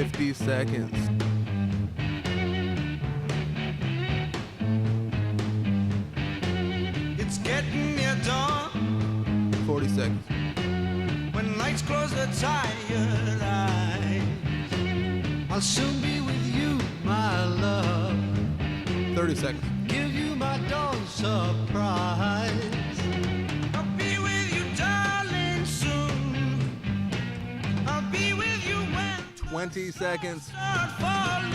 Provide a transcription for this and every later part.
50 seconds. It's getting near dawn. 40 seconds. When lights close the tired eyes, I'll soon be with you, my love. 30 seconds. Give you my dawn surprise. I'll be with you, darling, soon. I'll be with you when 20 seconds. start falling.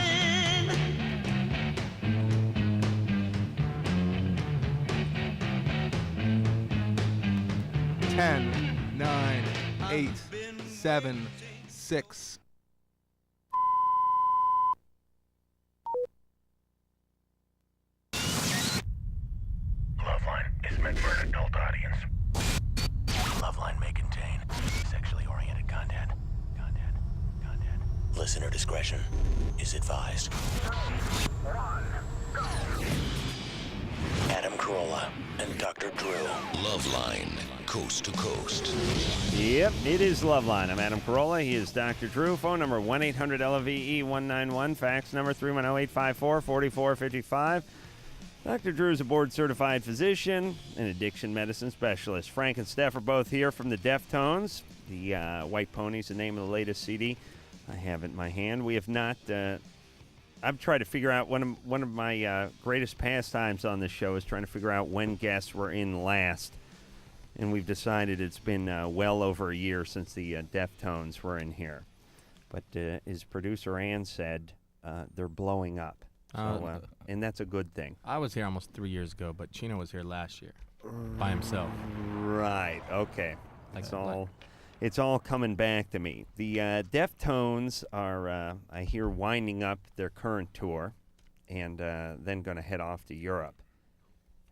10, 9, 8, 7, 6. LoveLine is meant for an adult audience. LoveLine may contain sexually oriented content. Listener discretion is advised. Adam Carolla and Dr. Drew. LoveLine, coast to coast. Yep, it is Loveline. I'm Adam Carolla. He is Dr. Drew. Phone number 1-800-LOVE-191. Fax number 310-854-4455. Dr. Drew is a board-certified physician and addiction medicine specialist. Frank and Steph are both here from the Deftones. The White Pony's the name of the latest CD I have in my hand. We have not... I've tried to figure out one of my greatest pastimes on this show is trying to figure out when guests were in last. And we've decided it's been well over a year since the Deftones were in here. But as producer Ann said, they're blowing up. So, and that's a good thing. I was here almost 3 years ago, but Chino was here last year by himself. Right. Okay. It's all coming back to me. The Deftones are, I hear, winding up their current tour and then going to head off to Europe.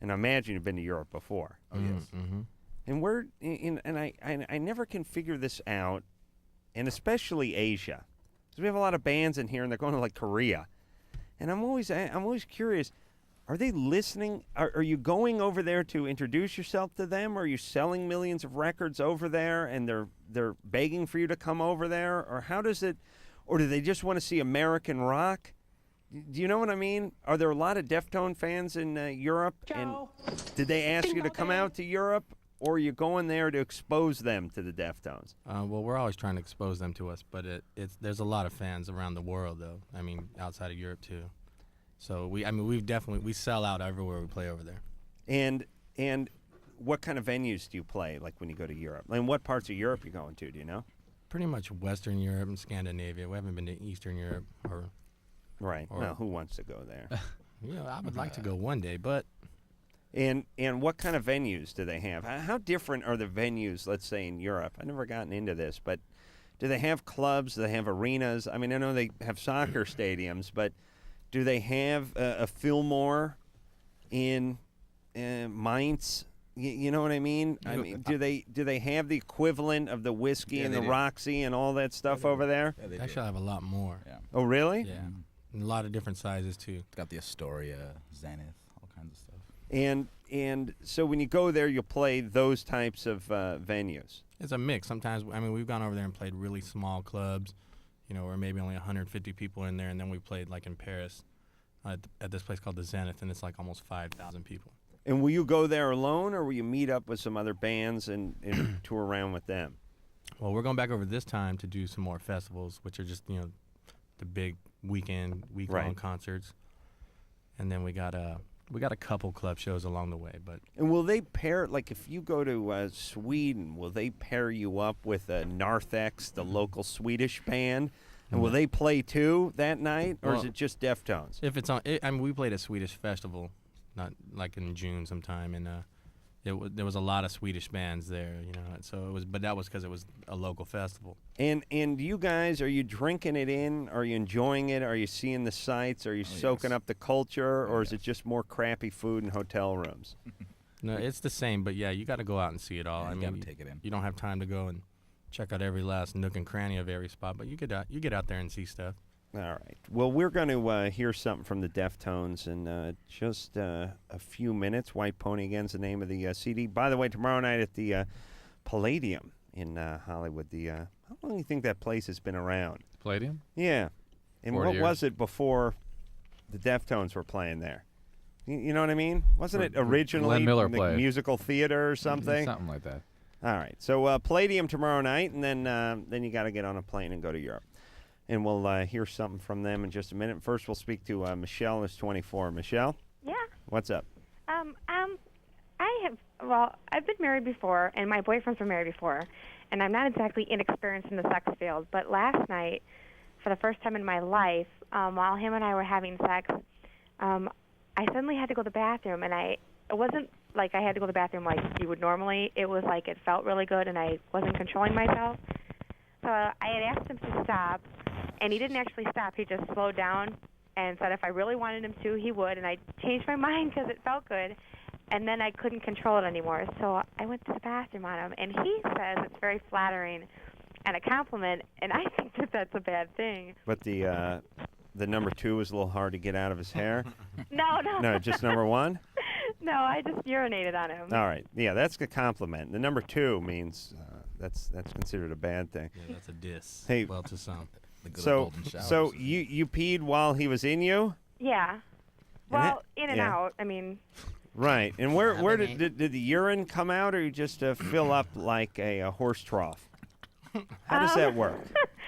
And I imagine you've been to Europe before. Oh, yes. Mm-hmm. And I never can figure this out, and especially Asia. Because we have a lot of bands in here, and they're going to, like, Korea. And I'm always curious, are they listening? Are you going over there to introduce yourself to them? Or are you selling millions of records over there and they're begging for you to come over there? Or how does it, or do they just want to see American rock? Do you know what I mean? Are there a lot of Deftone fans in Europe? And did they ask you to come out to Europe? Or are you going there to expose them to the Deftones? Well, we're always trying to expose them to us, but there's a lot of fans around the world, though. I mean, outside of Europe too. So we sell out everywhere we play over there. And what kind of venues do you play, like when you go to Europe? And what parts of Europe are you going to? Do you know? Pretty much Western Europe and Scandinavia. We haven't been to Eastern Europe or. Right. Well, who wants to go there? I would like to go one day, but. And what kind of venues do they have? How different are the venues, let's say, in Europe? I've never gotten into this, but do they have clubs? Do they have arenas? I mean, I know they have soccer stadiums, but do they have a Fillmore in Mainz? You know what I mean? I mean, do they have the equivalent of the Whiskey and the Roxy and all that stuff over there? Yeah, they actually have a lot more. Yeah. Oh, really? Yeah. And a lot of different sizes, too. It's got the Astoria, Zenith, all kinds of stuff. And so when you go there, you'll play those types of venues. It's a mix. Sometimes, I mean, we've gone over there and played really small clubs, where maybe only 150 people in there, and then we played, like, in Paris at this place called the Zenith, and it's, like, almost 5,000 people. And will you go there alone, or will you meet up with some other bands and tour around with them? Well, we're going back over this time to do some more festivals, which are just, the big week-long concerts. And then we got a couple club shows along the way. And will they pair, like if you go to Sweden, will they pair you up with Narthex, the local Swedish band? And will they play too that night, or is it just Deftones? If it's on, we played a Swedish festival, not like in June sometime, and there was a lot of Swedish bands there, So it was, but that was because it was a local festival. And you guys, are you drinking it in? Are you enjoying it? Are you seeing the sights? Are you soaking up the culture, or is it just more crappy food and hotel rooms? No, it's the same, but yeah, you got to go out and see it all. Yeah, I mean, you got to take it in. You don't have time to go and check out every last nook and cranny of every spot, but you get out there and see stuff. All right. Well, we're going to hear something from the Deftones in just a few minutes. White Pony, again, is the name of the CD. By the way, tomorrow night at the Palladium in Hollywood, the How long do you think that place has been around? Palladium? Yeah. And 40 what years. was it before the Deftones were playing there? You know what I mean? Wasn't it Glenn originally Miller the played. musical theater or something? Something like that. All right. So Palladium tomorrow night, and then you got to get on a plane and go to Europe. And we'll hear something from them in just a minute. First, we'll speak to Michelle, who's 24. Michelle? Yeah. What's up? I've been married before, and my boyfriend's been married before, and I'm not exactly inexperienced in the sex field. But last night, for the first time in my life, while him and I were having sex, I suddenly had to go to the bathroom, and it wasn't like I had to go to the bathroom like you would normally. It was like it felt really good, and I wasn't controlling myself. So I had asked him to stop, and he didn't actually stop. He just slowed down and said if I really wanted him to, he would. And I changed my mind because it felt good, and then I couldn't control it anymore. So I went to the bathroom on him, and he says it's very flattering and a compliment, and I think that that's a bad thing. But the number 2 was a little hard to get out of his hair. No. No, just number 1? No, I just urinated on him. All right. Yeah, that's a compliment. The number 2 means that's considered a bad thing. Yeah, that's a diss. Hey, well, to some. So you peed while he was in you? Yeah. Well, in and out. I mean. Right. And where did the urine come out, or you just fill up like a horse trough? How does that work?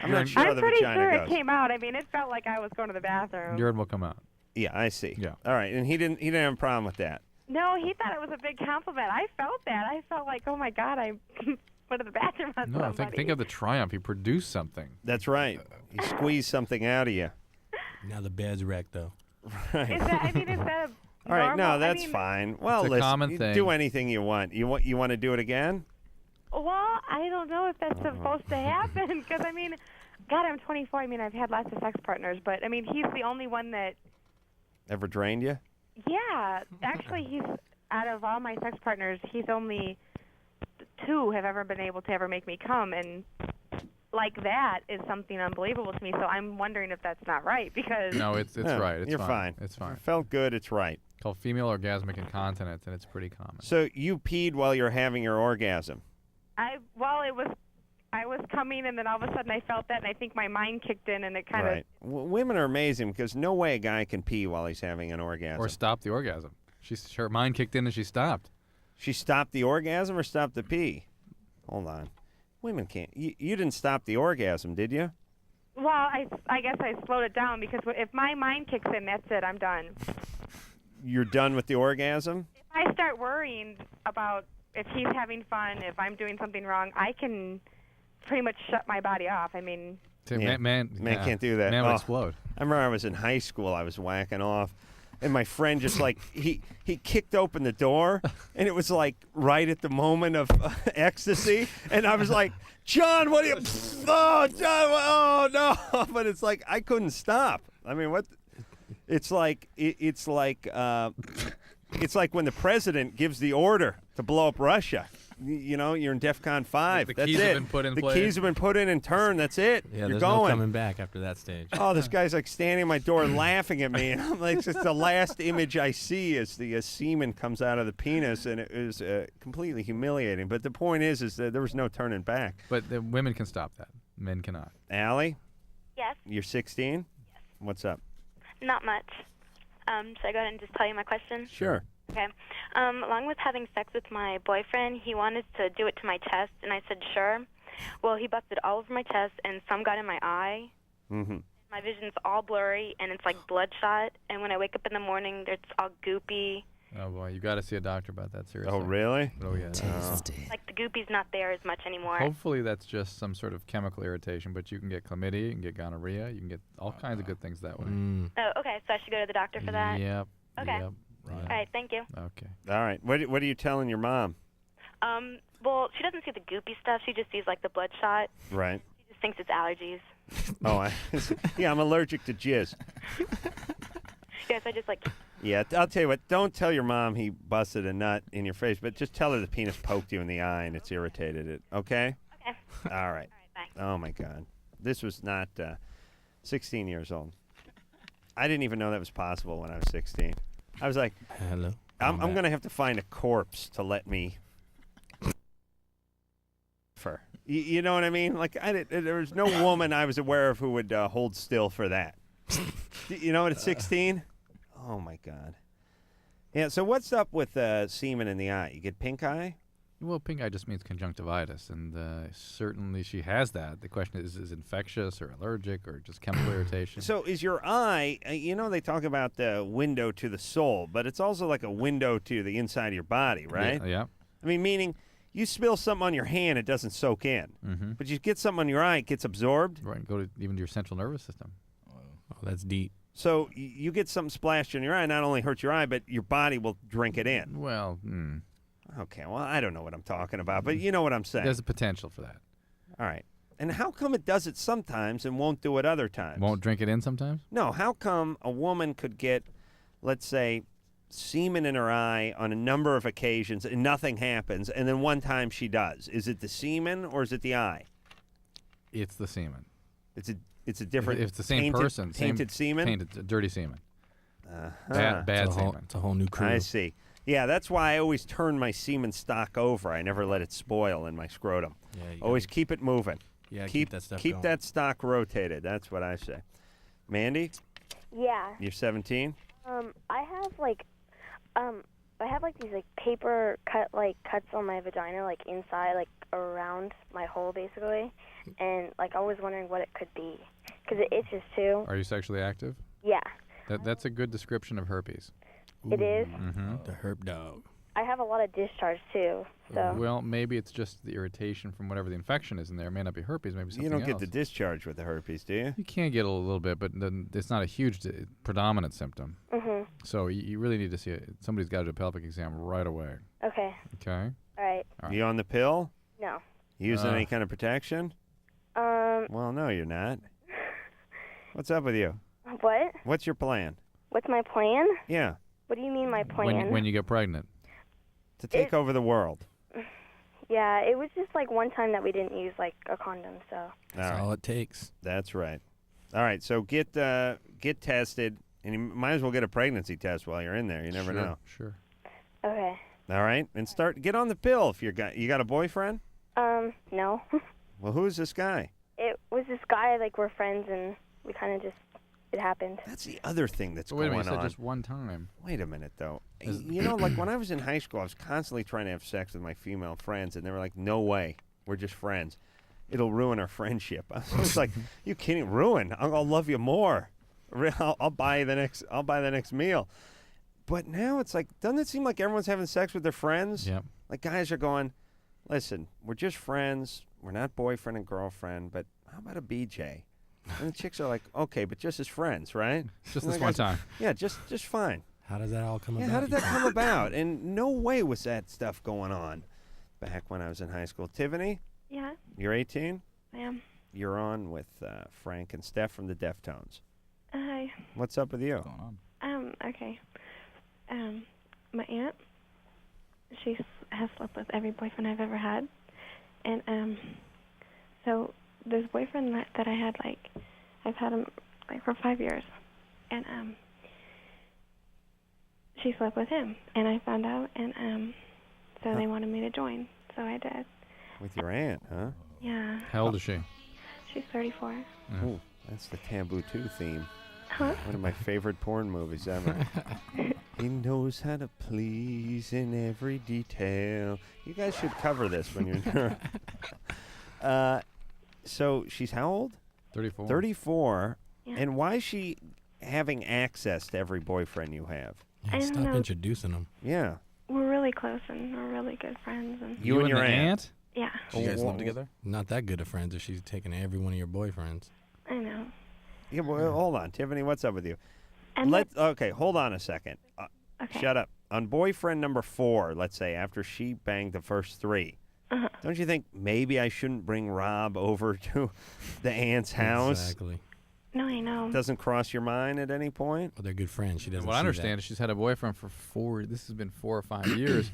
I'm not sure how the pretty vagina sure goes. it came out. I mean, it felt like I was going to the bathroom. Urine will come out. Yeah, I see. Yeah. All right. And he didn't have a problem with that. No, he thought it was a big compliment. I felt that. I felt like, oh my God, I went to the bathroom on No, somebody. think of the triumph. He produced something. That's right. He squeezed something out of you. Now the bed's wrecked, though. Right. Is that a All right. normal? No, that's fine. Well, It's a listen, common you thing. do anything you want. You want to do it again? Well, I don't know if that's supposed to happen because, I mean, God, I'm 24. I mean, I've had lots of sex partners, but, I mean, he's the only one that, Ever drained you? yeah, actually, he's, out of all my sex partners, he's only 2 have ever been able to ever make me come, and like that is something unbelievable to me, so I'm wondering if that's not right because... No, it's No, right. It's you're fine. It's fine. It felt good. It's right. It's called female orgasmic incontinence, and it's pretty common. So you peed while you're having your orgasm. I was coming, and then all of a sudden I felt that, and I think my mind kicked in, and it kind of... Right. Women are amazing because no way a guy can pee while he's having an orgasm. Or stop the orgasm. Her mind kicked in and she stopped. She stopped the orgasm or stopped the pee? Hold on. Women can't. You didn't stop the orgasm, did you? Well, I guess I slowed it down because if my mind kicks in, that's it. I'm done. You're done with the orgasm? If I start worrying about if he's having fun, if I'm doing something wrong, I can pretty much shut my body off. I mean... Man can't do that. Man would explode. I remember I was in high school. I was whacking off. And my friend just like, he kicked open the door, and it was like right at the moment of ecstasy. And I was like, John, what are you, oh, John, oh, no. But it's like, I couldn't stop. I mean, what, it's like when the president gives the order to blow up Russia. You know, you're in DEFCON 5. The That's keys it. have been put in the place. keys have been put in and turned. That's it. Yeah, you're there's going. no coming back after that stage. Oh, this guy's like standing at my door laughing at me. And I'm like, it's the last image I see as the semen comes out of the penis, and it was completely humiliating. But the point is that there was no turning back. But the women can stop that. Men cannot. Allie? Yes. You're 16? Yes. What's up? Not much. Should I go ahead and just tell you my question? Sure. Okay. Along with having sex with my boyfriend, he wanted to do it to my chest, and I said sure. Well, he busted all over my chest, and some got in my eye. Mm-hmm. My vision's all blurry, and it's like bloodshot. And when I wake up in the morning, it's all goopy. Oh, boy. You got to see a doctor about that, seriously. Oh, really? Oh, yeah. Like the goopy's not there as much anymore. Hopefully that's just some sort of chemical irritation, but you can get chlamydia, you can get gonorrhea, you can get all kinds of good things that way. Oh, okay. So I should go to the doctor for that? Yep. Okay. Yep. All right. Thank you. Okay. All right. What are you telling your mom? Well, she doesn't see the goopy stuff. She just sees, like, the bloodshot. Right. She just thinks it's allergies. Oh, yeah, I'm allergic to jizz. Yes, I just, like... Yeah, I'll tell you what. Don't tell your mom he busted a nut in your face, but just tell her the penis poked you in the eye and it's irritated it. Okay? Okay. All right. Bye. Oh, my God. This was not 16 years old. I didn't even know that was possible when I was 16. I was like, Hello. I'm going to have to find a corpse to let me... You know what I mean? Like, there was no woman I was aware of who would hold still for that. You know, at 16? Oh, my God. Yeah, so what's up with semen in the eye? You get pink eye? Well, pink eye just means conjunctivitis, and certainly she has that. The question is it infectious or allergic or just chemical irritation? So is your eye, they talk about the window to the soul, but it's also like a window to the inside of your body, right? Yeah. I mean, meaning you spill something on your hand, it doesn't soak in. Mm-hmm. But you get something on your eye, it gets absorbed. Right, go to even to your central nervous system. Oh, that's deep. So you get something splashed in your eye, not only hurt your eye, but your body will drink it in. Well, Okay, well, I don't know what I'm talking about, but you know what I'm saying. there's a potential for that. All right. And how come it does it sometimes and won't do it other times? Won't drink it in sometimes? No, how come a woman could get, let's say, semen in her eye on a number of occasions and nothing happens, and then one time she does? Is it the semen or is it the eye? It's the semen. It's a different. If it's the same person, tainted semen. Tainted, dirty semen. Uh-huh. Bad It's semen. a whole new crew. I see. Yeah, that's why I always turn my semen stock over. I never let it spoil in my scrotum. Yeah, you Always keep it moving. Yeah, keep that stuff Keep going. that stock rotated. That's what I say. Mandy, Yeah. you're 17. I have these paper cuts on my vagina, like inside, like around my hole, basically, and I was wondering what it could be, because it itches too. Are you sexually active? Yeah. That's a good description of herpes. It is. Mm-hmm. The herp dog. I have a lot of discharge too, so. Well, maybe it's just the irritation from whatever the infection is in there. It may not be herpes, maybe something You don't else. get the discharge with the herpes, do you? You can get a little bit, but then it's not a huge predominant symptom. Mhm. So you really need to see it. Somebody's got to do a pelvic exam right away. Okay. Okay? All right. You on the pill? No. Using any kind of protection? Well, no, you're not. What's up with you? What? What's your plan? What's my plan? Yeah, What do you mean my plan? When you get pregnant. to take over the world. Yeah, it was just one time that we didn't use a condom, so. That's all it takes. That's right. All right, so get tested, and you might as well get a pregnancy test while you're in there. You never know. Sure. Okay. All right, and get on the pill if you got a boyfriend. No. Well, who is this guy? It was this guy, we're friends, and we kind of it happened. That's the other thing that's Wait a going minute, you on. said just one time. Wait a minute, though. When I was in high school, I was constantly trying to have sex with my female friends, and they were like, "No way, we're just friends. It'll ruin our friendship." I was like, "You kidding? Ruin? I'll love you more. I'll buy the next meal." But now it's doesn't it seem like everyone's having sex with their friends? Yep. Like guys are going, "Listen, we're just friends. We're not boyfriend and girlfriend, but how about a BJ?" And the chicks are like, "Okay, but just as friends, right? Just And this the one guys, time. Yeah, just fine." How does that all come Yeah, about? how did that come about? And no way was that stuff going on back when I was in high school. Tiffany, Yeah, you're 18. I am. You're on with Frank and Steph from the Deftones. Hi. What's up with you? What's going on? Okay. My aunt, she has slept with every boyfriend I've ever had. And, so this boyfriend that I had, I've had him, for 5 years. And, she slept with him. And I found out, and, so they wanted me to join. So I did. With your aunt, huh? Yeah. How old is she? She's 34. Ooh, that's the Taboo 2 theme. Huh? One of my favorite porn movies ever. He knows how to please in every detail. You guys should cover this when you're so she's how old? 34. 34. Yeah. And why is she having access to every boyfriend you have? Yeah, I don't stop know. introducing them. Yeah. We're really close, and we're really good friends. And You and your the aunt? yeah, Do you guys Oh, live together? Not that good of friends if she's taking every one of your boyfriends. I know. Yeah, well, hold on. Tiffany, what's up with you? And Okay, hold on a second. okay. Shut up. On boyfriend number 4, let's say, after she banged the first 3, Uh-huh. don't you think maybe I shouldn't bring Rob over to the aunt's house? Exactly. No, I know. Doesn't cross your mind at any point? Well, they're good friends. She doesn't. What I see understand is she's had a boyfriend for this has been 4 or 5 years,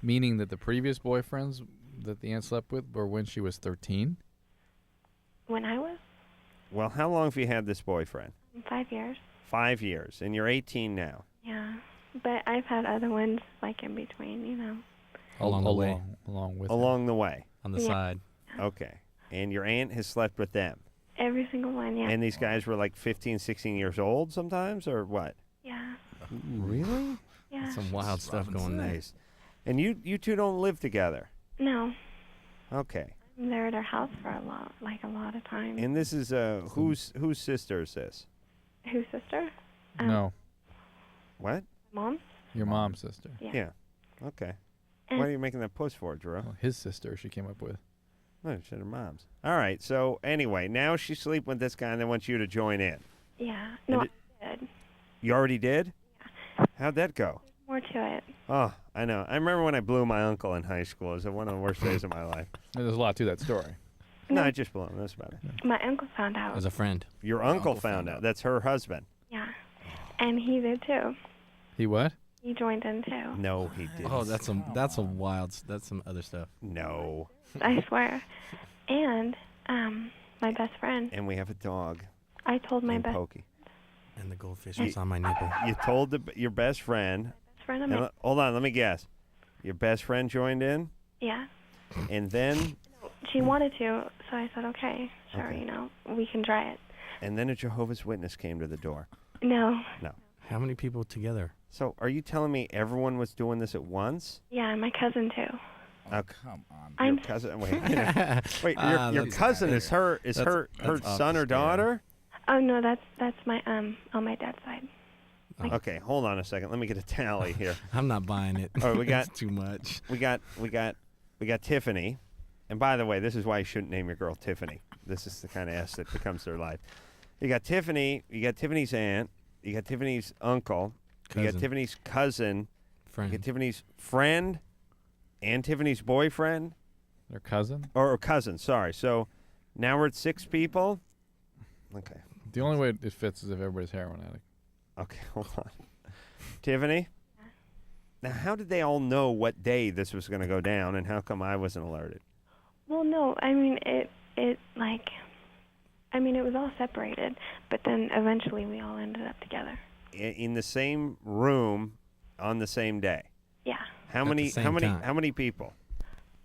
meaning that the previous boyfriends that the aunt slept with were when she was 13. When I was Well, how long have you had this boyfriend? 5 years. 5 years, and you're 18 now. Yeah, but I've had other ones in between. Along the way. Along with Along the way. on the Yeah. side. Okay. And your aunt has slept with them. Every single one, yeah. And these guys were like 15, 16 years old sometimes, or what? Yeah. Really? Yeah. Some wild stuff going there. Nice. And you two don't live together? No. Okay. I'm there at her house for a lot of time. And this is whose sister is this? Whose sister? No, What? Mom? your mom's sister. Yeah. Okay. And Why are you making that push for, Drew? Well, his sister she came up with. Oh, she said her mom's. All right. So anyway, now she's sleeping with this guy and then wants you to join in. Yeah. No, And I did. You already did? How'd that go? More to it. Oh, I know. I remember when I blew my uncle in high school. It was one of the worst days of my life. There's a lot to that story. No, I just blew him. That's about it. My uncle found out. As a friend. Your uncle found out. That's her husband. Yeah. And he did too. He what? He joined in too. No, he didn't. Oh, that's some other stuff. No. I swear. And my best friend. And we have a dog. I told my named best Pokey. And the goldfish was on my nipple. You told your best friend. friend of and mine. hold on, let me guess. Your best friend joined in, Yeah. and then She wanted to, so I said, okay, sure, Okay. we can try it. a Jehovah's Witness came to the door. No. No. How many people together? So are you telling me everyone was doing this at once? Yeah, and my cousin too. Oh, come on. I'm Your cousin. Wait, your that's cousin is her that's son or opposite, yeah. daughter? Oh no, that's my on my dad's side. Okay, hold on a second. Let me get a tally here. I'm not buying it. All right, we got It's too much. We got Tiffany. And by the way, this is why you shouldn't name your girl Tiffany. This is the kind of S that becomes their life. You got Tiffany, you got Tiffany's aunt, you got Tiffany's uncle, you got Cousin. Tiffany's cousin, Friend. you got Tiffany's friend, and Tiffany's boyfriend. Their cousin? Or cousin, sorry. So now we're at 6 people. Okay. The only way it fits is if everybody's heroin addict. Okay, hold on. Tiffany? Now, how did they all know what day this was going to go down, and how come I wasn't alerted? Well, no, I mean it was all separated, but then eventually we all ended up together. In the same room on the same day? Yeah. How At the many? same How many? time. How many people?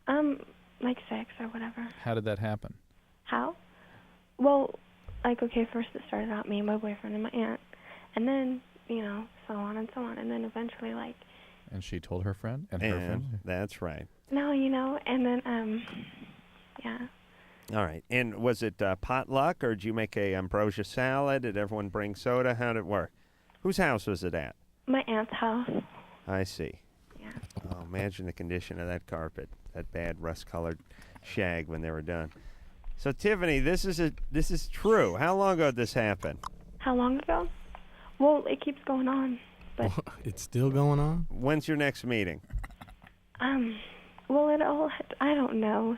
Like 6 or whatever. How did that happen? How? Well, okay, first it started out me and my boyfriend and my aunt, and then so on and so on, and then eventually And she told her friend and her friend? That's right. no, and then yeah. All right. And was it potluck, or did you make a ambrosia salad? Did everyone bring soda? How did it work? Whose house was it at? My aunt's house. I see. Yeah. Oh, imagine the condition of that carpet, that bad rust-colored shag when they were done. So, Tiffany, this is true. How long ago did this happen? How long ago? Well, it keeps going on. But It's still going on? When's your next meeting? well, I don't know.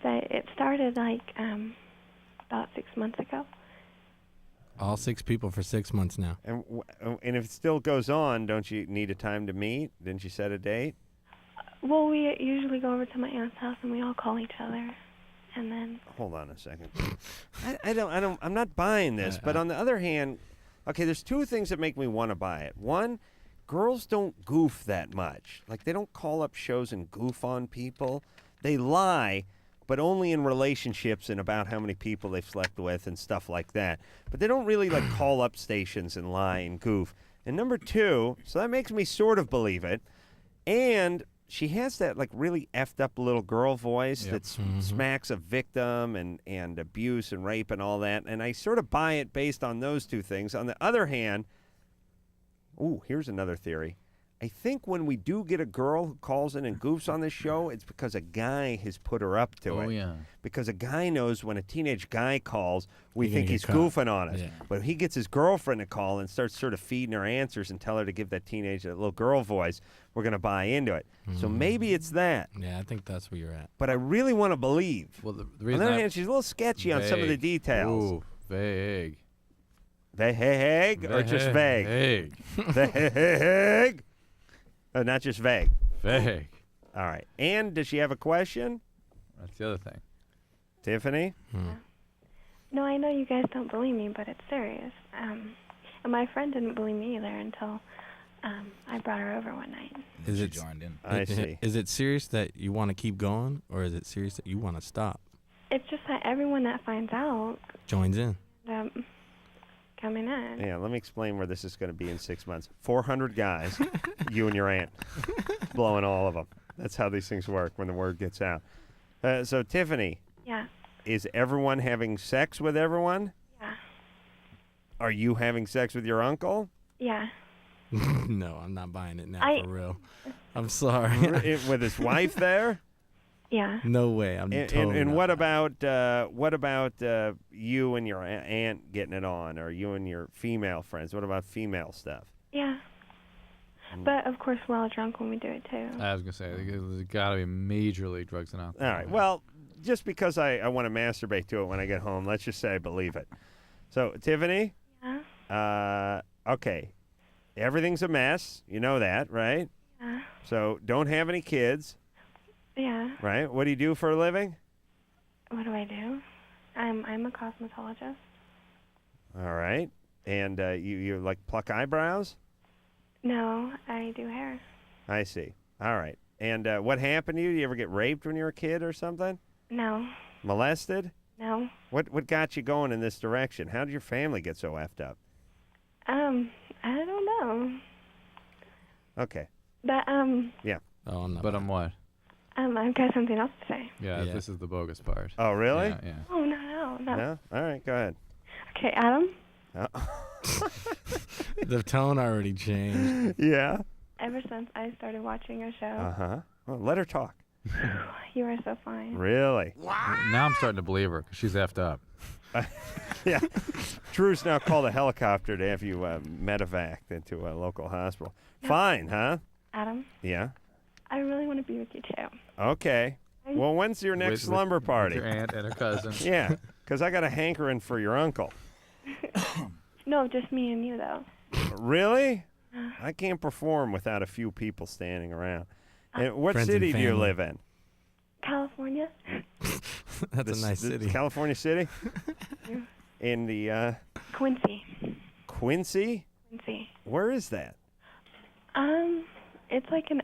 But it started about 6 months ago. All 6 people for 6 months now. And if it still goes on, don't you need a time to meet? Didn't you set a date? Well, we usually go over to my aunt's house and we all call each other, and then. Hold on a second. I'm not buying this. But on the other hand, okay, there's 2 things that make me want to buy it. One, girls don't goof that much. Like, they don't call up shows and goof on people. They lie, but only in relationships and about how many people they've slept with and stuff like that. But they don't really call up stations and lie and goof. And number 2, so that makes me sort of believe it. And she has that really effed up little girl voice that smacks of victim and abuse and rape and all that. And I sort of buy it based on those 2 things. On the other hand, here's another theory. I think when we do get a girl who calls in and goofs on this show, it's because a guy has put her up to it. Oh, yeah. Because a guy knows when a teenage guy calls, we You're think gonna he's get caught. goofing on us. Yeah. But if he gets his girlfriend to call and starts sort of feeding her answers and tell her to give that teenager a little girl voice, we're going to buy into it. So maybe it's that. Yeah, I think that's where you're at. But I really want to believe. Well, the On reason the other hand, she's a little sketchy on some of the Vague. details. Ooh, vague. Vague or just vague? Vague. Vague. Oh, not just vague. Vague. All right. And does she have a question? That's the other thing. Tiffany? No, I know you guys don't believe me, but it's serious. And my friend didn't believe me either until I brought her over one night. Is She it joined in. I see. Is it serious that you want to keep going, or is it serious that you want to stop? It's just that everyone that finds out Joins in. coming in. Yeah, let me explain where this is going to be in 6 months. 400 guys, you and your aunt, blowing all of them. That's how these things work when the word gets out. So, Tiffany. Yeah. Is everyone having sex with everyone? Yeah. Are you having sex with your uncle? Yeah. No, I'm not buying it now for real. I'm sorry. With his wife there? Yeah. No way. I'm totally And not. what about you and your aunt getting it on, or you and your female friends? What about female stuff? Yeah. But of course, we're all drunk when we do it too. I was gonna say there's got to be major league drugs and alcohol. All right. Well, just because I want to masturbate to it when I get home, let's just say I believe it. So, Tiffany? Yeah. Okay. Everything's a mess. You know that, right? Yeah. So, don't have any kids. Yeah. Right? What do you do for a living? What do I do? I'm a cosmetologist. All right. And you like pluck eyebrows? No, I do hair. I see. All right. And what happened to you? Did you ever get raped when you were a kid or something? No. Molested? No. What got you going in this direction? How did your family get so effed up? I don't know. Okay. But Yeah. Oh, I'm not. But I'm what? I've got something else to say. Yeah, Yeah. this is the bogus part. Oh, really? Yeah, yeah. Oh no. No? All right. Go ahead. Okay, Adam. The tone already changed. Yeah. Ever since I started watching your show, Uh-huh. Well, let her talk. you are so fine. Really? Now I'm starting to believe her because she's effed up. Yeah. Drew's now called a helicopter to have you medevaced into a local hospital. Yeah. Fine, huh? Adam, Yeah. I really want to be with you too. Okay. Well, when's your next slumber party? With your aunt and her cousin. Yeah, because I got a hankering for your uncle. No, just me and you though. Really? I can't perform without a few people standing around. And what Friends and city do you family. live in? California. That's a nice city. California City? In the Quincy. Quincy? Quincy. Where is that? It's like an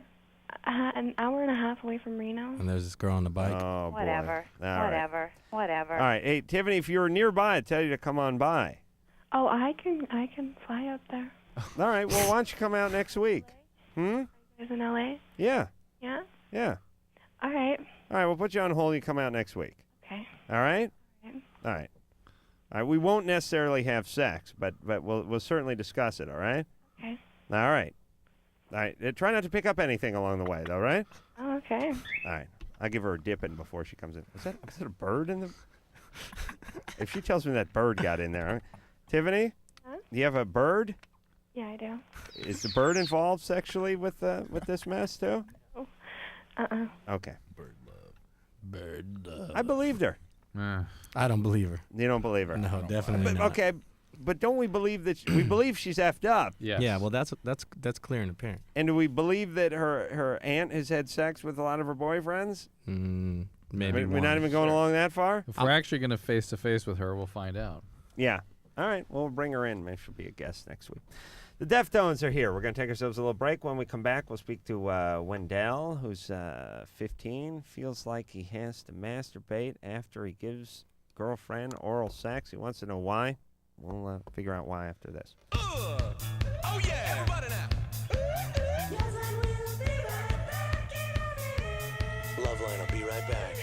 hour and a half away from Reno. And there's this girl on the bike. Oh, boy. Whatever. All right. Whatever. All right. Hey, Tiffany, if you're nearby, I'd tell you to come on by. Oh, I can fly up there. All right. Well, why don't you come out next week? Hmm? Is in LA? Yeah. Yeah. Yeah. All right. All right. We'll put you on hold. You come out next week. Okay. All right? Okay. All right. All right. We won't necessarily have sex, but we'll certainly discuss it. All right? Okay. All right. All right. Try not to pick up anything along the way, though, right? Oh, okay. All right. I'll give her a dipping before she comes in. Is that a bird in the? If she tells me that bird got in there, Tiffany, Huh? do you have a bird? Yeah, I do. Is the bird involved sexually with this mess too? Okay. Bird love. I believed her. I don't believe her. You don't believe her? No, definitely But, not. okay, but don't we believe that we believe she's effed up? Yes. Yeah, well, that's clear and apparent. And do we believe that her aunt has had sex with a lot of her boyfriends? Maybe We're not even going along that far? If we're actually going to face to face with her, we'll find out. Yeah. All right. We'll bring her in. Maybe she'll be a guest next week. The Deftones are here. We're going to take ourselves a little break. When we come back, we'll speak to Wendell, who's 15. Feels like he has to masturbate after he gives girlfriend oral sex. He wants to know why. We'll figure out why after this. Oh yeah, everybody now. LoveLine will be right back.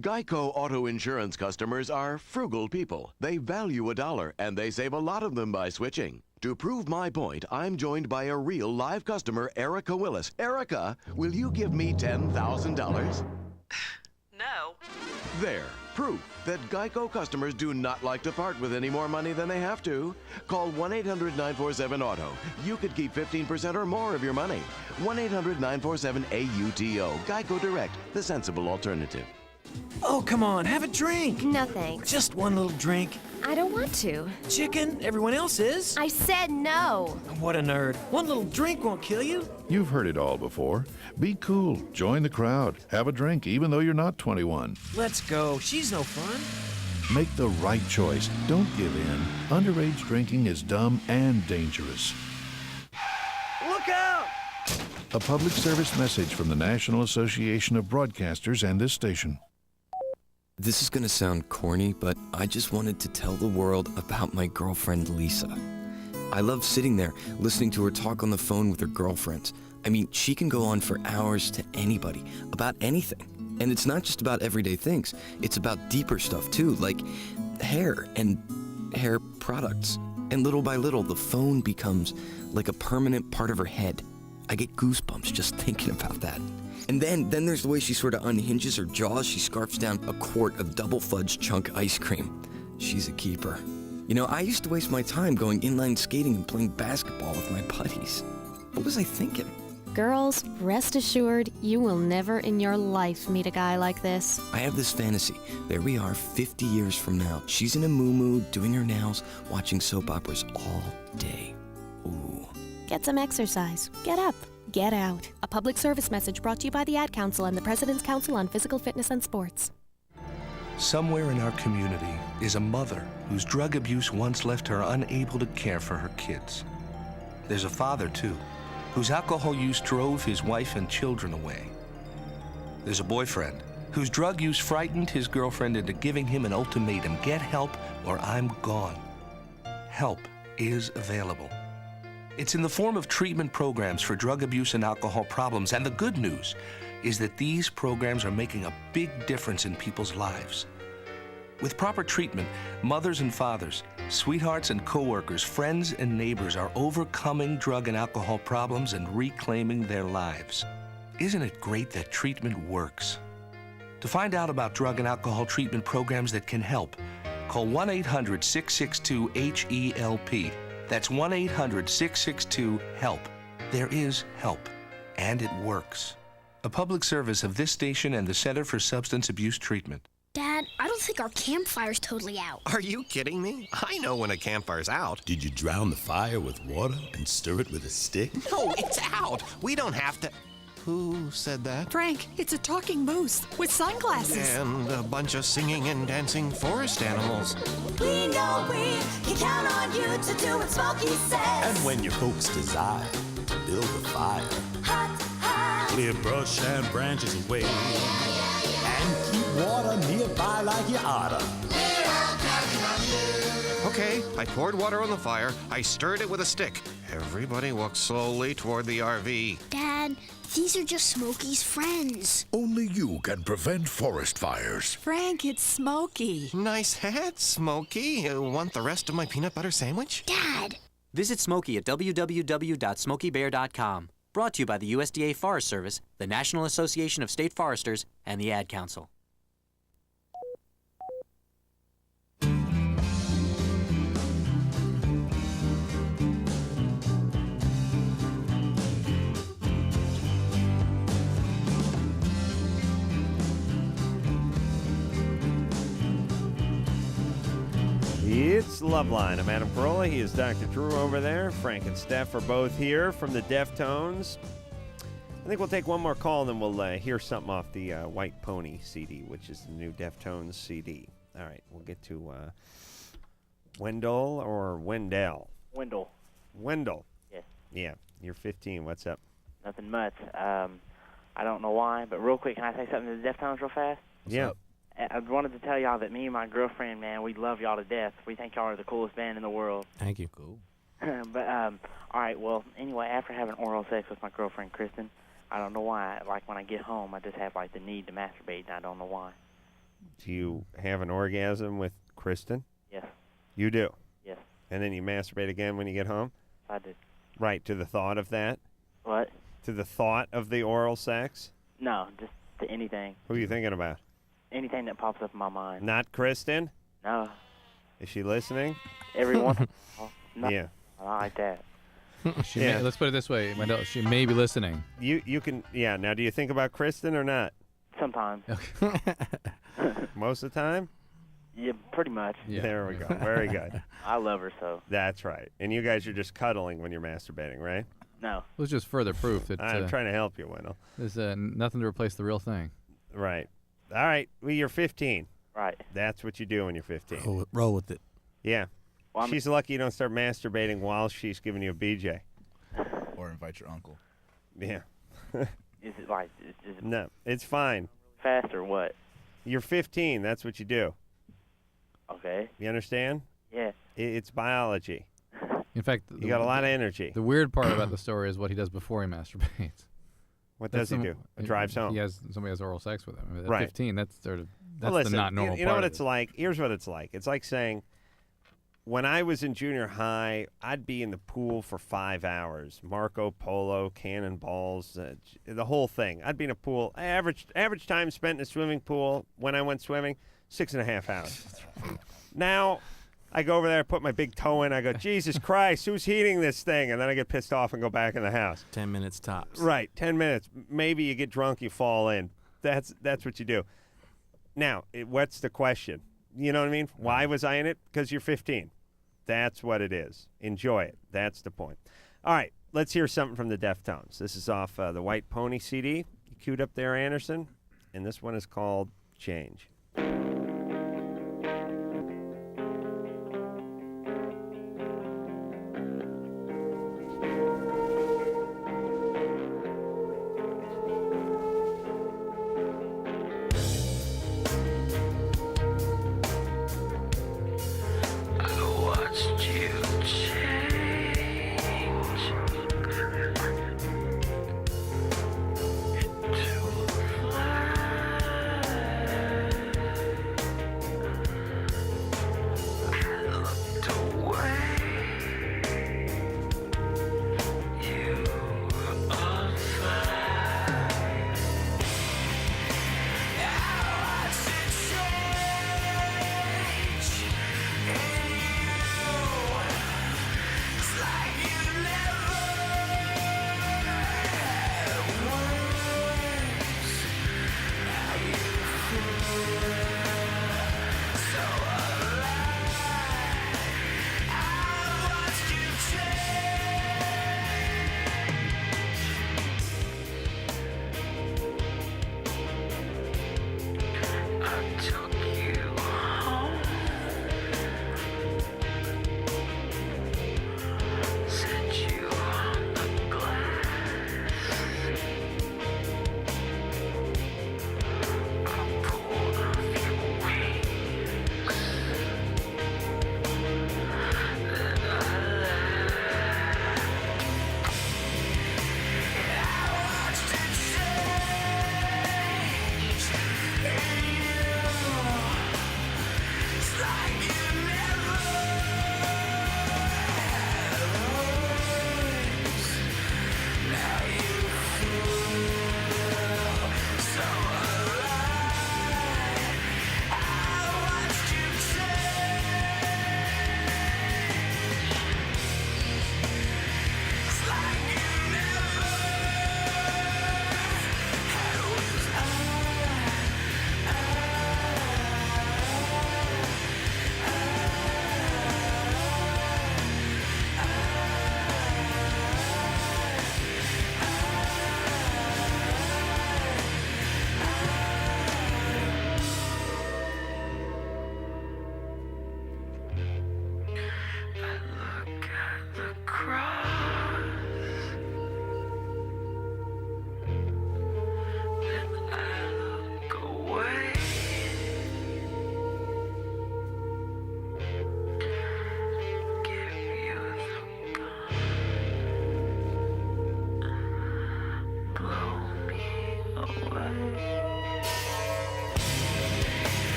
Geico Auto Insurance customers are frugal people. They value $1, and they save a lot of them by switching. To prove my point, I'm joined by a real live customer, Erica Willis. Erica, will you give me $10,000? No. There. Proof that Geico customers do not like to part with any more money than they have to. Call 1-800-947-AUTO. You could keep 15% or more of your money. 1-800-947-AUTO. Geico Direct, the sensible alternative. Oh, come on, have a drink. No thanks. Just one little drink. I don't want to. Chicken, everyone else is. I said no. What a nerd. One little drink won't kill you. You've heard it all before. Be cool. Join the crowd. Have a drink, even though you're not 21. Let's go. She's no fun. Make the right choice. Don't give in. Underage drinking is dumb and dangerous. Look out! A public service message from the National Association of Broadcasters and this station. This is gonna sound corny, but I just wanted to tell the world about my girlfriend Lisa. I love sitting there, listening to her talk on the phone with her girlfriends. I mean, she can go on for hours to anybody, about anything. And it's not just about everyday things. It's about deeper stuff too, like hair and hair products. And little by little, the phone becomes like a permanent part of her head. I get goosebumps just thinking about that. And then there's the way she sort of unhinges her jaws. She scarfs down a quart of double fudge chunk ice cream. She's a keeper. You know, I used to waste my time going inline skating and playing basketball with my buddies. What was I thinking? Girls, rest assured, you will never in your life meet a guy like this. I have this fantasy. There we are, 50 years from now. She's in a moo-moo, doing her nails, watching soap operas all day. Ooh. Get some exercise. Get up. Get out. A public service message brought to you by the Ad Council and the President's Council on Physical Fitness and Sports. Somewhere in our community is a mother whose drug abuse once left her unable to care for her kids. There's a father, too, whose alcohol use drove his wife and children away. There's a boyfriend whose drug use frightened his girlfriend into giving him an ultimatum: get help or I'm gone. Help is available. It's in the form of treatment programs for drug abuse and alcohol problems, and the good news is that these programs are making a big difference in people's lives. With proper treatment, mothers and fathers, sweethearts and coworkers, friends and neighbors are overcoming drug and alcohol problems and reclaiming their lives. Isn't it great that treatment works? To find out about drug and alcohol treatment programs that can help, call 1-800-662-HELP. That's 1-800-662-HELP. There is help, and it works. A public service of this station and the Center for Substance Abuse Treatment. Dad, I don't think our campfire's totally out. Are you kidding me? I know when a campfire's out. Did you drown the fire with water and stir it with a stick? No, it's out. We don't have to. Who said that? Frank, it's a talking moose with sunglasses. And a bunch of singing and dancing forest animals. We know we can count on you to do what Smokey says. And when your folks desire to build a fire, clear brush and branches away, and keep water nearby like you oughta. Okay, I poured water on the fire. I stirred it with a stick. Everybody walked slowly toward the RV. Dad, these are just Smokey's friends. Only you can prevent forest fires. Frank, it's Smokey. Nice hat, Smokey. Want the rest of my peanut butter sandwich? Dad! Visit Smokey at www.smokeybear.com. Brought to you by the USDA Forest Service, the National Association of State Foresters, and the Ad Council. It's LoveLine. I'm Adam Carolla. He is Dr. Drew over there. Frank and Steph are both here from the Deftones. I think we'll take one more call and then we'll hear something off the White Pony CD, which is the new Deftones CD. All right, we'll get to Wendell or Wendell? Wendell. Wendell. Yes. Yeah, you're 15. What's up? Nothing much. I don't know why, but real quick, can I say something to the Deftones real fast? Yeah. I wanted to tell y'all that me and my girlfriend, man, we love y'all to death. We think y'all are the coolest band in the world. Thank you. Cool. But, all right, well, anyway, after having oral sex with my girlfriend, Kristen, I don't know why. Like, when I get home, I just have, like, the need to masturbate, and I don't know why. Do you have an orgasm with Kristen? Yes. You do? Yes. And then you masturbate again when you get home? I did. Right, to the thought of that? What? To the thought of the oral sex? No, just to anything. Who are you thinking about? Anything that pops up in my mind. Not Kristen? No. Is she listening? Every once in a while. No, Yeah. I like that. She may, let's put it this way, Wendell, she may be listening. You can, yeah. Now, do you think about Kristen or not? Sometimes. Most of the time? Yeah, pretty much. Yeah. There we go. Very good. I love her so. That's right. And you guys are just cuddling when you're masturbating, right? No. It was just further proof that I'm trying to help you, Wendell. there's nothing to replace the real thing. Right. All right. Well, you're 15. Right. That's what you do when you're 15. Roll with it. Yeah. Well, She's lucky you don't start masturbating while she's giving you a BJ. Or invite your uncle. Yeah. Is it like is it No, it's fine. fast or what? You're 15. That's what you do. Okay. You understand? Yeah. It's biology. In fact, You got a lot of energy. The weird part about the story is what he does before he masturbates. What does he do? He drives home. Somebody has oral sex with him. I mean, at Right. 15, that's sort of Well, that's listen, the not normal you know part what of it's like? Here's what it's like. It's like saying, when I was in junior high, I'd be in the pool for 5 hours. Marco Polo, cannonballs, the whole thing. I'd be in a pool. Average time spent in a swimming pool when I went swimming, 6.5 hours. Now, I go over there, put my big toe in. I go, Jesus Christ, who's heating this thing? And then I get pissed off and go back in the house. 10 minutes tops. Right, 10 minutes. Maybe you get drunk, you fall in. That's what you do. Now, what's the question? You know what I mean? Why was I in it? Because you're 15. That's what it is. Enjoy it. That's the point. All right, let's hear something from the Deftones. This is off the White Pony CD. You queued up there, Anderson. And this one is called Change.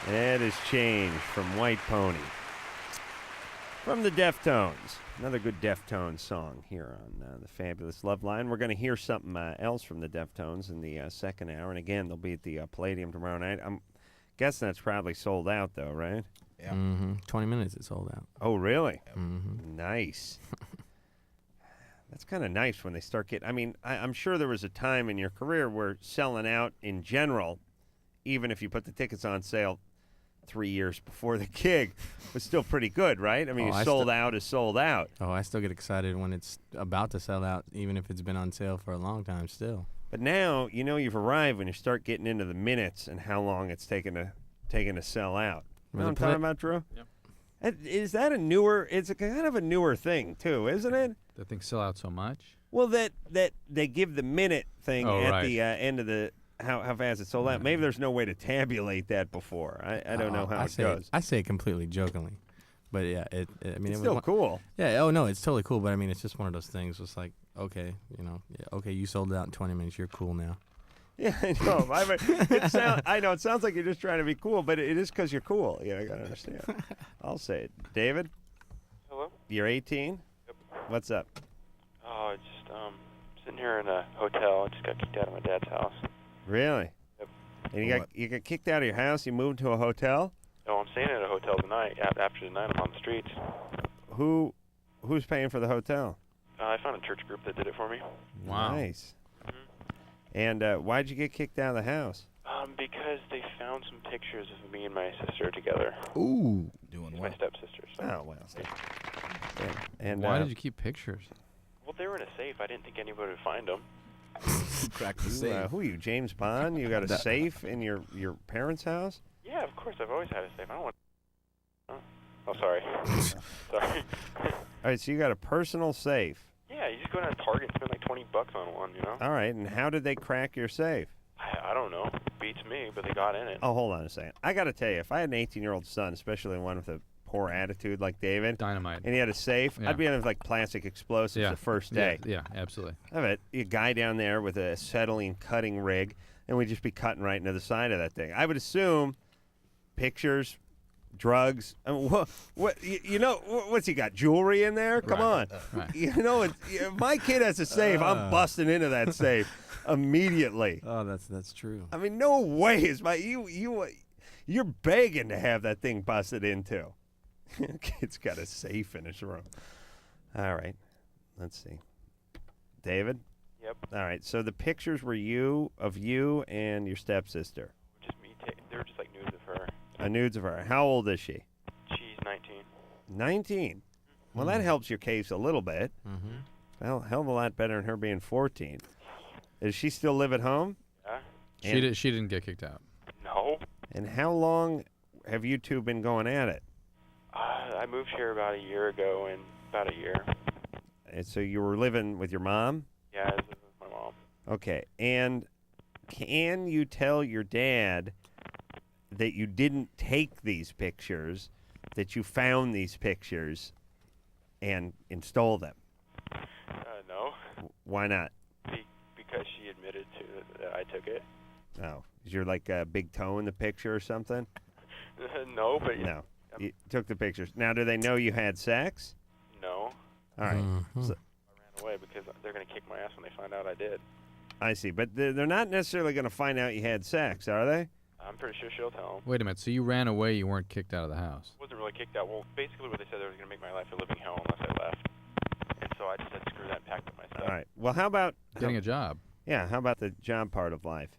That is Change from White Pony. From the Deftones. Another good Deftones song here on the Fabulous LoveLine. We're going to hear something else from the Deftones in the second hour. And again, they'll be at the Palladium tomorrow night. I'm guessing that's probably sold out, though, right? Yeah. 20 minutes, it's sold out. Oh, really? Mm-hmm. Nice. That's kind of nice when they start getting... I mean, I'm sure there was a time in your career where selling out in general, even if you put the tickets on sale 3 years before the gig, was still pretty good, right? I mean, sold out is sold out. Oh, I still get excited when it's about to sell out, even if it's been on sale for a long time still. But now, you know you've arrived when you start getting into the minutes and how long it's taken to sell out. You know what I'm talking about, Drew? Yep. Is that a newer... It's a kind of a newer thing, too, isn't it? That things sell out so much? Well, that they give the minute thing at right. the end of the... How fast it's sold out. Maybe there's no way to tabulate that before. I don't know how it goes. I say it completely jokingly, but yeah, I mean, it's still cool. Yeah. Oh no, it's totally cool. But I mean, it's just one of those things. It's like, okay, okay, you sold it out in 20 minutes. You're cool now. Yeah, I know. I know it sounds like you're just trying to be cool, but it is because you're cool. Yeah, I gotta understand. I'll say it. David. Hello. You're 18. Yep. What's up? Oh, just sitting here in a hotel. I just got kicked out of my dad's house. Really? Yep. And you got kicked out of your house. You moved to a hotel. Oh, I'm staying at a hotel tonight. After tonight, I'm on the streets. Who's paying for the hotel? I found a church group that did it for me. Wow. Nice. And why'd you get kicked out of the house? Because they found some pictures of me and my sister together. Ooh. Doing my stepsister. So. Oh, well. And why did you keep pictures? Well, they were in a safe. I didn't think anybody would find them. Crack the safe. Who are you, James Bond? You got a safe in your parents' house? Yeah, of course. I've always had a safe. I don't want... Oh, sorry. Sorry. All right, so you got a personal safe. Yeah, you just go down to Target and spend like $20 on one, All right, and how did they crack your safe? I don't know. Beats me, but they got in it. Oh, hold on a second. I got to tell you, if I had an 18-year-old son, especially one with a poor attitude like David, dynamite, and he had a safe, I'd be in with like plastic explosives the first day. Yeah, absolutely. I have a guy down there with a acetylene cutting rig, and we'd just be cutting right into the side of that thing. I would assume pictures, drugs. I mean, what's he got? Jewelry in there? Come on. Right. If my kid has a safe, I'm busting into that safe immediately. Oh, that's true. I mean, no way is you're begging to have that thing busted into. Kid's got a safe in his room. All right. Let's see. David? Yep. All right. So the pictures were of you and your stepsister. Just me. They were just like nudes of her. Nudes of her. How old is she? She's 19. 19? Well, that helps your case a little bit. Mm-hmm. Well, hell of a lot better than her being 14. Does she still live at home? Yeah. She didn't get kicked out. No. And how long have you two been going at it? I moved here about a year ago, and about a year. And so you were living with your mom? Yeah, I was living with my mom. Okay. And can you tell your dad that you didn't take these pictures, that you found these pictures and stole them? No. Why not? Because she admitted to that I took it. Oh. Is your like a big toe in the picture or something? No, but... No. You took the pictures. Now, do they know you had sex? No. All right. So, I ran away because they're going to kick my ass when they find out I did. I see. But they're not necessarily going to find out you had sex, are they? I'm pretty sure she'll tell them. Wait a minute. So you ran away. You weren't kicked out of the house. Wasn't really kicked out. Well, basically what they said, they were going to make my life a living hell unless I left. And so I just said, screw that, and packed up my stuff. All right. Well, how about... Getting a job. Yeah, how about the job part of life?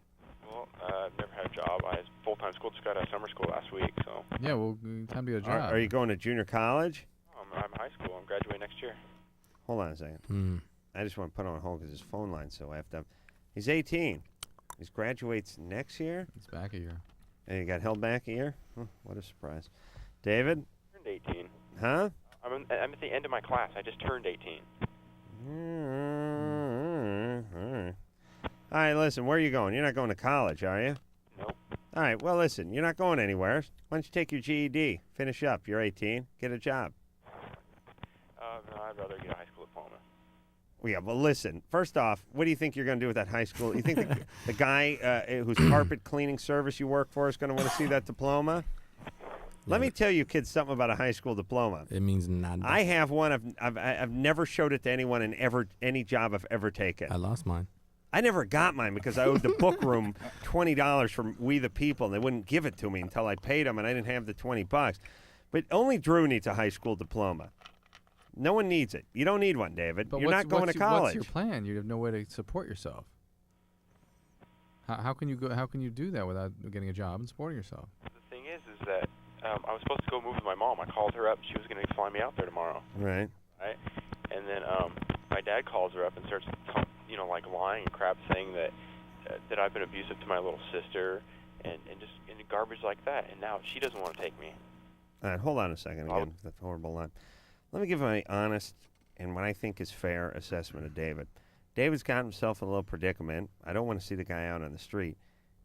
Well, I've never had a job. I was full-time school. Just got out of summer school last week, so... Yeah, well, time to get a job. Are you going to junior college? I'm in high school. I'm graduating next year. Hold on a second. I just want to put on hold because his phone line's so effed up. He's 18. He graduates next year? It's back a year. And he got held back a year? What a surprise. David? I turned 18. Huh? I'm at the end of my class. I just turned 18. All right, listen, where are you going? You're not going to college, are you? Nope. All right, well, listen, you're not going anywhere. Why don't you take your GED, finish up, you're 18, get a job. No, I'd rather get a high school diploma. Yeah, well, listen. First off, what do you think you're going to do with that high school? You think the guy whose carpet cleaning service you work for is going to want to see that diploma? Let me tell you kids something about a high school diploma. It means nada. I have one. I've never showed it to anyone in any job I've ever taken. I lost mine. I never got mine because I owed the book room $20 from We the People, and they wouldn't give it to me until I paid them, and I didn't have the $20. But only Drew needs a high school diploma. No one needs it. You don't need one, David. But You're not going to college. What's your plan? You have no way to support yourself. How can you go? How can you do that without getting a job and supporting yourself? The thing is that I was supposed to go move with my mom. I called her up. She was going to fly me out there tomorrow. Right. Right. And then my dad calls her up and starts, like lying and crap, saying that I've been abusive to my little sister and just garbage like that. And now she doesn't want to take me. All right, hold on a second again. That's a horrible line. Let me give my honest and what I think is fair assessment of David. David's got himself in a little predicament. I don't want to see the guy out on the street.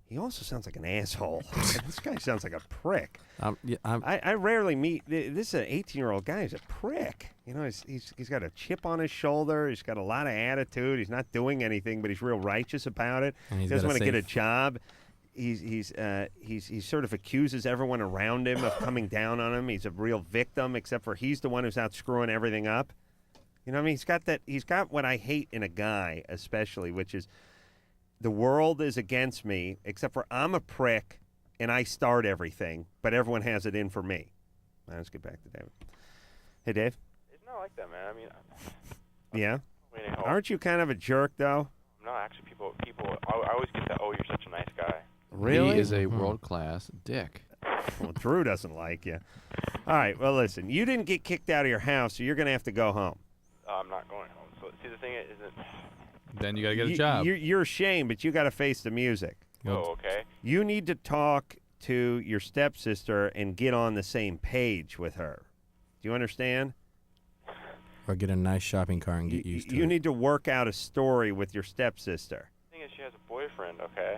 He also sounds like an asshole. This guy sounds like a prick. I rarely meet. This is an 18-year-old guy. He's a prick. He's got a chip on his shoulder. He's got a lot of attitude. He's not doing anything, but he's real righteous about it. He doesn't want to get a job. He sort of accuses everyone around him of coming down on him. He's a real victim, except for he's the one who's out screwing everything up. You know what I mean? He's got what I hate in a guy, especially, which is the world is against me, except for I'm a prick and I start everything, but everyone has it in for me. All right, let's get back to David. Hey, Dave. It's not like that, man. I mean, yeah. Aren't you kind of a jerk, though? No, actually, people. I always get that. Oh, you're such a nice guy. Really? He is a world-class dick. Well, Drew doesn't like you. All right. Well, listen. You didn't get kicked out of your house, so you're going to have to go home. I'm not going home. So see, the thing isn't. Then you got to get a job. You're ashamed, but you got to face the music. Oh, okay. You need to talk to your stepsister and get on the same page with her. Do you understand? Or get a nice shopping cart and get used to it. You need to work out a story with your stepsister. The thing is, she has a boyfriend, okay,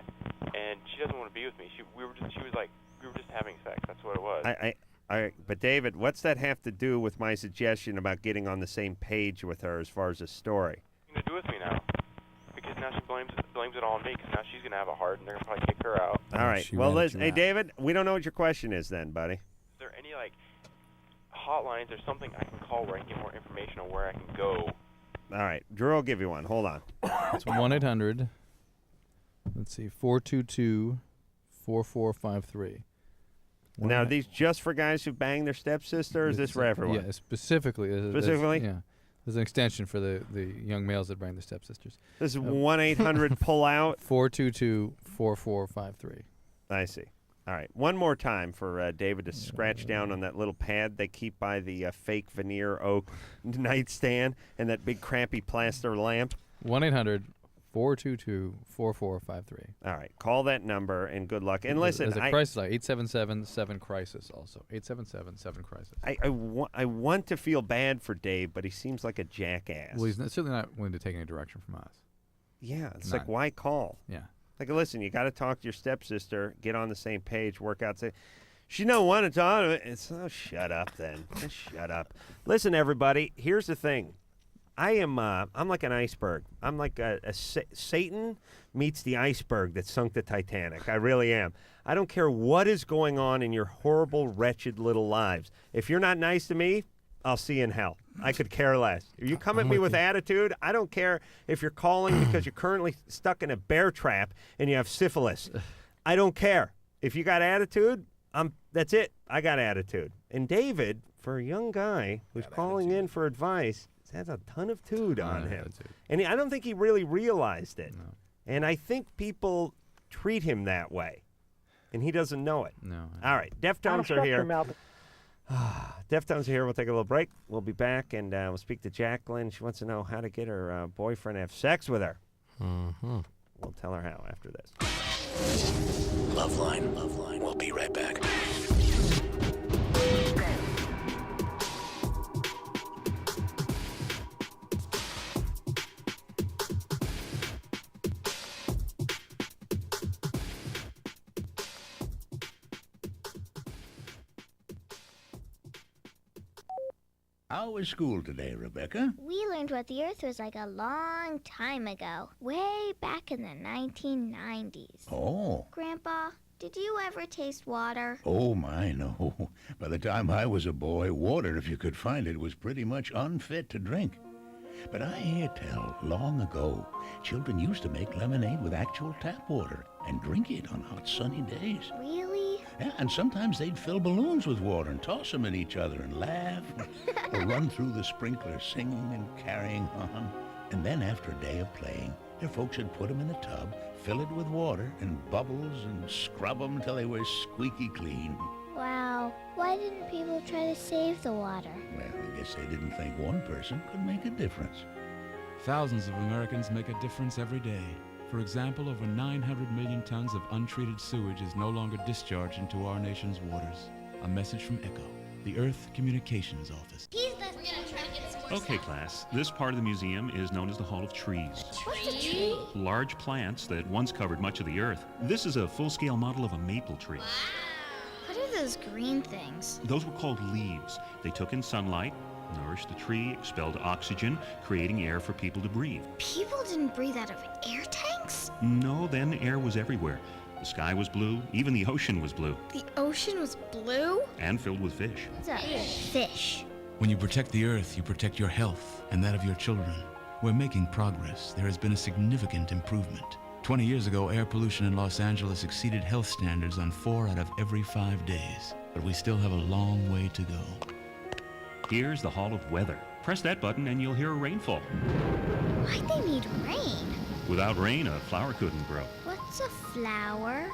and she doesn't want to be with me. We were just having sex. That's what it was. But David, what's that have to do with my suggestion about getting on the same page with her as far as a story? What are you gonna do with me now? Because now she blames it all on me. Because now she's gonna have a heart, and they're gonna probably kick her out. All right. Well, listen, hey David, we don't know what your question is, then, buddy. Is there any hotlines or something I can call where I can get more information on where I can go? All right, Drew will give you one. Hold on. It's 1-800. Let's see, 422-4453. Now, are these just for guys who bang their stepsister, or is this for everyone? Yeah, specifically. Specifically? Yeah. There's an extension for the young males that bang their stepsisters. This is 1-800-PULL-OUT? 422-4453. I see. All right. One more time for David to scratch down on that little pad they keep by the fake veneer oak nightstand and that big crappy plaster lamp. 1-800-422-4453. All right. Call that number and good luck. And listen, there's a crisis line, 877-7-CRISIS also. 877-7-CRISIS. I want to feel bad for Dave, but he seems like a jackass. Well, he's certainly not willing to take any direction from us. Yeah. It's like, why call? Yeah. Like, listen, you got to talk to your stepsister, get on the same page, work out. Say, she don't want to talk to it. It's shut up then. Just shut up. Listen, everybody. Here's the thing. I'm like an iceberg. I'm like Satan meets the iceberg that sunk the Titanic. I really am. I don't care what is going on in your horrible, wretched little lives. If you're not nice to me, I'll see you in hell. I could care less. If you come at me with attitude, I don't care if you're calling because you're currently stuck in a bear trap and you have syphilis. I don't care. If you got attitude, that's it. I got attitude. And David, for a young guy who's calling in for advice, has a ton of tude on him. And I don't think he really realized it. No. And I think people treat him that way. And he doesn't know it. No. All right. Deftones are here. Deftones are here. We'll take a little break. We'll be back, and we'll speak to Jacqueline. She wants to know how to get her boyfriend to have sex with her. Mm-hmm. We'll tell her how after this. LoveLine. We'll be right back. How was school today, Rebecca? We learned what the Earth was like a long time ago, way back in the 1990s. Oh. Grandpa, did you ever taste water? Oh, my, no. By the time I was a boy, water, if you could find it, was pretty much unfit to drink. But I hear tell, long ago, children used to make lemonade with actual tap water and drink it on hot sunny days. Really? Yeah, and sometimes they'd fill balloons with water and toss them at each other and laugh, or run through the sprinkler singing and carrying on. And then after a day of playing, their folks would put them in a tub, fill it with water and bubbles, and scrub them till they were squeaky clean. Wow. Why didn't people try to save the water? Well, I guess they didn't think one person could make a difference. Thousands of Americans make a difference every day. For example, over 900 million tons of untreated sewage is no longer discharged into our nation's waters. A message from ECHO, the Earth Communications Office. Okay, class, this part of the museum is known as the Hall of Trees. What's a tree? Large plants that once covered much of the Earth. This is a full-scale model of a maple tree. What are those green things? Those were called leaves. They took in sunlight, nourished the tree, expelled oxygen, creating air for people to breathe. People didn't breathe out of air tanks? No, then air was everywhere. The sky was blue, even the ocean was blue. The ocean was blue? And filled with fish. What's a fish? When you protect the Earth, you protect your health and that of your children. We're making progress. There has been a significant improvement. 20 years ago, air pollution in Los Angeles exceeded health standards on 4 out of every 5 days. But we still have a long way to go. Here's the Hall of Weather. Press that button and you'll hear a rainfall. Why'd they need rain? Without rain, a flower couldn't grow. What's a flower?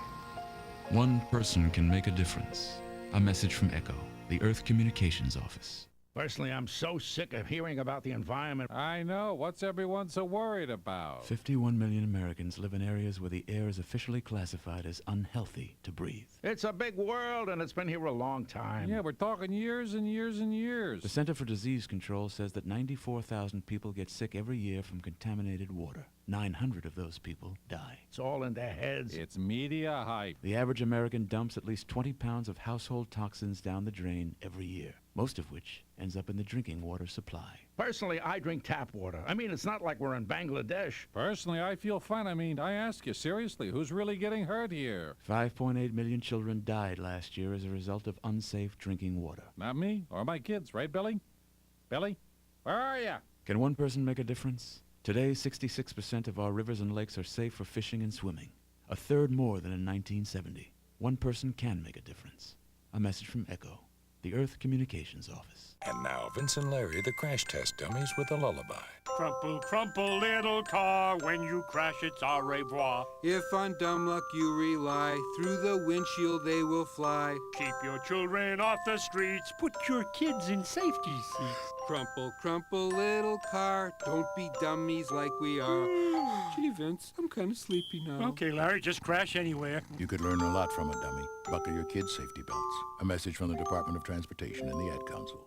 One person can make a difference. A message from ECHO, the Earth Communications Office. Personally, I'm so sick of hearing about the environment. I know. What's everyone so worried about? 51 million Americans live in areas where the air is officially classified as unhealthy to breathe. It's a big world, and it's been here a long time. Yeah, we're talking years and years and years. The Center for Disease Control says that 94,000 people get sick every year from contaminated water. 900 of those people die. It's all in their heads. It's media hype. The average American dumps at least 20 pounds of household toxins down the drain every year, most of which ends up in the drinking water supply. Personally, I drink tap water. I mean, it's not like we're in Bangladesh. Personally, I feel fine. I mean, I ask you, seriously, who's really getting hurt here? 5.8 million children died last year as a result of unsafe drinking water. Not me or my kids, right, Billy? Billy? Where are you? Can one person make a difference? Today, 66% of our rivers and lakes are safe for fishing and swimming, a third more than in 1970. One person can make a difference. A message from ECHO, the Earth Communications Office. And now, Vince and Larry, the crash test dummies, with a lullaby. Crumple, crumple, little car, when you crash it's au revoir. If on dumb luck you rely, through the windshield they will fly. Keep your children off the streets, put your kids in safety seats. Crumple, crumple, little car, don't be dummies like we are. Gee, Vince, I'm kind of sleepy now. Okay, Larry, just crash anywhere. You could learn a lot from a dummy. Buckle your kids' safety belts. A message from the Department of Transportation and the Ad Council.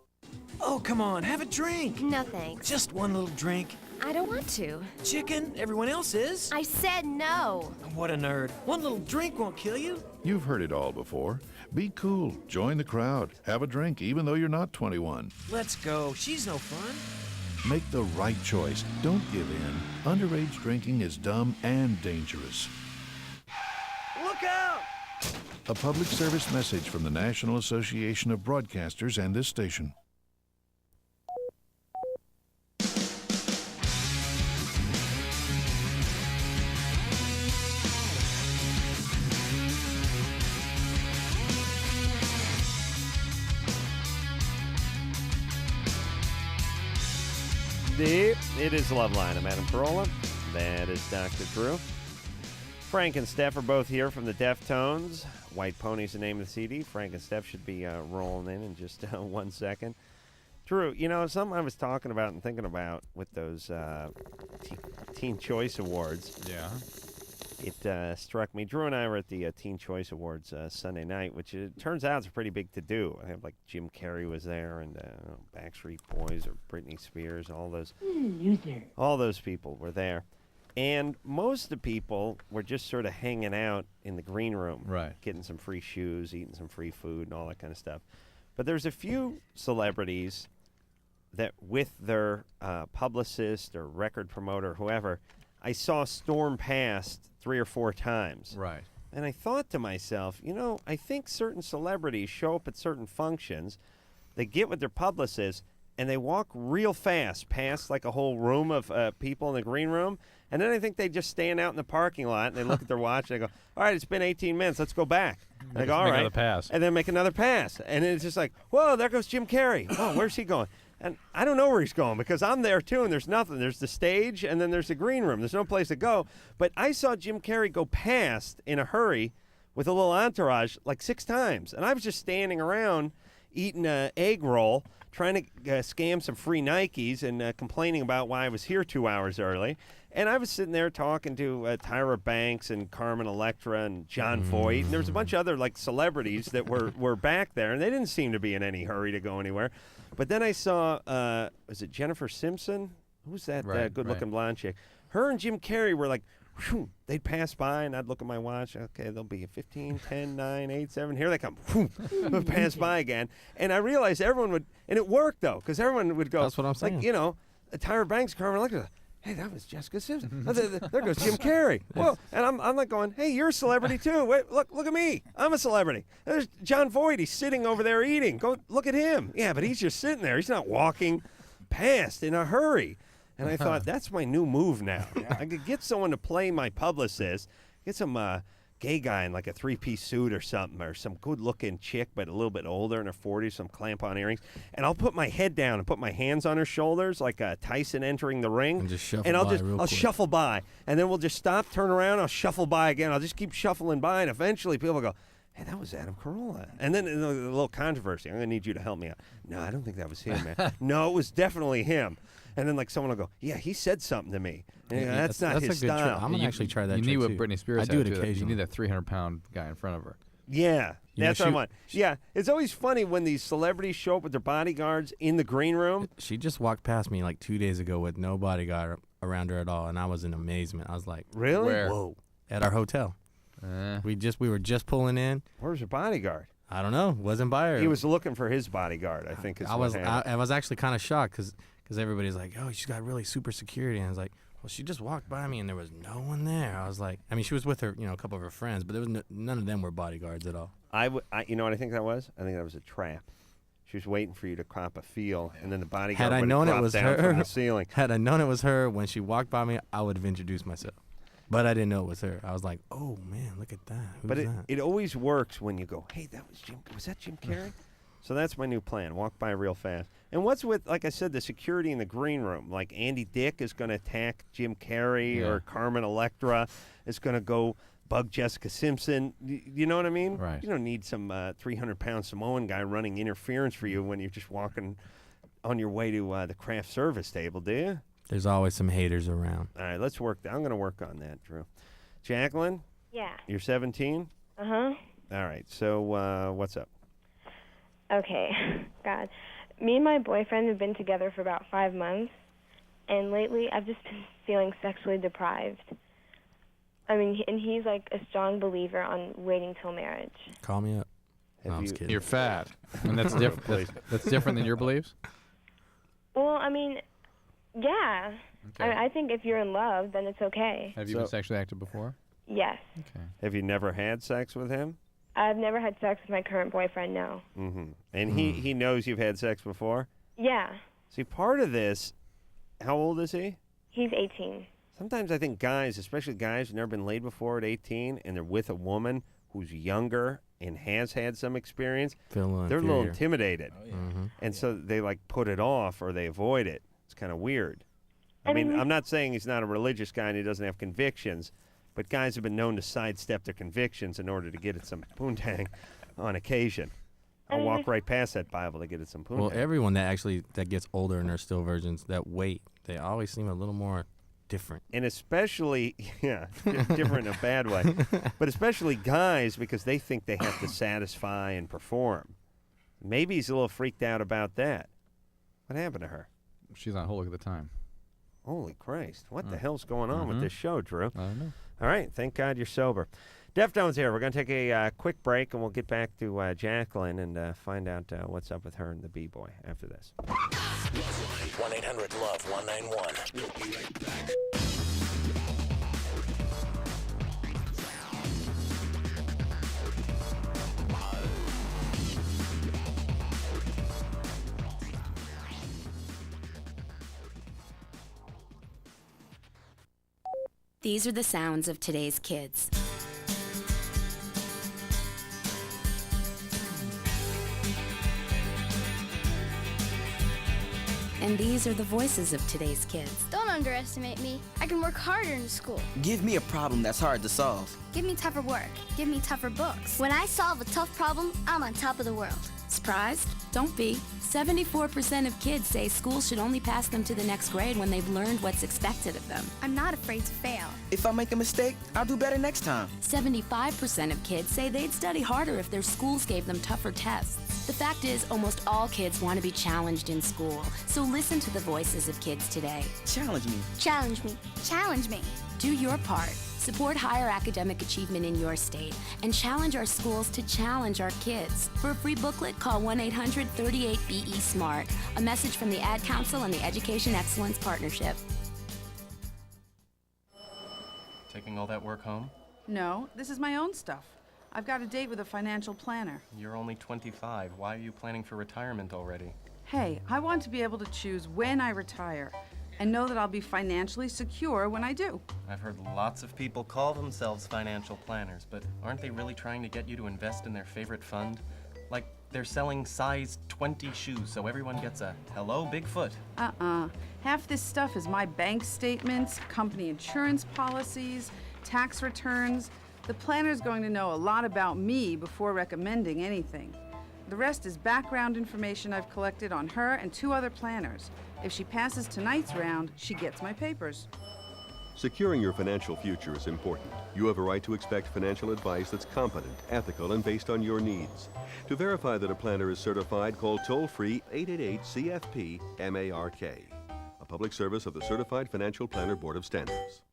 Oh, come on, have a drink. No, thanks. Just one little drink. I don't want to. Chicken, everyone else is. I said no. What a nerd. One little drink won't kill you. You've heard it all before. Be cool. Join the crowd. Have a drink, even though you're not 21. Let's go. She's no fun. Make the right choice. Don't give in. Underage drinking is dumb and dangerous. Look out! A public service message from the National Association of Broadcasters and this station. It is LoveLine. I'm Adam Carolla. That is Dr. Drew. Frank and Steph are both here from the Deftones. White Pony's the name of the CD. Frank and Steph should be rolling in just 1 second. Drew, you know, something I was talking about and thinking about with those Teen Choice Awards. Yeah. It struck me. Drew and I were at the Teen Choice Awards Sunday night, which it turns out is pretty big to do. I have like Jim Carrey was there, and Backstreet Boys or Britney Spears, all those. Loser. All those people were there, and most of the people were just sort of hanging out in the green room, right, getting some free shoes, eating some free food, and all that kind of stuff. But there's a few celebrities that with their publicist or record promoter, whoever, I saw storm past 3 or 4 times. Right. And I thought to myself, I think certain celebrities show up at certain functions, they get with their publicist, and they walk real fast past like a whole room of people in the green room. And then I think they just stand out in the parking lot and they look at their watch and they go, all right, it's been 18 minutes. Let's go back. And I go, all right. Another pass. And then make another pass. And it's just like, whoa, there goes Jim Carrey. Oh, where's he going? And I don't know where he's going because I'm there too and there's nothing. There's the stage and then there's the green room. There's no place to go. But I saw Jim Carrey go past in a hurry with a little entourage like 6 times. And I was just standing around eating an egg roll, trying to scam some free Nikes and complaining about why I was here 2 hours early. And I was sitting there talking to Tyra Banks and Carmen Electra and John Voight. And there was a bunch of other like celebrities that were back there, and they didn't seem to be in any hurry to go anywhere. But then I saw, was it Jennifer Simpson? Who's that good-looking blonde chick? Her and Jim Carrey were like, whew, they'd pass by, and I'd look at my watch. Okay, they'll be 15, 10, 9, 8, 7. Here they come. Whew, pass by again. And I realized everyone would, and it worked, though, because everyone would go. That's what I'm saying. Like, Tyra Banks, Carmen Electra. Hey, that was Jessica Simpson. There goes Jim Carrey. Well, and I'm like going, hey, you're a celebrity too. Wait, look at me. I'm a celebrity. There's John Voight. He's sitting over there eating. Go look at him. Yeah, but he's just sitting there. He's not walking past in a hurry. And I thought, that's my new move now. I could get someone to play my publicist, get some gay guy in like a 3-piece suit or something, or some good-looking chick but a little bit older in her 40s, some clamp-on earrings, and I'll put my head down and put my hands on her shoulders like Tyson entering the ring, and just shuffle and I'll shuffle by, and then we'll just stop, turn around, I'll shuffle by again. I'll just keep shuffling by, and eventually people will go, hey, that was Adam Carolla. And then a little controversy. I'm going to need you to help me out. No, I don't think that was him, man. No, it was definitely him. And then like someone will go, yeah, he said something to me. And, that's not his a good style. I'm going to actually try that You trick need what too. Britney Spears I do it had, too. occasionally. You need that 300-pound guy in front of her. Yeah, You know, that's what I want. Yeah, it's always funny when these celebrities show up with their bodyguards in the green room. She just walked past me like 2 days ago with no bodyguard around her at all, and I was in amazement. I was like, really? Where? Whoa. At our hotel. We were just pulling in. Where's your bodyguard? I don't know. Wasn't by her. He was looking for his bodyguard, I think. I was actually kind of shocked because everybody's like, oh, she's got really super security. And I was like, well, she just walked by me and there was no one there. I was like, I mean, she was with her, a couple of her friends, but there was none of them were bodyguards at all. You know what I think that was? I think that was a trap. She was waiting for you to cop a feel, and then the bodyguard Had I would known drop it was down her, from the ceiling. Had I known it was her, when she walked by me, I would have introduced myself. But I didn't know it was her. I was like, oh, man, look at that. Who's that? It always works when you go, hey, was that Jim Carrey? So that's my new plan. Walk by real fast. And what's with, like I said, the security in the green room? Like Andy Dick is going to attack Jim Carrey or Carmen Electra is going to go bug Jessica Simpson. You know what I mean? Right. You don't need some 300-pound Samoan guy running interference for you when you're just walking on your way to the craft service table, do you? There's always some haters around. All right, let's work. I'm going to work on that, Drew. Jacqueline? Yeah. You're 17? Uh-huh. All right, so what's up? Okay. God. Me and my boyfriend have been together for about 5 months, and lately I've just been feeling sexually deprived. I mean, and he's like a strong believer on waiting till marriage. Call me up. No, I'm just kidding. You're fat. And that's different. That's different than your beliefs? Well, I mean, yeah. Okay. I think if you're in love, then it's okay. Have you been sexually active before? Yes. Okay. Have you never had sex with him? I've never had sex with my current boyfriend, no. Mm-hmm. And he knows you've had sex before? Yeah. See, part of this, how old is he? He's 18. Sometimes I think guys, especially guys who've never been laid before at 18, and they're with a woman who's younger and has had some experience, they're a little intimidated. Oh, yeah. And so they like put it off or they avoid it. It's kind of weird. I mean, I'm not saying he's not a religious guy and he doesn't have convictions, but guys have been known to sidestep their convictions in order to get at some poontang on occasion. I'll walk right past that Bible to get at some poontang. Well, everyone that gets older and are still virgins that wait, they always seem a little more different. And especially, different in a bad way, but especially guys because they think they have to satisfy and perform. Maybe he's a little freaked out about that. What happened to her? She's on hold at the time. Holy Christ. What the hell's going on with this show, Drew? I don't know. All right. Thank God you're sober. Deftones here. We're going to take a quick break, and we'll get back to Jacqueline and find out what's up with her and the B-boy after this. 1-800-LOVE-191. We'll be right back. These are the sounds of today's kids. And these are the voices of today's kids. Don't underestimate me. I can work harder in school. Give me a problem that's hard to solve. Give me tougher work. Give me tougher books. When I solve a tough problem, I'm on top of the world. Surprised? Don't be. 74% of kids say school should only pass them to the next grade when they've learned what's expected of them. I'm not afraid to fail. If I make a mistake, I'll do better next time. 75% of kids say they'd study harder if their schools gave them tougher tests. The fact is, almost all kids want to be challenged in school. So listen to the voices of kids today. Challenge me. Challenge me. Challenge me. Do your part. Support higher academic achievement in your state and challenge our schools to challenge our kids. For a free booklet, call 1-800-38-BE-SMART. A message from the Ad Council and the Education Excellence Partnership. Taking all that work home? No, this is my own stuff. I've got a date with a financial planner. You're only 25. Why are you planning for retirement already? Hey, I want to be able to choose when I retire and know that I'll be financially secure when I do. I've heard lots of people call themselves financial planners, but aren't they really trying to get you to invest in their favorite fund? Like they're selling size 20 shoes so everyone gets a hello Bigfoot. Half this stuff is my bank statements, company insurance policies, tax returns. The planner's going to know a lot about me before recommending anything. The rest is background information I've collected on her and 2 other planners. If she passes tonight's round, she gets my papers. Securing your financial future is important. You have a right to expect financial advice that's competent, ethical, and based on your needs. To verify that a planner is certified, call toll-free 888-CFP-MARK. A public service of the Certified Financial Planner Board of Standards.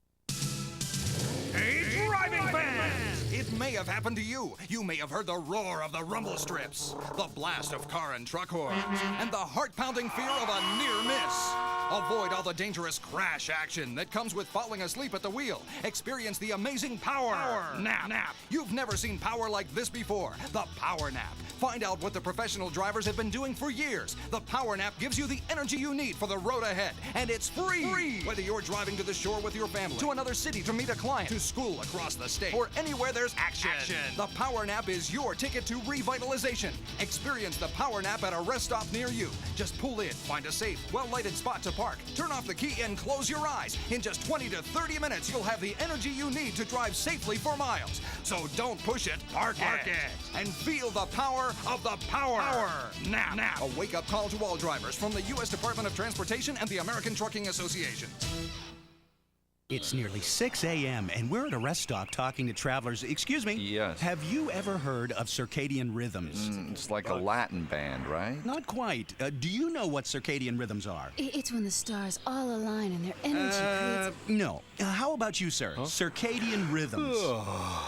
Hey, driving fans! It may have happened to you. You may have heard the roar of the rumble strips, the blast of car and truck horns, and the heart-pounding fear of a near miss. Avoid all the dangerous crash action that comes with falling asleep at the wheel. Experience the amazing power nap. You've never seen power like this before. The Power Nap. Find out what the professional drivers have been doing for years. The Power Nap gives you the energy you need for the road ahead, and it's free. Whether you're driving to the shore with your family, to another city to meet a client, to school across the state, or anywhere there's action. The Power Nap is your ticket to revitalization. Experience the Power Nap at a rest stop near you. Just pull in, find a safe, well-lighted spot to park, turn off the key, and close your eyes. In just 20 to 30 minutes, you'll have the energy you need to drive safely for miles. So don't push it, park it, and feel the power of the Power Nap. A wake-up call to all drivers from the U.S. Department of Transportation and the American Trucking Association. It's nearly 6 a.m. and we're at a rest stop talking to travelers. Excuse me? Yes. Have you ever heard of circadian rhythms? It's like a Latin band, right? Not quite. Do you know what circadian rhythms are? It's when the stars all align and their energy creates... No. How about you, sir? Huh? Circadian rhythms.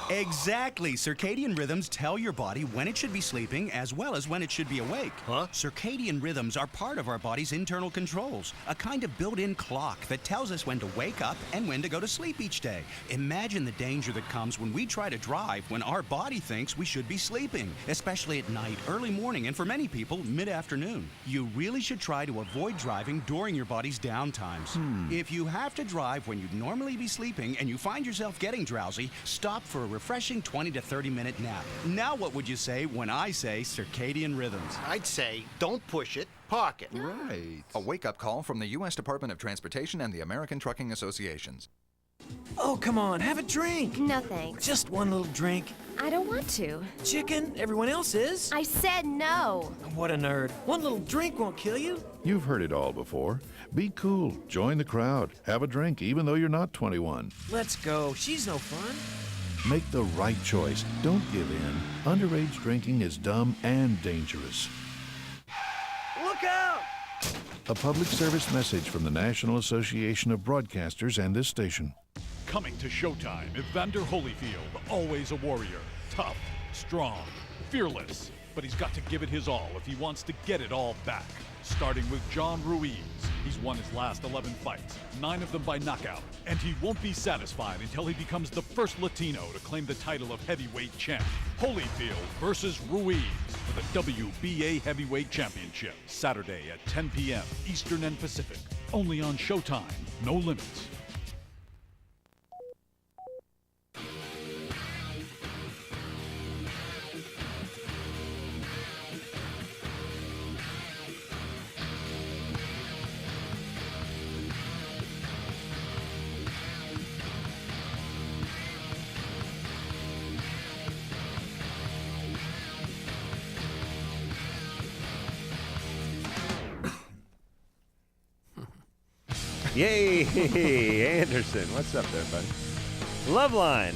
Exactly. Circadian rhythms tell your body when it should be sleeping as well as when it should be awake. Huh? Circadian rhythms are part of our body's internal controls, a kind of built-in clock that tells us when to wake up and when to go to sleep each day. Imagine the danger that comes when we try to drive when our body thinks we should be sleeping, especially at night, early morning, and for many people, mid-afternoon. You really should try to avoid driving during your body's downtimes. If you have to drive when you'd normally be sleeping and you find yourself getting drowsy, stop for a refreshing 20 to 30-minute nap. Now what would you say when I say circadian rhythms? I'd say, don't push it, park it. Right. A wake-up call from the U.S. Department of Transportation and the American Trucking Associations. Oh, come on, have a drink. No thanks. Just one little drink. I don't want to. Chicken, everyone else is. I said no. What a nerd. One little drink won't kill you. You've heard it all before. Be cool. Join the crowd. Have a drink even though you're not 21. Let's go. She's no fun. Make the right choice. Don't give in. Underage drinking is dumb and dangerous. Look out! A public service message from the National Association of Broadcasters and this station. Coming to Showtime, Evander Holyfield, always a warrior. Tough, strong, fearless. But he's got to give it his all if he wants to get it all back. Starting with John Ruiz. He's won his last 11 fights, 9 of them by knockout. And he won't be satisfied until he becomes the first Latino to claim the title of heavyweight champ. Holyfield versus Ruiz for the WBA Heavyweight Championship. Saturday at 10 p.m. Eastern and Pacific. Only on Showtime. No limits. Yay, Anderson. What's up there, buddy? LoveLine.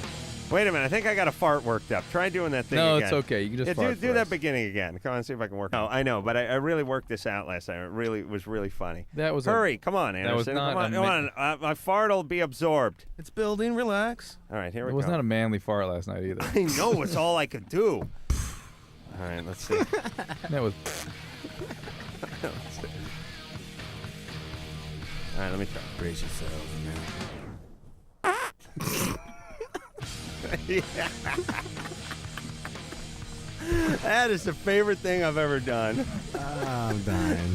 Wait a minute. I think I got a fart worked up. Try doing that thing again. No, it's okay. You can just fart do that beginning again. Come on, see if I can work it. No, I know, but I really worked this out last time. It was really funny. That was Hurry. Come on, Anderson. That was not come on. My fart will be absorbed. It's building. Relax. All right, here we It go. was not a manly fart last night either. I know. It's all I could do. All right, let's see. That was... Let's see. All right, let me try. Brace yourselves, man. That is the favorite thing I've ever done. I'm dying.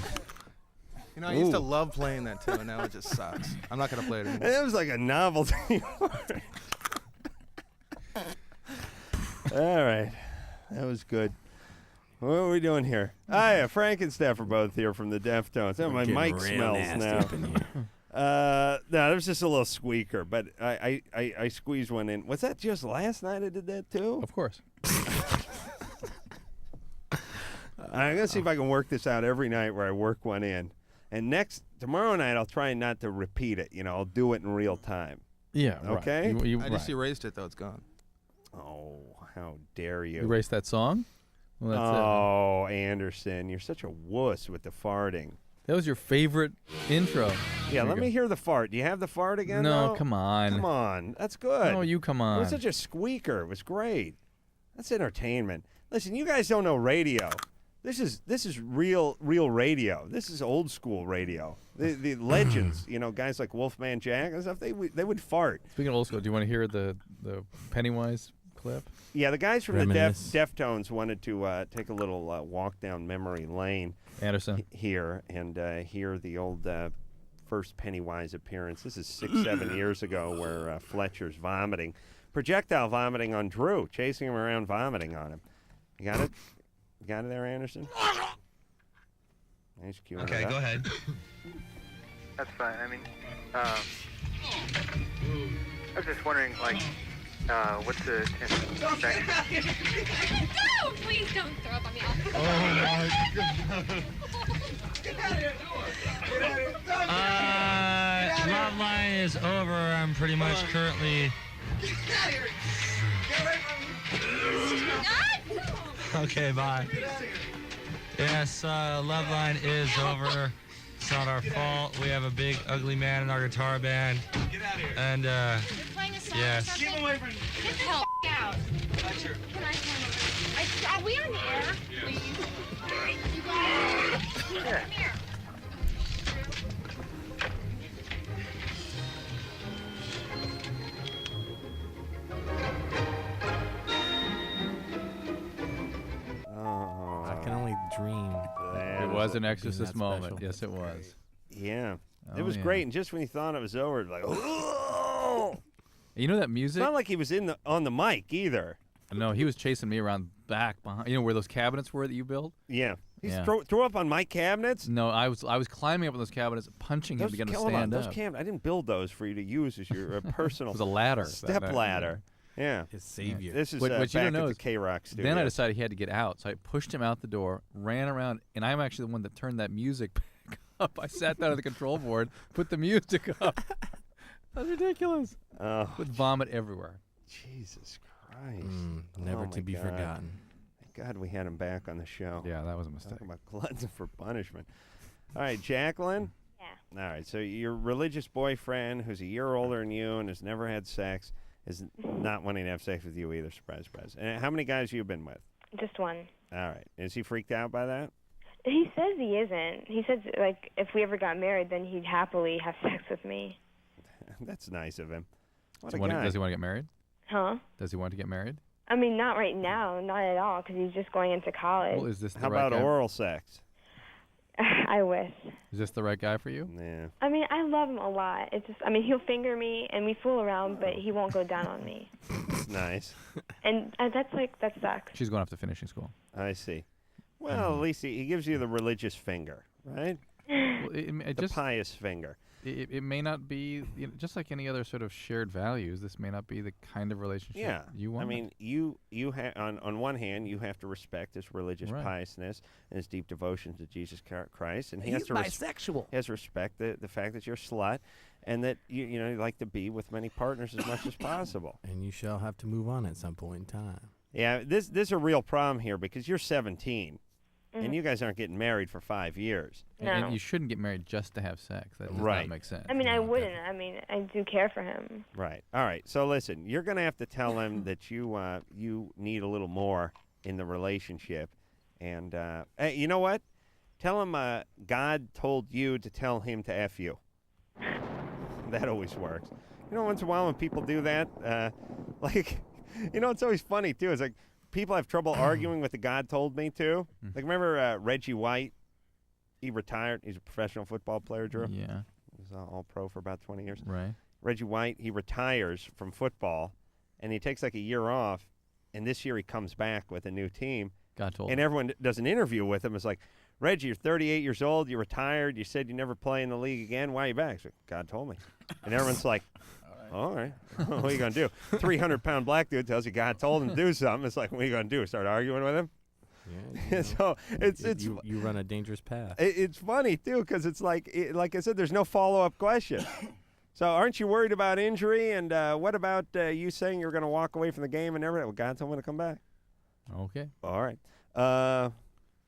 You know, I used to love playing that too, and now it just sucks. I'm not gonna play it anymore. It was like a novelty. All right, that was good. What are we doing here? Yeah, Frank and Steph are both here from the Deftones. Oh, my mic smells now. No, there was just a little squeaker, but I squeezed one in. Was that just last night I did that too? Of course. I'm going to see if I can work this out every night where I work one in. And tomorrow night, I'll try not to repeat it. You know, I'll do it in real time. Yeah, okay? Right. I just erased it, though. It's gone. Oh, how dare you. You erased that song? Well, that's oh, Anderson, you're such a wuss with the farting. That was your favorite intro. Yeah, let me hear the fart. Do you have the fart again? No, though? come on. Come on. That's good. No, you come on. It was such a squeaker. It was great. That's entertainment. Listen, you guys don't know radio. This is real radio. This is old school radio. The legends, you know, guys like Wolfman Jack and stuff, they would fart. Speaking of old school, do you want to hear the Pennywise clip? Yeah, the guys from the Deftones wanted to take a little walk down memory lane. Anderson. Here and hear the old first Pennywise appearance. This is 6-7 years ago where Fletcher's vomiting, projectile vomiting on Drew, chasing him around, vomiting on him. You got it? You got it there, Anderson? Nice cue. Okay, go ahead. That's fine. I mean, I was just wondering, like, what's the... No, please don't throw up on me. Oh, my God. Get out of here. Get out of here. LoveLine is over. I'm pretty much currently... Get out of here. Get away from me. Okay, bye. Yes, LoveLine is over. It's not our fault. We have a big, ugly man in our guitar band. Get out of here. And, You're playing a song yes. or something? Keep away from me. Get the hell out. Fletcher. Can I come over? Are we on the air? Please. You guys. Yeah. Come here. I can only dream. It was an Exorcist moment. Special. Yes, it was. Yeah. Oh, It was yeah. great, and just when you thought it was over, like, oh! You know that music? It's not like he was on the mic either. No, he was chasing me around back behind. You know where those cabinets were that you built? Yeah. He's Yeah. throw up on my cabinets? No, I was climbing up on those cabinets, punching him to get him to hold on, stand those up. I didn't build those for you to use as your personal It was a ladder. step ladder. Yeah. His savior. This is What you back don't know at is the K-Rock studio. Then I decided he had to get out, so I pushed him out the door, ran around, and I'm actually the one that turned that music back up. I sat down at the control board, put the music up. That's ridiculous. Oh, with vomit everywhere. Jesus Christ. Never Oh, to my be God. forgotten. Thank God we had him back on the show. Yeah, that was a mistake. Talk about gluttons for punishment. All right, Jacqueline. Yeah. All right. So your religious boyfriend, who's a year older than you and has never had sex, is not wanting to have sex with you either. Surprise, surprise. And how many guys have you been with? Just one. All right. Is he freaked out by that? He says he isn't. He says, like, if we ever got married, then he'd happily have sex with me. That's nice of him. What Does a he guy. want- does he want to get married? Huh? Does he want to get married? I mean, not right now, not at all, because he's just going into college. Well, is this the How right about guy? oral sex? I wish. Is this the right guy for you? Yeah. I mean, I love him a lot. It's just, I mean, he'll finger me and we fool around, but he won't go down on me. That's nice. And that's like, that sucks. She's going off to finishing school. I see. Well, at least he gives you the religious finger, right? Well, it The just pious finger. it may not be just like any other sort of shared values. This may not be the kind of relationship Yeah. you want. I mean, you on one hand, you have to respect his religious Right. piousness and his deep devotion to Jesus Christ, and he He's has to bisexual. he has to respect the fact that you're a slut, and that you like to be with many partners as much as possible. And you shall have to move on at some point in time. Yeah, this is a real problem here because you're 17, Mhm. and you guys aren't getting married for 5 years. And you shouldn't get married just to have sex. That does Right. not make sense. I mean, I wouldn't. I mean, I do care for him. Right. All right. So listen, you're going to have to tell him that you need a little more in the relationship, and hey, you know what? Tell him God told you to tell him to F you. That always works. You know, once in a while when people do that, it's always funny too. It's like people have trouble arguing with the God told me to. Like remember Reggie White? He retired. He's a professional football player, Drew. Yeah. He was all pro for about 20 years. Right. Reggie White, he retires from football, and he takes like a year off, and this year he comes back with a new team. God told and him. everyone does an interview with him. It's like, Reggie, you're 38 years old. You retired. You said you never play in the league again. Why are you back? He's like, God told me. And everyone's like, all right. What are you going to do? 300-pound black dude tells you God told him to do something. It's like, what are you going to do? Start arguing with him? Yeah. So it's you run a dangerous path. It's funny too because it's like I said, there's no follow-up question. So aren't you worried about injury? And what about you saying you're going to walk away from the game and everything? Well, God told me to come back. Okay. All right.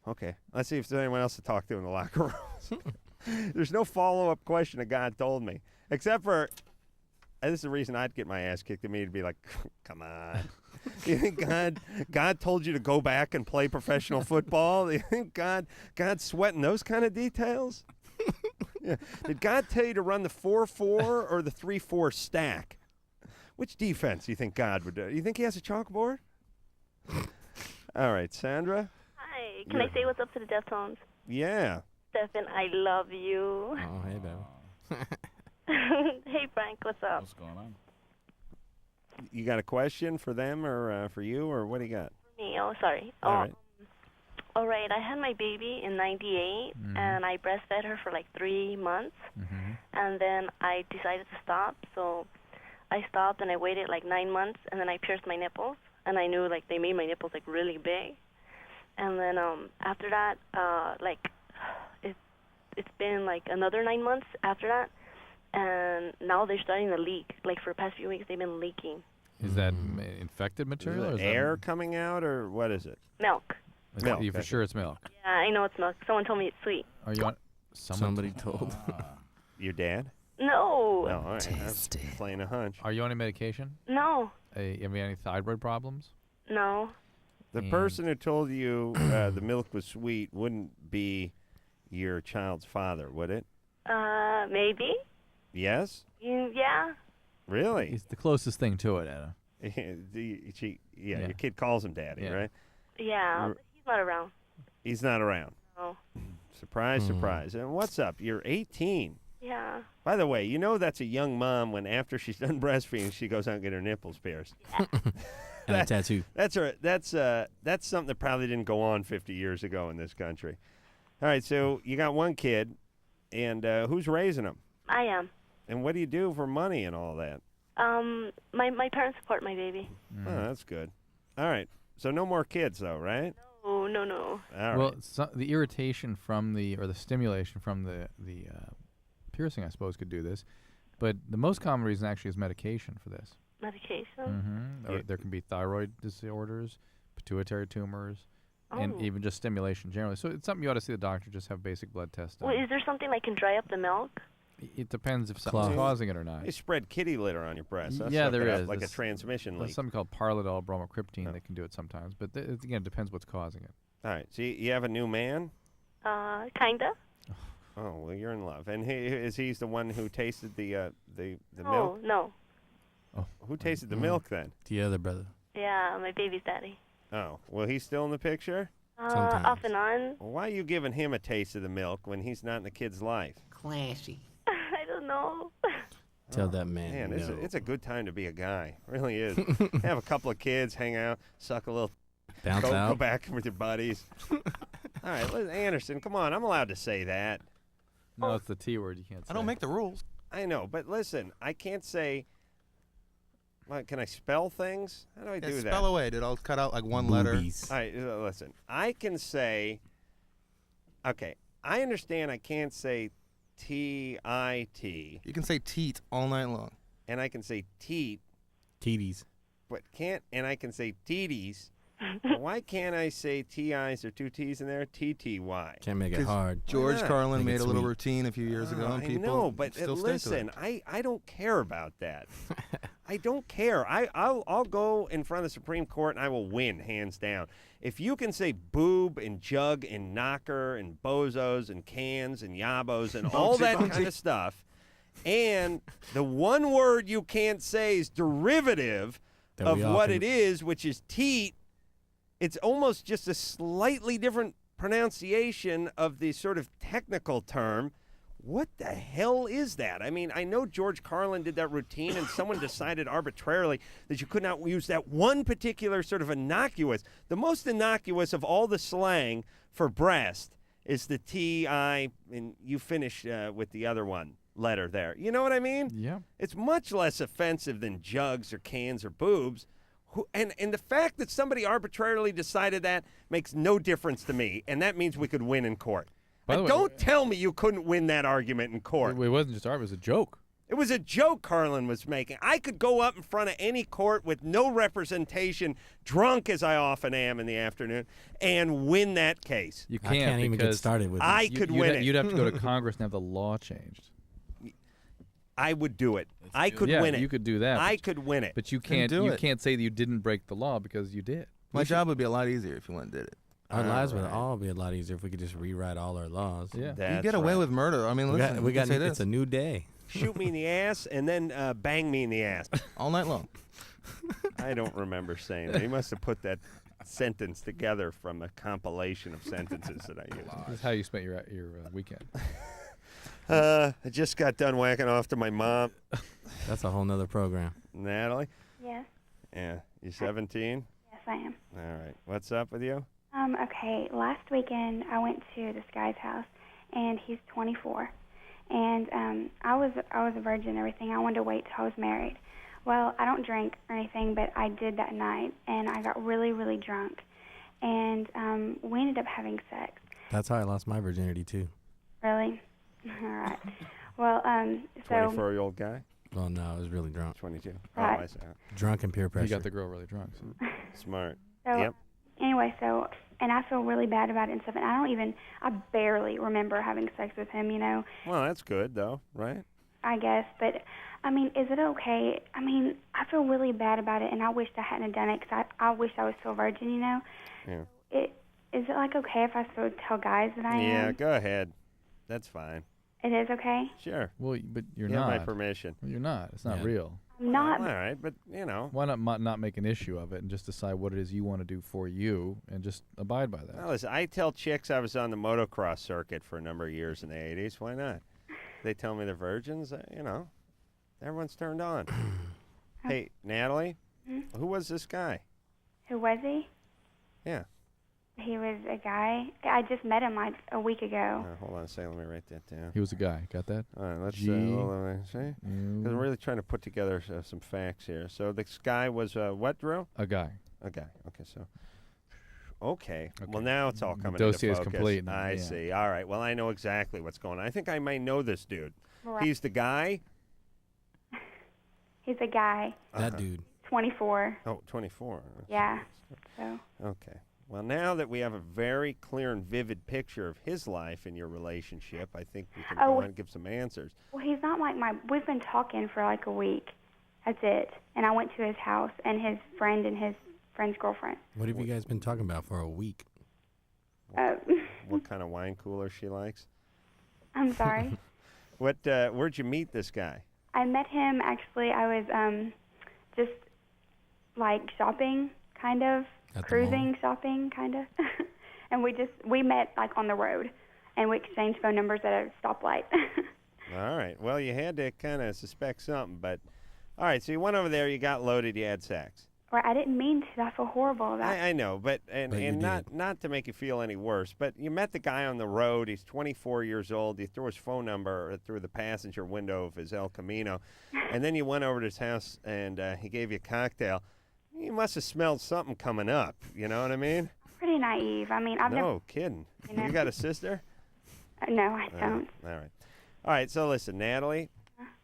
Okay. Let's see if there's anyone else to talk to in the locker room. There's no follow-up question that God told me, except for this is the reason I'd get my ass kicked at me to be like, come on. You think God told you to go back and play professional football? You think God's sweating those kind of details? Yeah. Did God tell you to run the 4-4 or the 3-4 stack? Which defense do you think God would do? You think he has a chalkboard? All right, Sandra? Hi. Can I say what's up to the Deftones? Yeah. Stefan, I love you. Oh, hey, baby. Hey, Frank, what's up? What's going on? You got a question for them or for you, or what do you got? Me? Oh, sorry. All right. All right. I had my baby in '98, and I breastfed her for like 3 months, and then I decided to stop. So I stopped, and I waited like 9 months, and then I pierced my nipples, and I knew like they made my nipples like really big. And then after that, it's been like another 9 months after that, and now they're starting to leak. Like for the past few weeks, they've been leaking. Is that infected material? Is or it is air coming out, or what is it? Milk. Milk. You for okay. sure it's milk. Yeah, I know it's milk. Someone told me it's sweet. Are you on? Somebody told. Your dad? No. No, all right. I was playing a hunch. Are you on any medication? No. Have you had any thyroid problems? No. The person who told you the milk was sweet wouldn't be your child's father, would it? Maybe. Yes? Yeah. Really? It's the closest thing to it, Anna. Your kid calls him daddy, right? Yeah, but he's not around. He's not around. No. Surprise, surprise. And what's up? You're 18. Yeah. By the way, you know that's a young mom when after she's done breastfeeding, she goes out and get her nipples pierced. And a tattoo. That's something that probably didn't go on 50 years ago in this country. All right, so you got one kid, and who's raising him? I am. And what do you do for money and all that? My parents support my baby. Oh, that's good. All right, so no more kids though, right? Oh, no. All right. Well, the irritation from the stimulation from the piercing, I suppose, could do this. But the most common reason actually is medication for this. Medication? Or there can be thyroid disorders, pituitary tumors, and even just stimulation generally. So it's something you ought to see the doctor, just have basic blood tests done. Well, is there something that can dry up the milk? It depends if something's causing it or not. You spread kitty litter on your breast. That'll Yeah, suck there it up is. like a There's- transmission There's leak. something called Parladol bromocriptine that can do it sometimes. But again, it depends what's causing it. All right, so you have a new man? Kinda. Oh, well, you're in love. And he's the one who tasted the Oh, milk? no. Oh, who tasted the milk then? The other brother. Yeah, my baby's daddy. Oh, well, he's still in the picture? Off and on. Well, why are you giving him a taste of the milk when he's not in the kid's life? Classy. I don't know. Tell that man. Man, no. it's a good time to be a guy. It really is. Have a couple of kids, hang out, suck a little. Bounce go out. back with your buddies. All right, listen, Anderson, come on. I'm allowed to say that. No, it's the T word you can't say. I don't make the rules. I know, but listen, I can't say. What, can I spell things? How do I do that? Spell away, dude. I'll cut out like one letter. All right, listen. I can say. Okay, I understand. I can't say T-I-T. You can say teat all night long. And I can say teat. Teeties. But can't. And I can say teeties. But why can't I say T-I's or two T's in there? T-T-Y. Can't make it hard. George Carlin Make it made a little sweet. routine a few years ago, and I people know, but still stick to listen, it. I don't care about that. I don't care. I'll go in front of the Supreme Court and I will win, hands down. If you can say boob and jug and knocker and bozos and cans and yabos and all that kind of stuff, and the one word you can't say is derivative That of we all what can- it is, which is teat, it's almost just a slightly different pronunciation of the sort of technical term. What the hell is that? I mean, I know George Carlin did that routine, and someone decided arbitrarily that you could not use that one particular sort of innocuous. The most innocuous of all the slang for breast is the T-I, and you finish with the other one letter there. You know what I mean? Yeah. It's much less offensive than jugs or cans or boobs. And the fact that somebody arbitrarily decided that makes no difference to me, and that means we could win in court. By the But way, don't tell me you couldn't win that argument in court. It wasn't just art; it was a joke. It was a joke Carlin was making. I could go up in front of any court with no representation, drunk as I often am in the afternoon, and win that case. You I can't even get because started with I this. could you'd win ha- it. You'd have to go to Congress and have the law changed. I would do it. I could yeah, win it. you could do that. I could win it. But you Then can't. do You it. can't say that you didn't break the law because you did. My job would be a lot easier if you went and did it. Our lives would all be a lot easier if we could just rewrite all our laws. Yeah. You get away with murder. I mean, listen, we you can got say it's this a new day. Shoot me in the ass and then bang me in the ass. all night long. I don't remember saying that. He must have put that sentence together from a compilation of sentences that I used. This is how you spent your weekend. I just got done whacking off to my mom. That's a whole nother program. Natalie? Yes. Yeah. You 17? Yes, I am. All right. What's up with you? Okay, last weekend I went to this guy's house, and he's 24. And I was a virgin and everything. I wanted to wait till I was married. Well, I don't drink or anything, but I did that night, and I got really, really drunk. And we ended up having sex. That's how I lost my virginity too. Really? All right. Well, so 24-year-old guy? Well, no, I was really drunk. 22. Right. Oh, I see. Drunk and peer pressure. You got the girl really drunk. So. Smart. So, Yep. Anyway, and I feel really bad about it and stuff, and I barely remember having sex with him, you know, Well, that's good, though, right? I guess, but, I mean, is it okay? I mean, I feel really bad about it, and I wished I hadn't have done it, because I wish I was still a virgin, you know. Yeah. Is it, like, okay if I still tell guys that I Yeah, am? go ahead. That's fine. It is okay? Sure. Well, but you're You have not. my permission. Well, you're not. It's not Yeah. real. Not. All right, but, you know. Why not make an issue of it and just decide what it is you want to do for you and just abide by that? Well, listen, I tell chicks I was on the motocross circuit for a number of years in the 80s. Why not? They tell me they're virgins, you know. Everyone's turned on. Hey, Natalie, who was this guy? Who was he? Yeah. He was a guy. I just met him like a week ago. Hold on a second. Let me write that down. He was a guy. Got that? All right, let's G- see. 'Cause I'm really trying to put together some facts here. So this guy was what, Drew? A guy. A guy. Okay, so. Okay. Well, now it's all The coming dossier into is focus. complete now, I yeah. see. All right. Well, I know exactly what's going on. I think I might know this dude. Right. He's the guy. He's a guy. That dude. 24. Oh, 24. Yeah. So. Okay. Well, now that we have a very clear and vivid picture of his life and your relationship, I think we can go on and give some answers. Well, he's not like we've been talking for like a week. That's it. And I went to his house and his friend and his friend's girlfriend. What have you guys been talking about for a week? What kind of wine cooler she likes? I'm sorry. Where'd you meet this guy? I met him, actually, I was just like shopping, kind of. Cruising, shopping, kind of. And we met like on the road and we exchanged phone numbers at a stoplight. All right. Well, you had to kind of suspect something, but all right. So you went over there, you got loaded, you had sex. Right, I didn't mean to. I feel horrible about it. I know, but not to make you feel any worse, but you met the guy on the road. He's 24 years old. You threw his phone number through the passenger window of his El Camino, and then you went over to his house and he gave you a cocktail. You must have smelled something coming up. You know what I mean? Pretty naive. I mean, I've never. No kidding. You know? You got a sister? No, I don't. All right. All right. So listen, Natalie.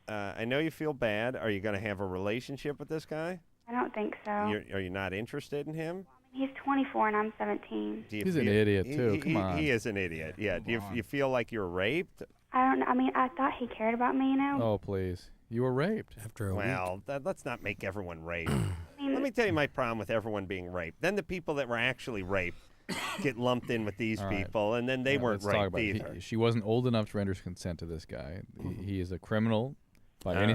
I know you feel bad. Are you going to have a relationship with this guy? I don't think so. Are you not interested in him? He's 24 and I'm 17. He's an idiot too. Come on. He is an idiot. Yeah. Do you feel like you're raped? I don't know. I mean, I thought he cared about me, you know? Oh, please. You were raped. After a week. Well, let's not make everyone raped. Let me tell you my problem with everyone being raped. Then the people that were actually raped get lumped in with these people, and then they weren't let's talk raped about it. either. She wasn't old enough to render consent to this guy. He is a criminal by any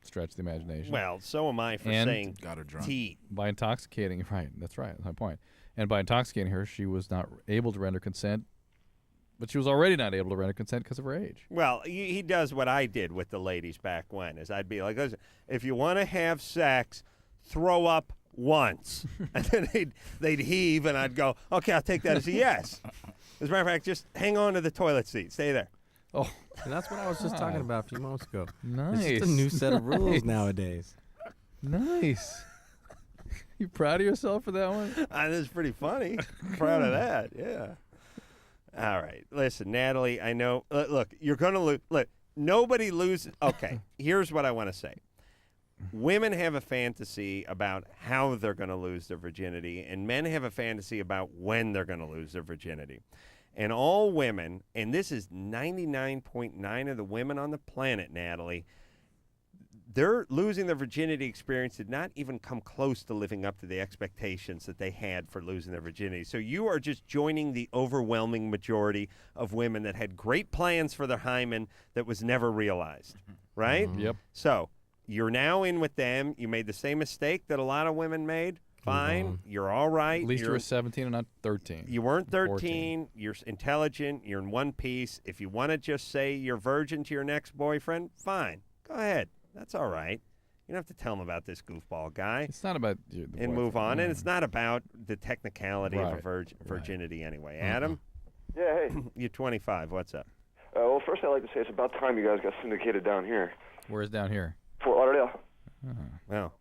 stretch of the imagination. Well, so am I for saying got her drunk. By intoxicating, right, that's right, that's my point. And by intoxicating her, she was not able to render consent, but she was already not able to render consent because of her age. Well, he does what I did with the ladies back when, is I'd be like, listen, if you want to have sex, throw up once. And then they'd heave, and I'd go, okay, I'll take that as a yes. As a matter of fact, just hang on to the toilet seat. Stay there. Oh, and that's what I was just talking about a few moments ago. Nice. It's just a new set of rules nowadays. Nice. You proud of yourself for that one? That's pretty funny. Proud of that, yeah. All right. Listen, Natalie, I know. Look, you're going to lose. Look, nobody loses. Okay, here's what I want to say. Women have a fantasy about how they're going to lose their virginity, and men have a fantasy about when they're going to lose their virginity. And all women, and this is 99.9 of the women on the planet, Natalie, their losing their virginity experience did not even come close to living up to the expectations that they had for losing their virginity. So you are just joining the overwhelming majority of women that had great plans for their hymen that was never realized, right? Yep. So you're now in with them. You made the same mistake that a lot of women made. Fine. You're all right. At least you were 17 and not 13. You weren't 13. 14. You're intelligent. You're in one piece. If you want to just say you're virgin to your next boyfriend, fine. Go ahead. That's all right. You don't have to tell him about this goofball guy. It's not about you. And move on. And it's not about the technicality of a Right. virginity anyway. Adam? Yeah, hey. You're 25. What's up? Well, first I'd like to say it's about time you guys got syndicated down here. Where's down here? Fort Lauderdale. Well,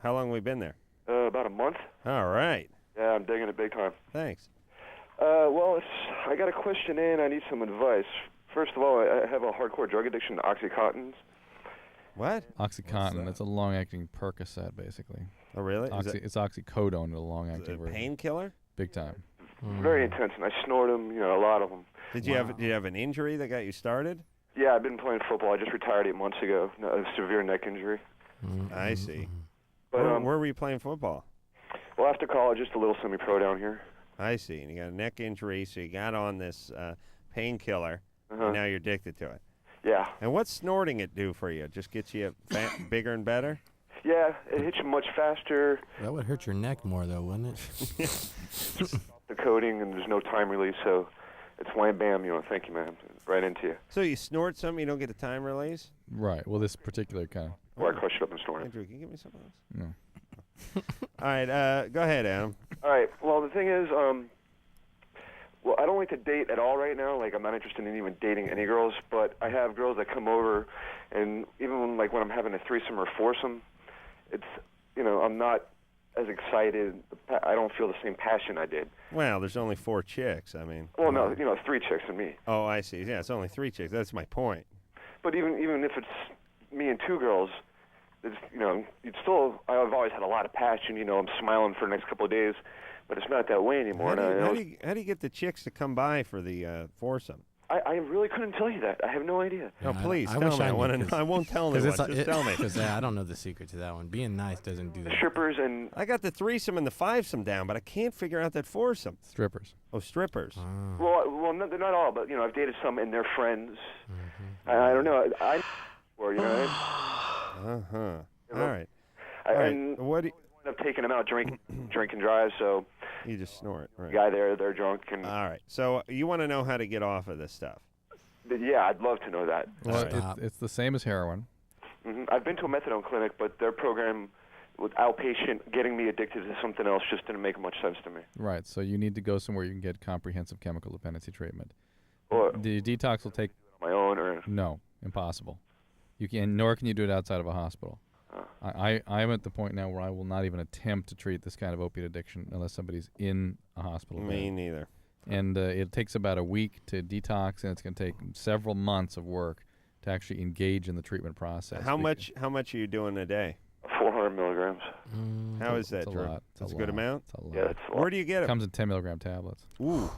how long have we been there? About a month. All right. Yeah, I'm digging it big time. Thanks. Well, I got a question in. I need some advice. First of all, I have a hardcore drug addiction to Oxycontins. What? Oxycontin. That's a long-acting Percocet, basically. Oh, really? It's oxycodone, a long-acting version. Painkiller? Big time. Very intense, and I snort them, a lot of them. Did you have an injury that got you started? Yeah, I've been playing football. I just retired 8 months ago. A severe neck injury. I see. But, where were you playing football? Well, after college, just a little semi-pro down here. I see. And you got a neck injury, so you got on this painkiller, and now you're addicted to it. Yeah. And what's snorting it do for you? Just gets you bigger and better? Yeah, it hits you much faster. That would hurt your neck more, though, wouldn't it? The coating, and there's no time release, so it's wham bam, thank you, man, right into you. So you snort something, you don't get a time release? Right. Well, this particular kind. Or I crush it up and snort it. Andrew, can you give me some of those? No. All right, go ahead, Adam. All right, well, the thing is, well, I don't like to date at all right now. Like, I'm not interested in even dating any girls, but I have girls that come over, and even when I'm having a threesome or foursome, it's, I'm not as excited. I don't feel the same passion I did. Well, there's only 4 chicks, I mean. Well, no, 3 chicks and me. Oh, I see. Yeah, it's only 3 chicks. That's my point. But even if it's me and 2 girls, it's, you'd still, I've always had a lot of passion, I'm smiling for the next couple of days. but it's not that way anymore. How do you get the chicks to come by for the foursome? I really couldn't tell you that. I have no idea. No, please I tell wish me. I I knew, want to 'cause- know. I won't tell anyone. Just tell me. Because I don't know the secret to that one. Being nice doesn't do that. Strippers and... I got the threesome and the fivesome down, but I can't figure out that foursome. Strippers. Oh, strippers. Well, no, they're not all, but, I've dated some and their friends. Mm-hmm. I don't know. Or, you know. Uh-huh. You know? All right. And what do you... end up taking them out, drink and drive, so... You just snort, right? Guy there, they're drunk. And all right. So you want to know how to get off of this stuff? Yeah, I'd love to know that. Well, it's the same as heroin. I've been to a methadone clinic, but their program with outpatient getting me addicted to something else just didn't make much sense to me. Right, so you need to go somewhere you can get comprehensive chemical dependency treatment. Or the detox will take... on my own, or... No, impossible. Nor can you do it outside of a hospital. I'm at the point now where I will not even attempt to treat this kind of opiate addiction unless somebody's in a hospital. Me neither. And it takes about a week to detox, and it's going to take several months of work to actually engage in the treatment process. How much are you doing a day? 400 milligrams. How is that, It's a Drew? lot. That's a good amount? It's a lot. Yeah, it's a lot. Where do you get it? Comes in 10 milligram tablets. Ooh.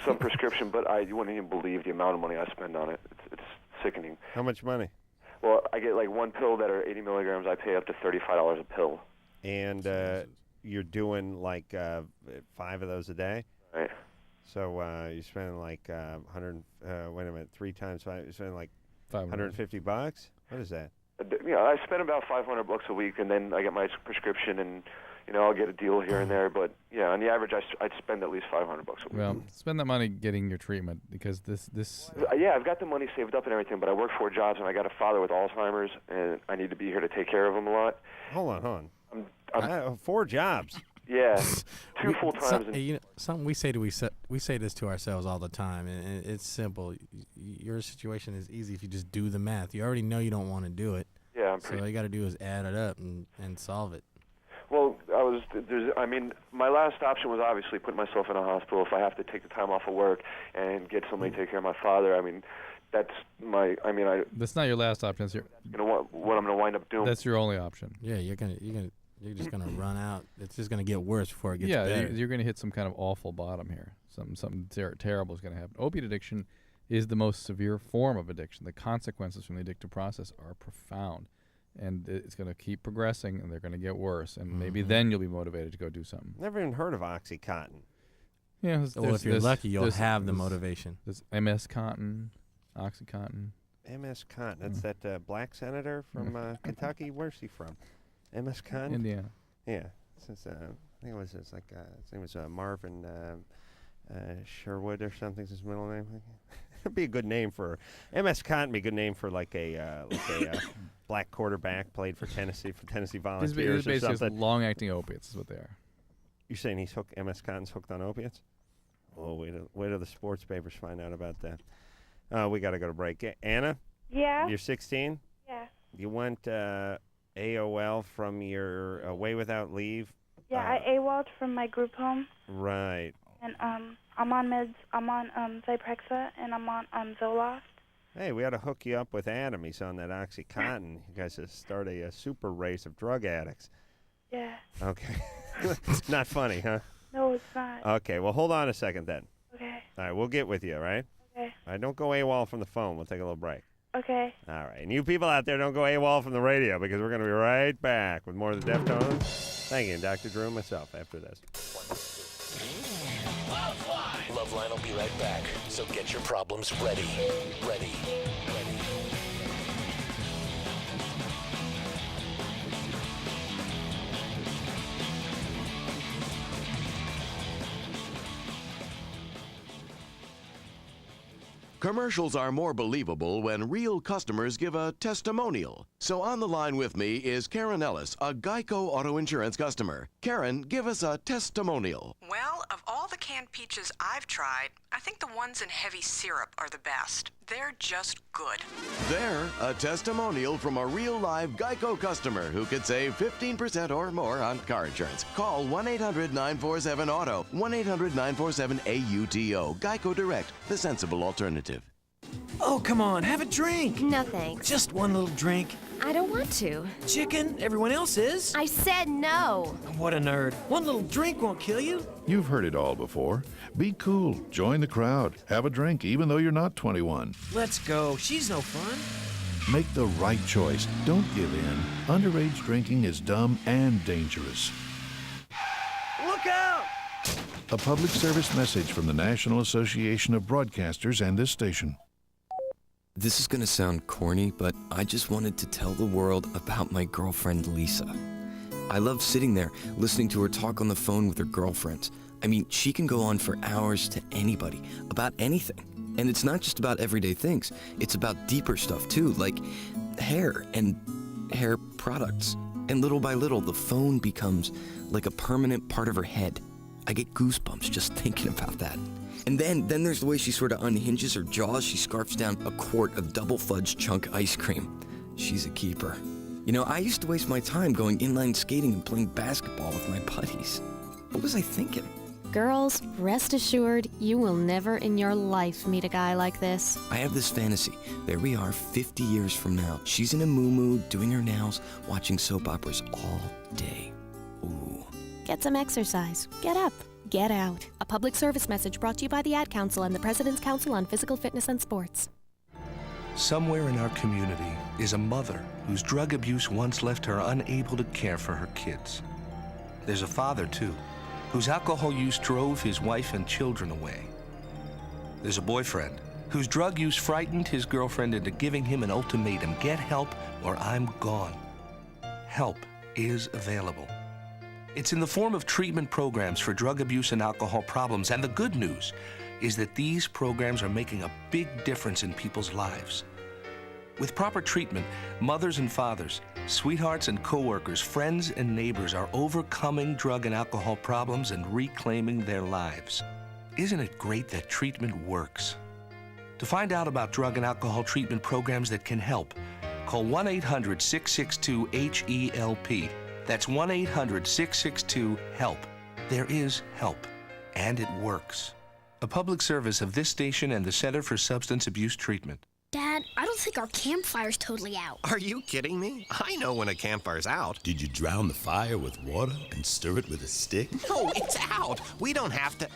Some prescription, but you wouldn't even believe the amount of money I spend on it. It's sickening. How much money? Well, I get like one pill that are 80 milligrams. I pay up to $35 a pill. And you're doing like 5 of those a day? Right. So you're spending like 100. Wait a minute, 3 times 5. You're spending like $150. What is that? I spend about $500 a week, and then I get my prescription, and I'll get a deal here and there. But yeah, on the average, I'd spend at least $500 a week. Well, spend that money getting your treatment because this. Yeah, I've got the money saved up and everything, but I work 4 jobs, and I got a father with Alzheimer's, and I need to be here to take care of him a lot. Hold on. I have 4 jobs. Yeah, 2 full times. Something we say this to ourselves all the time, and it's simple. Your situation is easy if you just do the math. You already know you don't want to do it. Yeah, so all you got to do is add it up and solve it. Well, my last option was obviously put myself in a hospital if I have to take the time off of work and get somebody to take care of my father. That's my. That's not your last option. That's what I'm going to wind up doing. That's your only option. Yeah, you're just gonna run out. It's just gonna get worse before it gets better. Yeah, you're gonna hit some kind of awful bottom here. Something terrible is gonna happen. Opiate addiction is the most severe form of addiction. The consequences from the addictive process are profound, and it's gonna keep progressing, and they're gonna get worse. And maybe then you'll be motivated to go do something. Never even heard of OxyContin. Yeah, if you're lucky, you'll have the motivation. There's MS Contin, OxyContin. MS Contin. That's that black senator from Kentucky. Where's he from? MS Contin? Indiana. Yeah. Since I think it was his name was Marvin Sherwood or something's his middle name. It'd be a good name for MS Contin. Be a good name for like a black quarterback played for Tennessee Volunteers It's or something. basically long-acting opiates is what they are. You're saying MS Contin's hooked on opiates? Oh, wait till the sports papers find out about that. We got to go to break. Anna? Yeah? You're 16? Yeah. You went AOL from your Away Without Leave? Yeah, I AWOL'd from my group home. Right. And I'm on meds. I'm on Zyprexa, and I'm on Zoloft. Hey, we ought to hook you up with Adam. He's on that OxyContin. You guys should start a super race of drug addicts. Yeah. Okay. Not funny, huh? No, it's not. Okay, well, hold on a second then. Okay. All right, we'll get with you, all right? Okay. All right, don't go AWOL from the phone. We'll take a little break. Okay. All right, and you people out there, don't go AWOL from the radio because we're going to be right back with more of the Deftones. Thank you, Dr. Drew and myself after this. LoveLine will be right back, so get your problems ready. Ready. Commercials are more believable when real customers give a testimonial. So on the line with me is Karen Ellis, a Geico Auto Insurance customer. Karen, give us a testimonial. Well, of all the canned peaches I've tried, I think the ones in heavy syrup are the best. They're just good. There, a testimonial from a real live Geico customer who could save 15% or more on car insurance. Call 1-800-947-AUTO, 1-800-947-AUTO. Geico Direct, the sensible alternative. Oh, come on, have a drink. No, thanks. Just one little drink. I don't want to. Chicken, everyone else is. I said no. What a nerd. One little drink won't kill you. You've heard it all before. Be cool. Join the crowd. Have a drink even though you're not 21. Let's go. She's no fun. Make the right choice. Don't give in. Underage drinking is dumb and dangerous. Look out! A public service message from the National Association of Broadcasters and this station. This is gonna sound corny, but I just wanted to tell the world about my girlfriend Lisa. I love sitting there, listening to her talk on the phone with her girlfriends. I mean, she can go on for hours to anybody, about anything. And it's not just about everyday things, it's about deeper stuff too, like hair and hair products. And little by little, the phone becomes like a permanent part of her head. I get goosebumps just thinking about that. And then there's the way she sort of unhinges her jaw as she scarfs down a quart of double fudge chunk ice cream. She's a keeper. You know, I used to waste my time going inline skating and playing basketball with my buddies. What was I thinking? Girls, rest assured, you will never in your life meet a guy like this. I have this fantasy. There we are, 50 years from now. She's in a moo-moo, doing her nails, watching soap operas all day. Ooh. Get some exercise. Get up. Get out. A public service message brought to you by the Ad Council and the President's Council on Physical Fitness and Sports. Somewhere in our community is a mother whose drug abuse once left her unable to care for her kids. There's a father, too, whose alcohol use drove his wife and children away. There's a boyfriend whose drug use frightened his girlfriend into giving him an ultimatum: get help or I'm gone. Help is available. It's in the form of treatment programs for drug abuse and alcohol problems, and the good news is that these programs are making a big difference in people's lives. With proper treatment, mothers and fathers, sweethearts and coworkers, friends and neighbors are overcoming drug and alcohol problems and reclaiming their lives. Isn't it great that treatment works? To find out about drug and alcohol treatment programs that can help, call 1-800-662-HELP. That's 1-800-662-HELP. There is help, and it works. A public service of this station and the Center for Substance Abuse Treatment. Dad, I don't think our campfire's totally out. Are you kidding me? I know when a campfire's out. Did you drown the fire with water and stir it with a stick? No, it's out. We don't have to.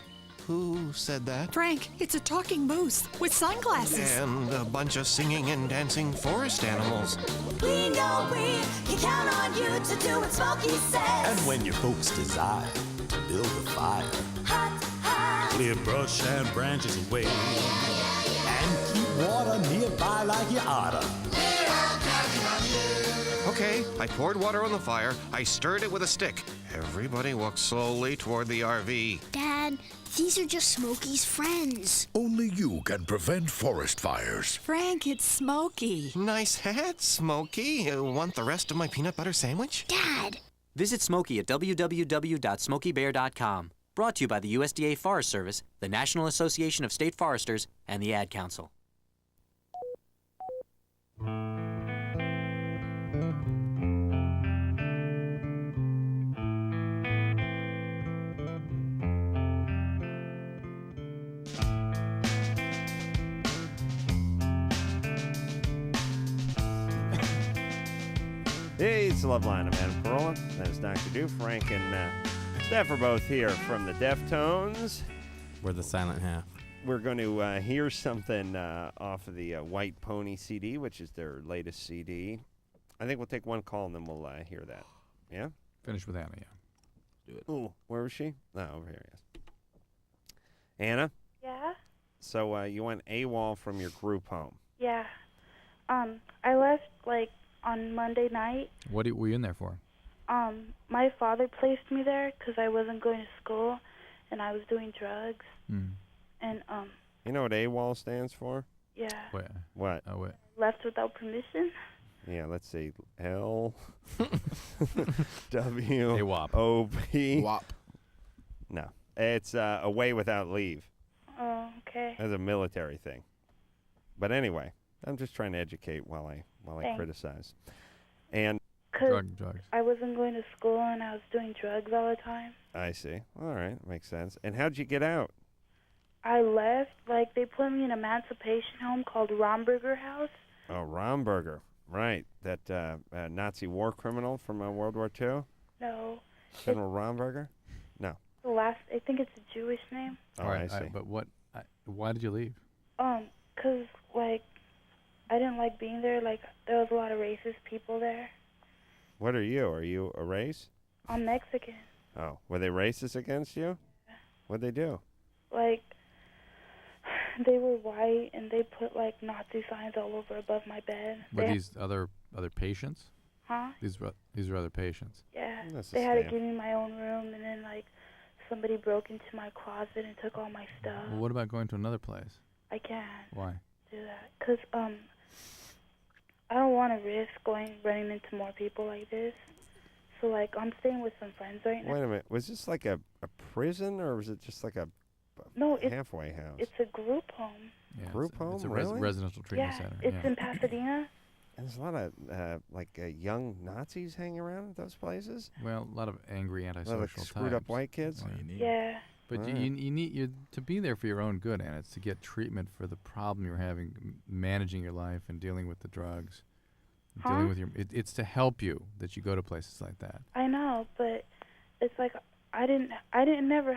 Who said that? Frank, it's a talking moose with sunglasses. And a bunch of singing and dancing forest animals. We know we can count on you to do what Smokey says. And when your folks desire to build a fire, clear brush and branches away, and keep water nearby like you oughta. Okay, I poured water on the fire. I stirred it with a stick. Everybody walked slowly toward the RV. Dad, these are just Smokey's friends. Only you can prevent forest fires. Frank, it's Smokey. Nice hat, Smokey. Want the rest of my peanut butter sandwich? Dad! Visit Smokey at www.smokeybear.com. Brought to you by the USDA Forest Service, the National Association of State Foresters, and the Ad Council. Hey, it's LoveLine. I'm Adam Carolla. That is Dr. Do. Frank and Steph are both here from the Deftones. We're the silent half. We're going to hear something off of the White Pony CD, which is their latest CD. I think we'll take one call and then we'll hear that. Yeah? Finish with Anna, yeah. Do it. Ooh, where was she? No, over here, yes. Anna? Yeah? So you went AWOL from your group home. Yeah. I left, on Monday night. What were you in there for? My father placed me there because I wasn't going to school and I was doing drugs. And, You know what AWOL stands for? yeah. Wait. What? Oh, wait. Left without permission. Yeah, let's see. L W AWOP. O P. WAP. No, it's away without leave. Oh, okay. That's a military thing. But anyway, I'm just trying to educate while I Thanks. criticize. And Because drugs. I wasn't going to school and I was doing drugs all the time. I see. All right, makes sense. And how'd you get out? I left, they put me in an emancipation home called Romberger House. Oh, Romberger. Right. That Nazi war criminal from World War II? No. General Romberger? No. The last, I think it's a Jewish name. Oh, I see. But why did you leave? 'Cause like, I didn't like being there. Like, there was a lot of racist people there. What are you? Are you a race? I'm Mexican. Oh, were they racist against you? What'd they do? Like, they were white and they put like Nazi signs all over above my bed. Were these other patients? Huh? These are other patients. Yeah. That's a They had to scam. give me my own room, and then like somebody broke into my closet and took all my stuff. Well, what about going to another place? I can't Why? do that 'cause I don't want to risk running into more people like this. So like I'm staying with some friends right now. Wait a minute. Was this like a prison or was it just like a No, it's halfway house? It's a group home. Yeah, Group home, it's a really? residential treatment Yeah, center. it's in Pasadena. And there's a lot of young Nazis hanging around at those places. Well, a lot of angry A lot antisocial of screwed up types. white kids. Yeah. But All you right. need to be there for your own good, and it's to get treatment for the problem you're having, managing your life and dealing with the drugs, dealing with it's to help you that you go to places like that. I know, but it's like I never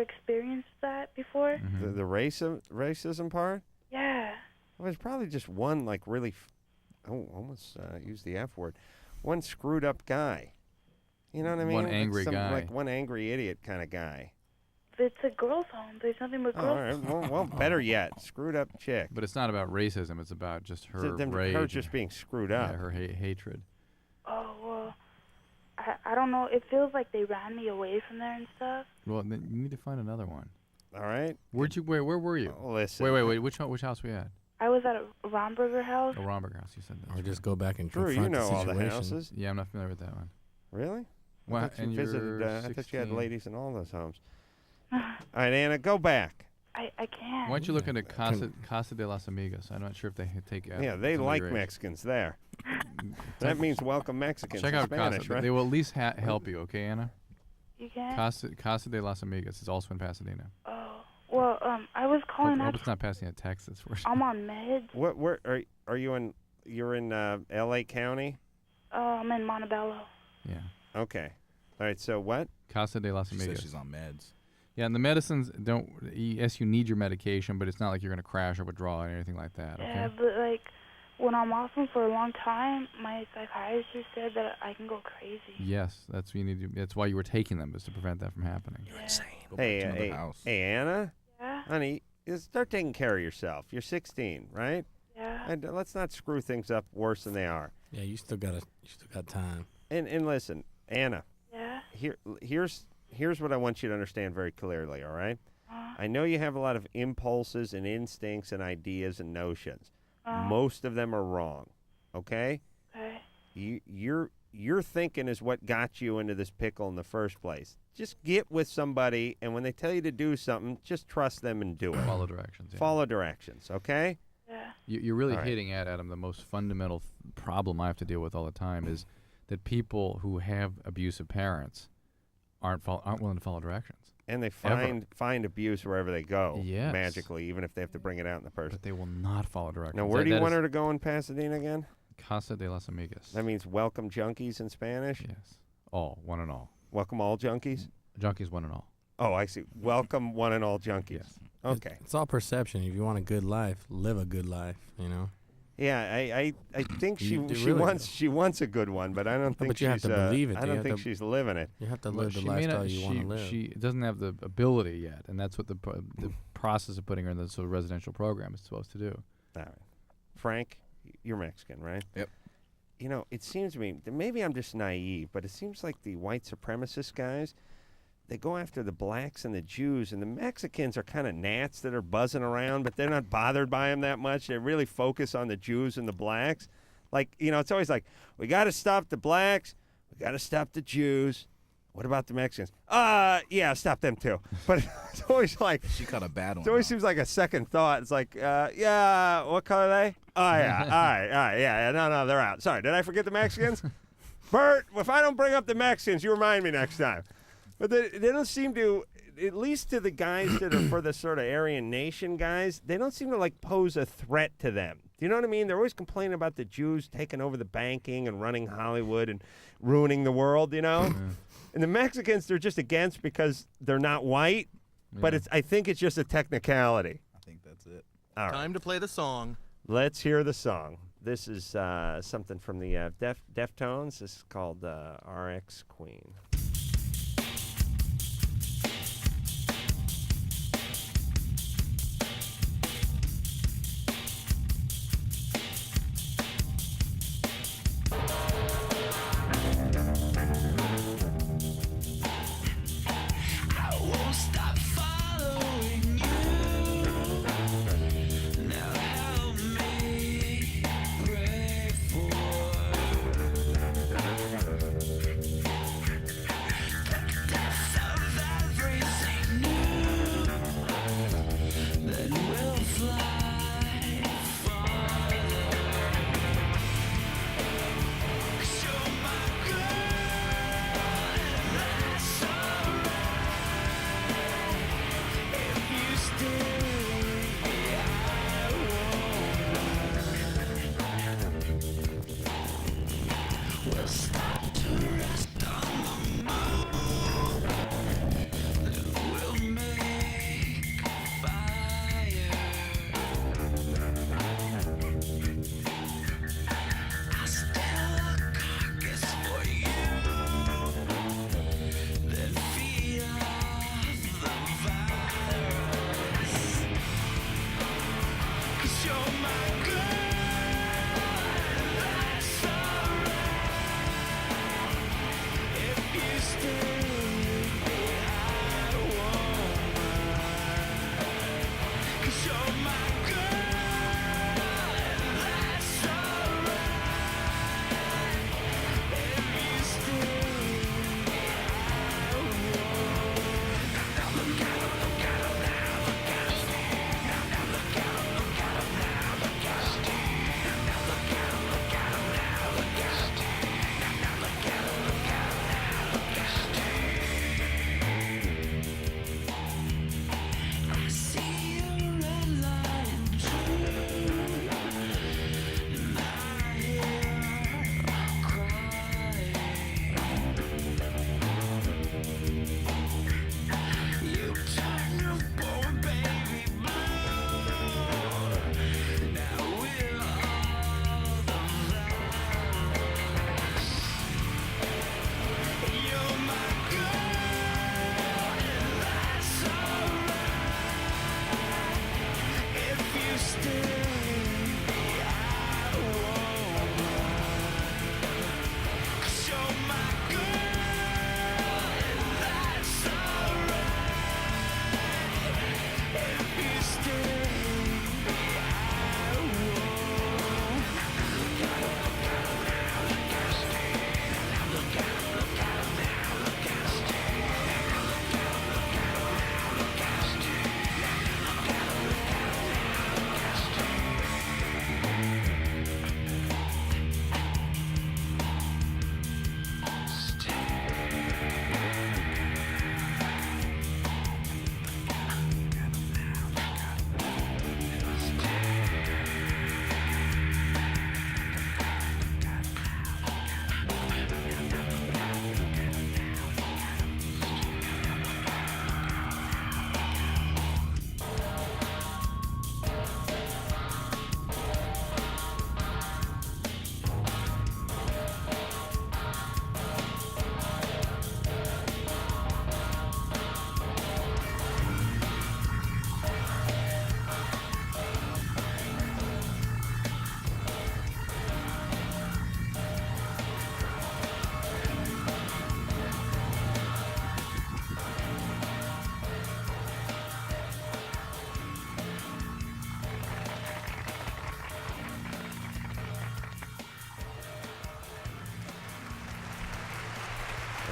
experienced that before. The racism part. Yeah. Well, there's probably just one like really, almost use the F word, one screwed up guy. You know what I mean? One Like angry guy. like one angry idiot kind of guy. It's a girls' home. There's nothing but Oh, girls. all right. Well, better yet, screwed up chick. But it's not about racism; it's about just her Her rage, just being screwed up. Yeah, her hatred. Oh well, I don't know. It feels like they ran me away from there and stuff. Well, then you need to find another one. All right. Where were you? Oh, listen. Wait. Which house we at? I was at a Romberger house. The Romberg house. You said that. Or just go back and Drew, confront you know the all the situation. houses. Yeah, I'm not familiar with that one. Really? Well, I thought you and visited. you're I thought you had 16. ladies in all those homes. All right, Anna, go back. I can't. Why don't you look into Casa de las Amigas? I'm not sure if they take. Yeah, they somebody like raised. Mexicans there. That means welcome Mexicans Check in out Spanish, Casa. right? They will at least help you, okay, Anna? You can. Casa de las Amigas is also in Pasadena. Oh well, I was calling Hope up. it's not Pasadena, Texas. I'm on meds. Where are you in? You're in L.A. County. I'm in Montebello. Yeah. Okay. All right. So what? Casa de las She Amigas. says she's on meds. Yeah, and the medicines don't. Yes, you need your medication, but it's not like you're gonna crash or withdraw or anything like that. Okay. Yeah, but like when I'm off them for a long time, my psychiatrist said that I can go crazy. Yes, that's what you need to. That's why you were taking them, is to prevent that from happening. You're insane. Hey, Anna. Yeah. Honey, start taking care of yourself. You're 16, right? Yeah. And let's not screw things up worse than they are. Yeah, you still got time. And listen, Anna. Yeah. Here's what I want you to understand very clearly, all right? I know you have a lot of impulses and instincts and ideas and notions. Most of them are wrong, okay? Okay. Your thinking is what got you into this pickle in the first place. Just get with somebody, and when they tell you to do something, just trust them and do it. Follow directions. Yeah. Follow directions, okay? Yeah. You're really All right. hitting at, Adam, the most fundamental problem I have to deal with all the time is that people who have abusive parents aren't willing to follow directions. And they find abuse wherever they go, Yes. magically, even if they have to bring it out in the person. But they will not follow directions. Now, where do you want her to go in Pasadena again? Casa de las Amigas. That means welcome junkies in Spanish? Yes. All, one and all. Welcome all junkies? Junkies, one and all. Oh, I see. Welcome one and all junkies. Yes. Okay. It's all perception. If you want a good life, live a good life, you know? Yeah, I think she really wants a good one, but I don't think but you have she's to believe it. I You don't have think to- she's living it. You have to Well, live the she may not- lifestyle you want to live. She doesn't have the ability yet, and that's what the process of putting her in the sort of residential program is supposed to do. All right. Frank, you're Mexican, right? Yep. You know, it seems to me, that maybe I'm just naive, but it seems like the white supremacist guys, they go after the blacks and the Jews, and the Mexicans are kind of gnats that are buzzing around, but they're not bothered by them that much. They really focus on the Jews and the blacks. Like, you know, it's always like, we got to stop the blacks, we got to stop the Jews. What about the Mexicans? Yeah, stop them too. But it's always like, She caught a bad one. it always seems like a second thought. It's like, yeah, what color are they? Oh, yeah, all right, yeah, no, they're out. Sorry, did I forget the Mexicans? Bert, if I don't bring up the Mexicans, you remind me next time. But they don't seem to, at least to the guys that are for the sort of Aryan Nation guys, they don't seem to like pose a threat to them. Do you know what I mean? They're always complaining about the Jews taking over the banking and running Hollywood and ruining the world, you know? And the Mexicans, they're just against because they're not white, but I think it's just a technicality. I think that's it. All right. Time to play the song. Let's hear the song. This is something from the Deftones. This is called RX Queen.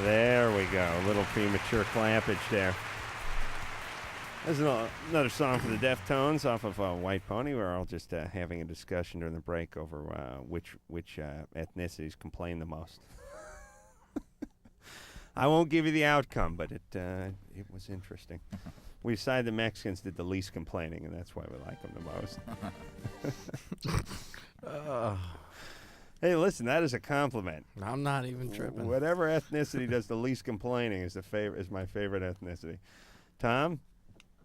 There we go. A little premature clappage there. There's another song for the Deftones off of White Pony. We're all just having a discussion during the break over which ethnicities complain the most. I won't give you the outcome, but it was interesting. We decided the Mexicans did the least complaining, and that's why we like them the most. Hey, listen, that is a compliment. I'm not even tripping. Whatever ethnicity does the least complaining is my favorite ethnicity. Tom?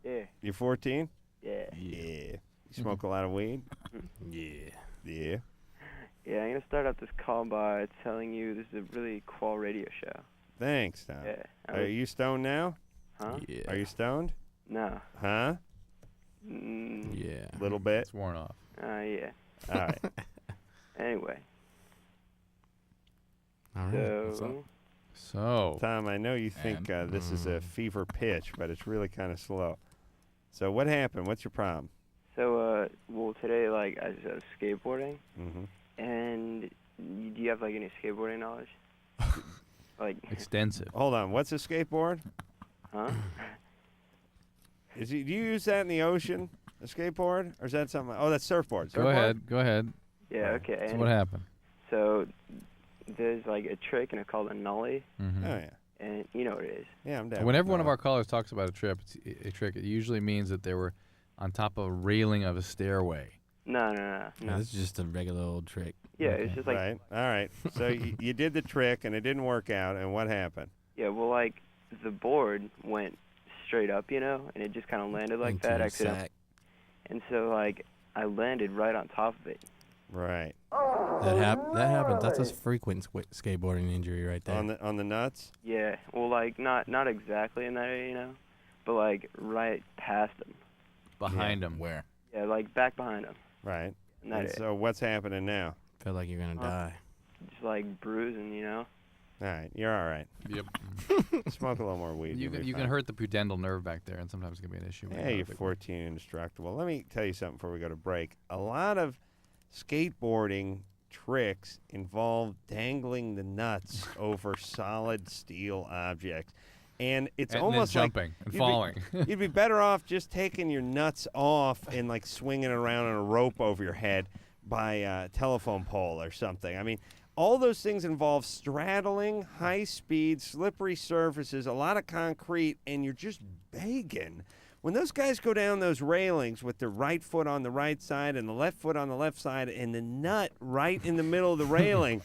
Yeah. You 14? Yeah. Yeah. You smoke a lot of weed? Yeah. Yeah. Yeah, I'm going to start out this call by telling you this is a really cool radio show. Thanks, Tom. Yeah. Are you stoned now? Huh? Yeah. Are you stoned? No. Huh? Yeah. A little bit? It's worn off. Yeah. All right. Anyway. All right. So. Tom, I know you think this is a fever pitch, but it's really kind of slow. So what happened? What's your problem? So, well, today, like, I was skateboarding. Mm-hmm. And do you have, like, any skateboarding knowledge? Like extensive. Hold on. What's a skateboard? Huh? Do you use that in the ocean, a skateboard? Or is that something? Oh, that's surfboard. Go ahead. Yeah, okay. So what happened? So there's, like, a trick, and it's called a nollie. Mm-hmm. Oh, yeah. And you know what it is. Yeah, I'm down. Whenever one of our callers talks about a trick, it usually means that they were on top of a railing of a stairway. No. This is just a regular old trick. Yeah, it's just like... Right. All right. So you did the trick, and it didn't work out, and what happened? Yeah, well, like, the board went straight up, you know, and it just kind of landed like that accidentally. And so, like, I landed right on top of it. Right. That happens. That's a frequent skateboarding injury right there. On the nuts? Yeah. Well, like, not exactly in that area, you know, but, like, right past them. Behind him, where? Yeah, like, back behind them. Right. And that And so what's happening now? Feel like you're gonna die. Just, like, bruising, you know. All right. You're all right. Yep. Smoke a little more weed. You can hurt the pudendal nerve back there, and sometimes it can be an issue. Yeah, you're 14, indestructible. Let me tell you something before we go to break. A lot of skateboarding tricks involve dangling the nuts over solid steel objects. And it's And almost then like jumping and falling. You'd be better off just taking your nuts off and like swinging it around on a rope over your head by a telephone pole or something. I mean, all those things involve straddling, high speed, slippery surfaces, a lot of concrete, and you're just begging. When those guys go down those railings with their right foot on the right side and the left foot on the left side and the nut right in the middle of the railing,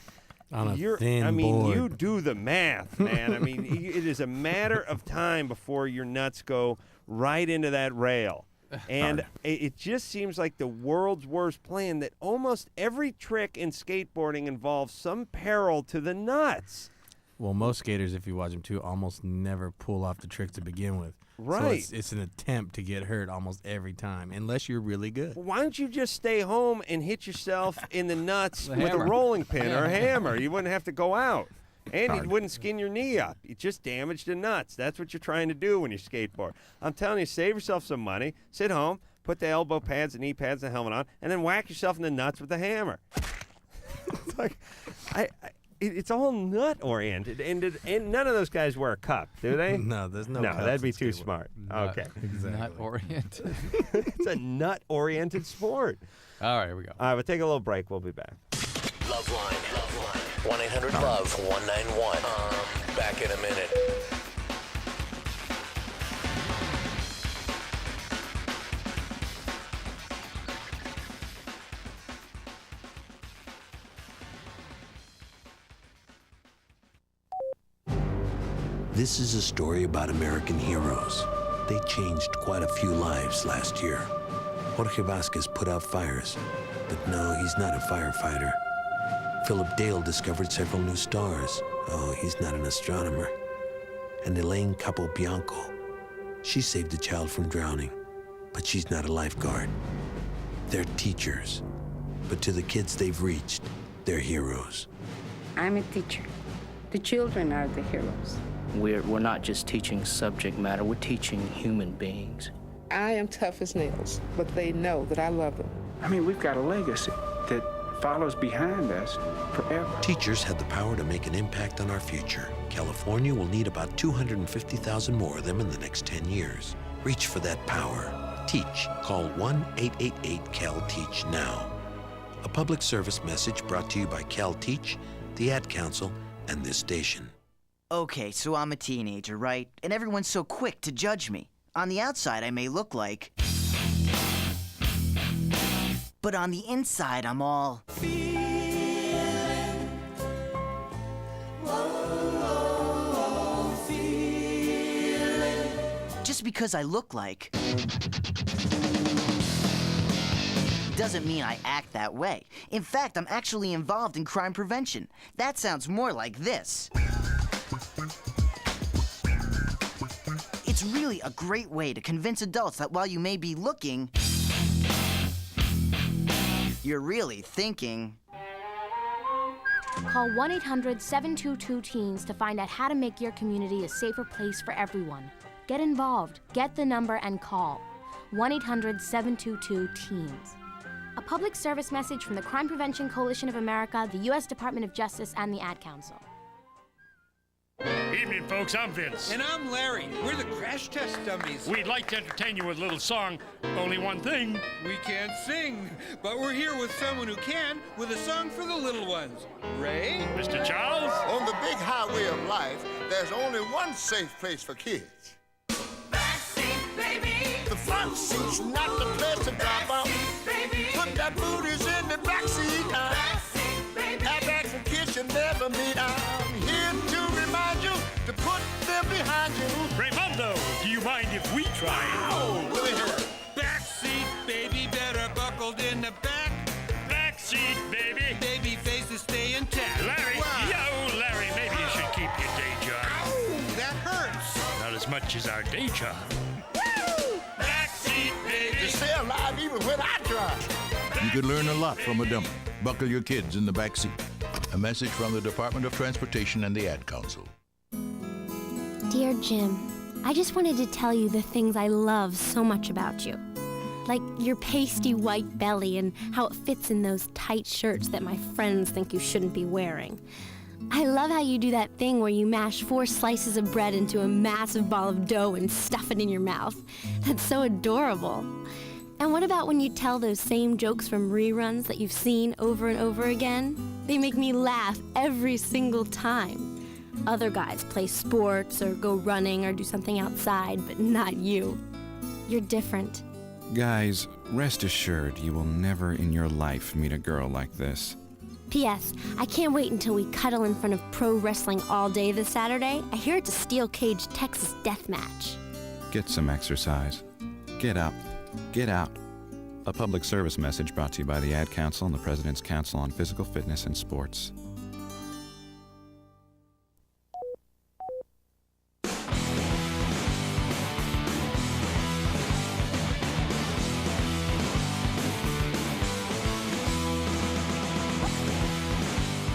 on a thin you board. do the math, man. I mean, it is a matter of time before your nuts go right into that rail. And it just seems like the world's worst plan that almost every trick in skateboarding involves some peril to the nuts. Well, most skaters, if you watch them too, almost never pull off the trick to begin with. Right. So it's an attempt to get hurt almost every time, unless you're really good. Why don't you just stay home and hit yourself in the nuts with a hammer. rolling pin or a hammer? You wouldn't have to go out. And you wouldn't skin your knee up. You just damage the nuts. That's what you're trying to do when you skateboard. I'm telling you, save yourself some money, sit home, put the elbow pads, the knee pads, and the helmet on, and then whack yourself in the nuts with a hammer. It's like, it's all nut oriented, and none of those guys wear a cup, do they? No, there's no. No, cups that'd be in too skateboarding. smart. Nut- Okay, Nut oriented. It's a nut oriented sport. All right, here we go. All right, we'll take a little break. We'll be back. LoveLine. 1-800-LOVE-191. Back in a minute. This is a story about American heroes. They changed quite a few lives last year. Jorge Vasquez put out fires, but no, he's not a firefighter. Philip Dale discovered several new stars. Oh, he's not an astronomer. And Elaine Capobianco, she saved a child from drowning, but she's not a lifeguard. They're teachers, but to the kids they've reached, they're heroes. I'm a teacher. The children are the heroes. We're not just teaching subject matter, we're teaching human beings. I am tough as nails, but they know that I love them. I mean, we've got a legacy that follows behind us forever. Teachers have the power to make an impact on our future. California will need about 250,000 more of them in the next 10 years. Reach for that power. Teach. Call 1-888-CAL-TEACH now. A public service message brought to you by CalTeach, the Ad Council, and this station. Okay, so I'm a teenager, right? And everyone's so quick to judge me. On the outside, I may look like... But on the inside, I'm all... Just because I look like... doesn't mean I act that way. In fact, I'm actually involved in crime prevention. That sounds more like this. It's really a great way to convince adults that while you may be looking, you're really thinking. Call 1-800-722-TEENS to find out how to make your community a safer place for everyone. Get involved, get the number, and call 1-800-722-TEENS. A public service message from the Crime Prevention Coalition of America, the U.S. Department of Justice, and the Ad Council. Evening, folks. I'm Vince. And I'm Larry. We're the crash test dummies. We'd like to entertain you with a little song. Only one thing. We can't sing, but we're here with someone who can, with a song for the little ones. Ray? Mr. Charles? On the big highway of life, there's only one safe place for kids. Backseat, baby. The front seat's not the place to drop off. Put that booties in the backseat. Airbags and kids should never meet. I'm here to remind you to put them behind you. Raymundo, do you mind if we try? Oh, let me hear it. Backseat, baby, better buckled in the back. Backseat, baby. Baby faces stay intact. Larry, yo, Larry, maybe you should keep your day job. Ow, that hurts. Not as much as our day job. Backseat, baby. You stay alive even when I drive. You could learn a lot from a dummy. Buckle your kids in the back seat. A message from the Department of Transportation and the Ad Council. Dear Jim, I just wanted to tell you the things I love so much about you. Like your pasty white belly and how it fits in those tight shirts that my friends think you shouldn't be wearing. I love how you do that thing where you mash 4 slices of bread into a massive ball of dough and stuff it in your mouth. That's so adorable. And what about when you tell those same jokes from reruns that you've seen over and over again? They make me laugh every single time. Other guys play sports or go running or do something outside, but not you. You're different. Guys, rest assured you will never in your life meet a girl like this. P.S. I can't wait until we cuddle in front of pro wrestling all day this Saturday. I hear it's a steel cage Texas death match. Get some exercise. Get up. Get out. A public service message brought to you by the Ad Council and the President's Council on Physical Fitness and Sports.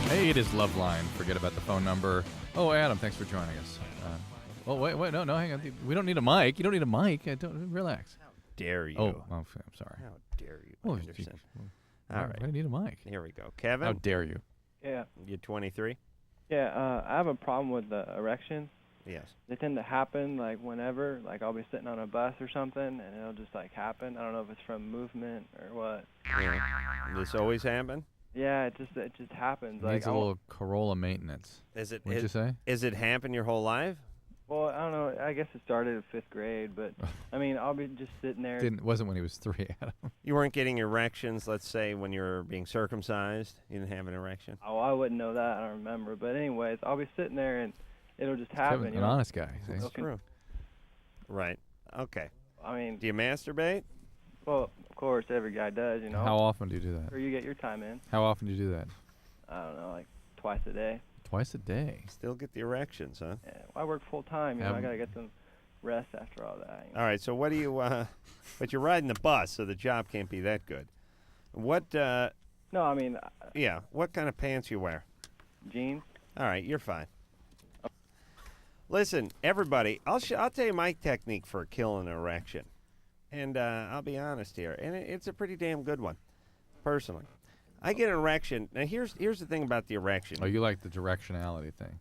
Hey, it is LoveLine. Forget about the phone number. Oh, Adam, thanks for joining us. Wait, no, hang on. We don't need a mic. You don't need a mic. Relax. How dare you? Oh, I'm sorry. How dare you, Anderson? All right. I need a mic. Here we go. Kevin? How dare you? Yeah. You're 23? Yeah, I have a problem with the erections. Yes. They tend to happen, like, whenever. Like, I'll be sitting on a bus or something, and it'll just, like, happen. I don't know if it's from movement or what. Yeah. This always happen? Yeah, it just happens. Needs a little Corolla maintenance. What'd you say? Is it happen your whole life? Well, I don't know. I guess it started in 5th grade, but, I mean, I'll be just sitting there. Wasn't when he was 3, Adam. You weren't getting erections, let's say, when you were being circumcised? You didn't have an erection? Oh, I wouldn't know that. I don't remember. But anyways, I'll be sitting there, and it'll just happen. An honest guy. See? That's true. Right. Okay. I mean... Do you masturbate? Well, of course, every guy does, you know. How often do you do that? Or you get your time in. How often do you do that? I don't know, like twice a day. Twice a day? Still get the erections, huh? Yeah, well, I work full time, you know. I got to get some rest after all that. You know? All right, so what do you, but you're riding the bus, so the job can't be that good. What, No, I mean... yeah, what kind of pants you wear? Jeans. All right, you're fine. Listen, everybody, I'll tell you my technique for killing an erection. And I'll be honest here, and it's a pretty damn good one, personally. I get an erection. Now, here's the thing about the erection. Oh, you like the directionality thing.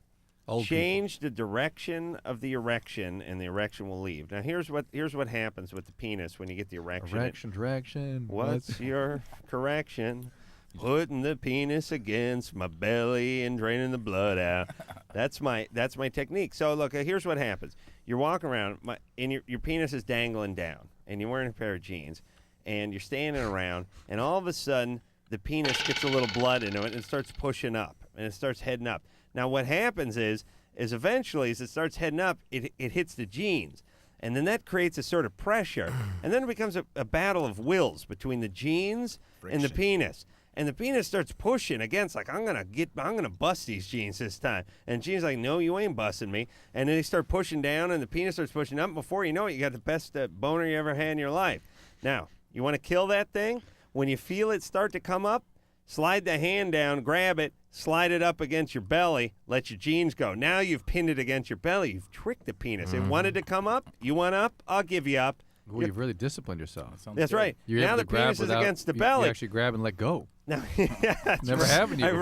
Change the direction of the erection, and the erection will leave. Now, here's what happens with the penis when you get the erection. Direction. What's your correction? Putting the penis against my belly and draining the blood out. That's my technique. So look, here's what happens. You're walking around, and your penis is dangling down, and you're wearing a pair of jeans, and you're standing around, and all of a sudden the penis gets a little blood into it, and it starts pushing up, and it starts heading up. Now what happens is eventually as it starts heading up, it hits the jeans. And then that creates a sort of pressure, and then it becomes a battle of wills between the jeans and the penis. And the penis starts pushing against, like, I'm gonna bust these jeans this time. And jeans like, no, you ain't busting me. And then they start pushing down, and the penis starts pushing up. Before you know it, you got the best boner you ever had in your life. Now, you want to kill that thing? When you feel it start to come up, slide the hand down, grab it, slide it up against your belly, let your jeans go. Now you've pinned it against your belly. You've tricked the penis. It wanted to come up. You want up? I'll give you up. Well, you've really disciplined yourself. That's right. You're now able the to grab penis is without- against the you- belly. You actually grab and let go. No, yeah, Never happened to you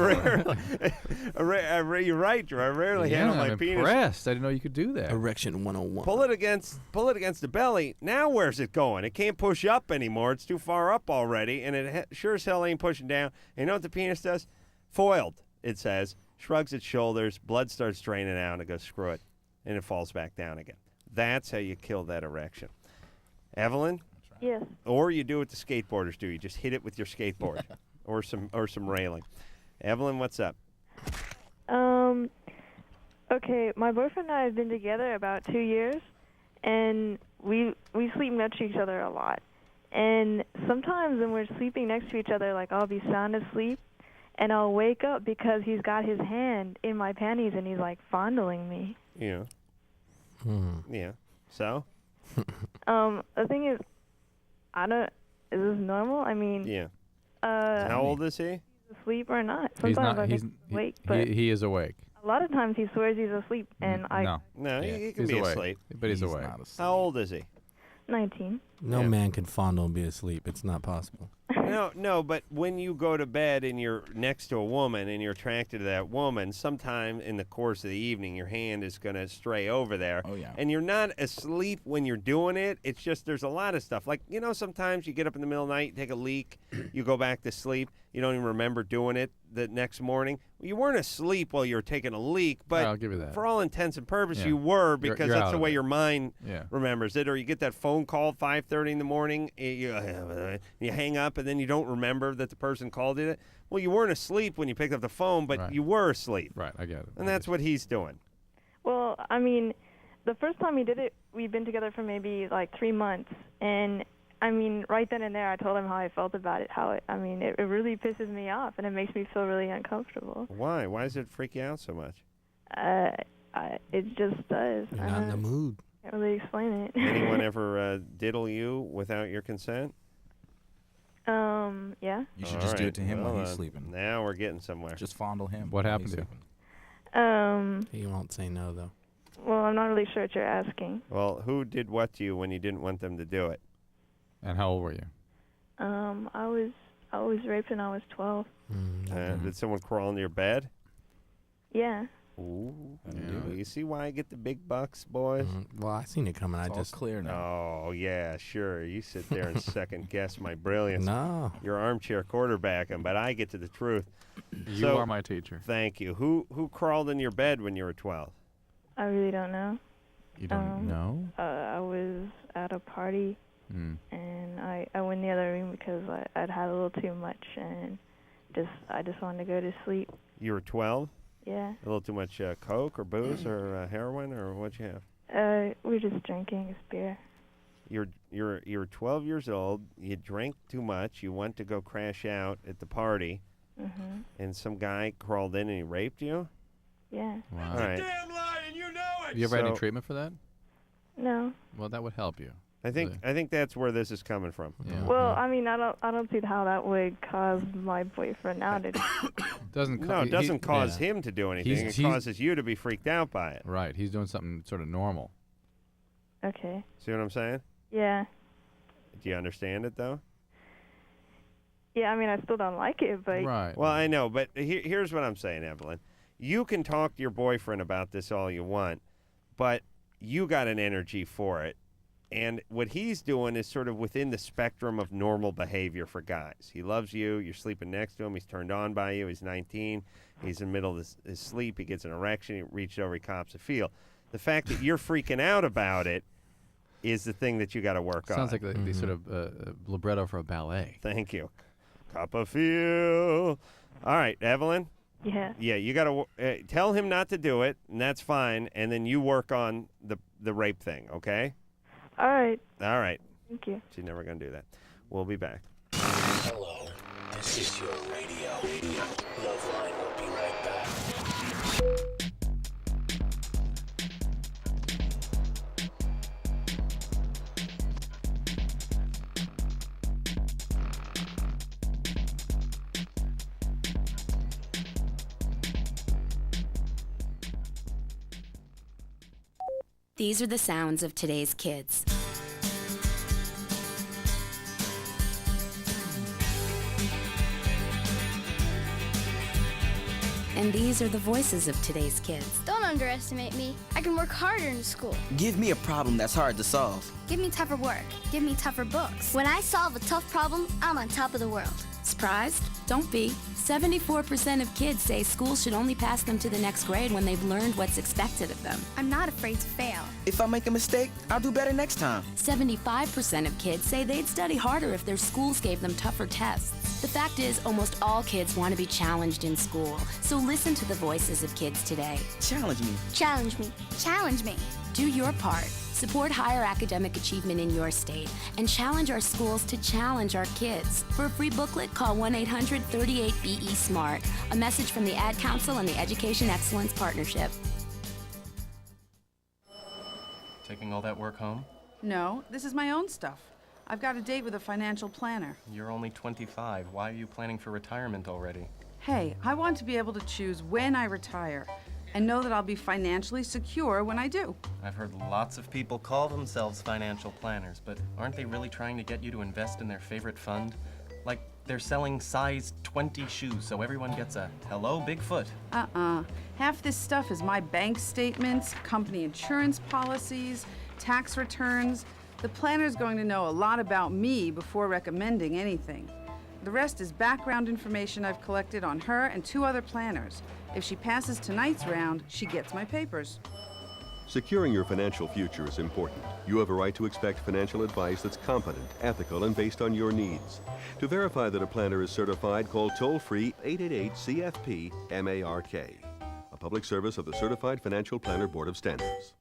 before. You're right, Drew. I rarely handle my I'm penis. impressed. I didn't know you could do that. Erection 101. Pull it against the belly. Now where's it going? It can't push up anymore. It's too far up already, and it sure as hell ain't pushing down. And you know what the penis does? Foiled, it says. Shrugs its shoulders. Blood starts draining out, and it goes, screw it. And it falls back down again. That's how you kill that erection. Evelyn? Yes. Or you do what the skateboarders do. You just hit it with your skateboard or some railing. Evelyn, what's up? Okay, my boyfriend and I have been together about 2 years, and we sleep next to each other a lot. And sometimes when we're sleeping next to each other, like, I'll be sound asleep, and I'll wake up because he's got his hand in my panties and he's, like, fondling me. Yeah. Yeah. So? The thing is, is this normal? I mean, Yeah. How old is he? Asleep or not? He's Sometimes not. I He's think he's awake, but he is awake. a lot of times he swears he's asleep, and No, Yeah, he can he's be awake. asleep. But he's awake. How old is he? 19. No man can fondle and be asleep. It's not possible. No, but when you go to bed and you're next to a woman and you're attracted to that woman, sometime in the course of the evening, your hand is going to stray over there. Oh, yeah. And you're not asleep when you're doing it. It's just there's a lot of stuff. Like, sometimes you get up in the middle of the night, you take a leak, you go back to sleep. You don't even remember doing it the next morning. Well, you weren't asleep while you were taking a leak, but I'll give you that. for all intents and purposes, Yeah. you were You're because that's out the of way it. your mind Yeah. remembers it. Or you get that phone call at 5:30 in the morning, you hang up, and then you don't remember that the person called it. Well, you weren't asleep when you picked up the phone, but you were asleep. Right, I get it. And that's what he's doing. Well, I mean, the first time he did it, we'd been together for maybe like 3 months, and I mean, right then and there, I told him how I felt about it. It really pisses me off, and it makes me feel really uncomfortable. Why? Why does it freak you out so much? It just does. You're not in the mood. Can't really explain it. Anyone ever diddle you without your consent? Yeah. You should just do it to him while he's Well, sleeping. Now we're getting somewhere. Just fondle him. What while happened he's to you? sleeping. He won't say no, though. Well, I'm not really sure what you're asking. Well, who did what to you when you didn't want them to do it? And how old were you? I was raped when I was 12. Did someone crawl into your bed? Yeah. Ooh, you see why I get the big bucks, boys? Well, I seen it coming. I It's all just clear now. Oh, yeah, sure. You sit there and second guess my brilliance. No. You're armchair quarterbacking, but I get to the truth. You are my teacher. Thank you. Who crawled in your bed when you were 12? I really don't know. You don't know? I was at a party, and I went in the other room because I'd had a little too much, and I just wanted to go to sleep. You were 12? Yeah. A little too much coke or booze or heroin or what'd you have? We were just drinking. It's beer. You're 12 years old. You drank too much. You went to go crash out at the party, and some guy crawled in and he raped you. Yeah. Wow. All right. Have you ever had any treatment for that? No. Well, that would help you. I think that's where this is coming from. Yeah. Well, I mean, I don't see how that would cause my boyfriend now to. It doesn't cause him to do anything. It causes you to be freaked out by it. Right. He's doing something sort of normal. Okay. See what I'm saying? Yeah. Do you understand it, though? Yeah, I mean, I still don't like it, but. Right. Well, I know, but here's what I'm saying, Evelyn. You can talk to your boyfriend about this all you want, but you got an energy for it. And what he's doing is sort of within the spectrum of normal behavior for guys. He loves you. You're sleeping next to him. He's turned on by you. He's 19. He's in the middle of his sleep. He gets an erection. He reaches over. He cops a feel. The fact that you're freaking out about it is the thing that you got to work on. Sounds like the sort of libretto for a ballet. Thank you. Cop a feel. All right, Evelyn. Yeah. Yeah, you got to tell him not to do it, and that's fine. And then you work on the rape thing, okay? All right. All right. Thank you. She's never going to do that. We'll be back. Hello, this is your radio. LoveLine will be right back. These are the sounds of today's kids. And these are the voices of today's kids. Don't underestimate me. I can work harder in school. Give me a problem that's hard to solve. Give me tougher work. Give me tougher books. When I solve a tough problem, I'm on top of the world. Surprised? Don't be. 74% of kids say school should only pass them to the next grade when they've learned what's expected of them. I'm not afraid to fail. If I make a mistake, I'll do better next time. 75% of kids say they'd study harder if their schools gave them tougher tests. The fact is, almost all kids want to be challenged in school. So listen to the voices of kids today. Challenge me. Challenge me. Challenge me. Do your part. Support higher academic achievement in your state and challenge our schools to challenge our kids. For a free booklet, call 1-800-38-BE-SMART. A message from the Ad Council and the Education Excellence Partnership. Taking all that work home? No, this is my own stuff. I've got a date with a financial planner. You're only 25. Why are you planning for retirement already? Hey, I want to be able to choose when I retire and know that I'll be financially secure when I do. I've heard lots of people call themselves financial planners, but aren't they really trying to get you to invest in their favorite fund? Like they're selling size 20 shoes so everyone gets a hello Bigfoot. Half this stuff is my bank statements, company insurance policies, tax returns. The planner's going to know a lot about me before recommending anything. The rest is background information I've collected on her and 2 other planners. If she passes tonight's round, she gets my papers. Securing your financial future is important. You have a right to expect financial advice that's competent, ethical, and based on your needs. To verify that a planner is certified, call toll-free 888-CFP-MARK. A public service of the Certified Financial Planner Board of Standards.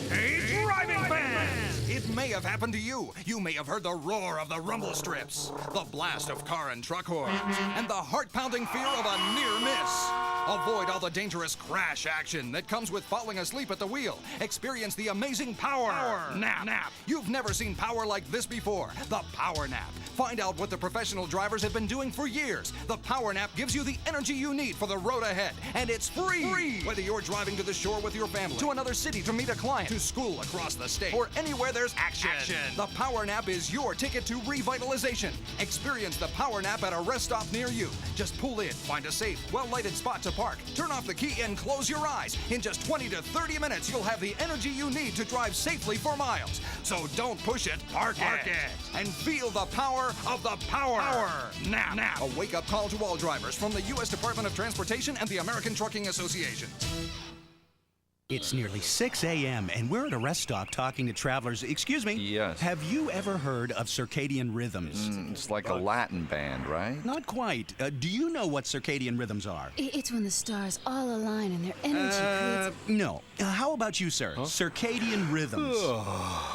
Hey, driving fans! It may have happened to you. You may have heard the roar of the rumble strips, the blast of car and truck horns, and the heart-pounding fear of a near miss. Avoid all the dangerous crash action that comes with falling asleep at the wheel. Experience the amazing power nap. You've never seen power like this before. The Power Nap. Find out what the professional drivers have been doing for years. The Power Nap gives you the energy you need for the road ahead, and it's free. Whether you're driving to the shore with your family, to another city to meet a client, to school across the state, or anywhere there's action. The Power Nap is your ticket to revitalization. Experience the Power Nap at a rest stop near you. Just pull in, find a safe, well-lighted spot to park, turn off the key, and close your eyes. In just 20 to 30 minutes, you'll have the energy you need to drive safely for miles. So don't push it, park it, and feel the power of the Power Nap. A wake-up call to all drivers from the U.S. Department of Transportation and the American Trucking Association. It's nearly 6 a.m. and we're at a rest stop talking to travelers. Excuse me? Yes. Have you ever heard of circadian rhythms? It's like a Latin band, right? Not quite. Do you know what circadian rhythms are? It's when the stars all align and their energy creates... No. How about you, sir? Circadian rhythms.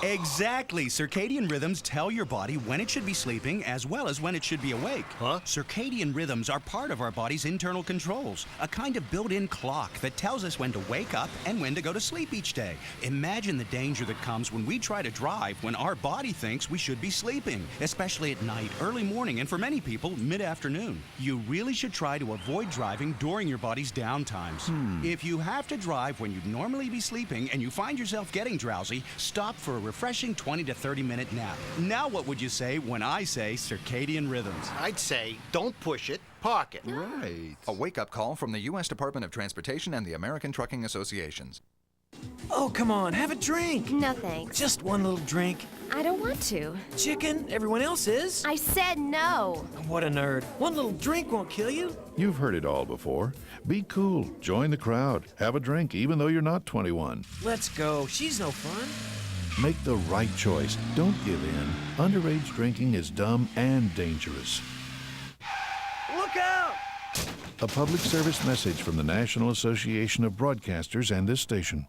Exactly. Circadian rhythms tell your body when it should be sleeping as well as when it should be awake. Circadian rhythms are part of our body's internal controls, a kind of built-in clock that tells us when to wake up and when to go to sleep each day. Imagine the danger that comes when we try to drive when our body thinks we should be sleeping, especially at night, early morning, and for many people, mid-afternoon. You really should try to avoid driving during your body's downtimes. If you have to drive when you'd normally be sleeping and you find yourself getting drowsy, stop for a refreshing 20 to 30-minute nap. Now what would you say when I say circadian rhythms? I'd say, don't push it, park it. Right. A wake-up call from the U.S. Department of Transportation and the American Trucking Associations. Oh, come on, have a drink. No thanks. Just one little drink. I don't want to. Chicken, everyone else is. I said no. What a nerd. One little drink won't kill you. You've heard it all before. Be cool. Join the crowd. Have a drink, even though you're not 21. Let's go. She's no fun. Make the right choice. Don't give in. Underage drinking is dumb and dangerous. Look out! A public service message from the National Association of Broadcasters and this station.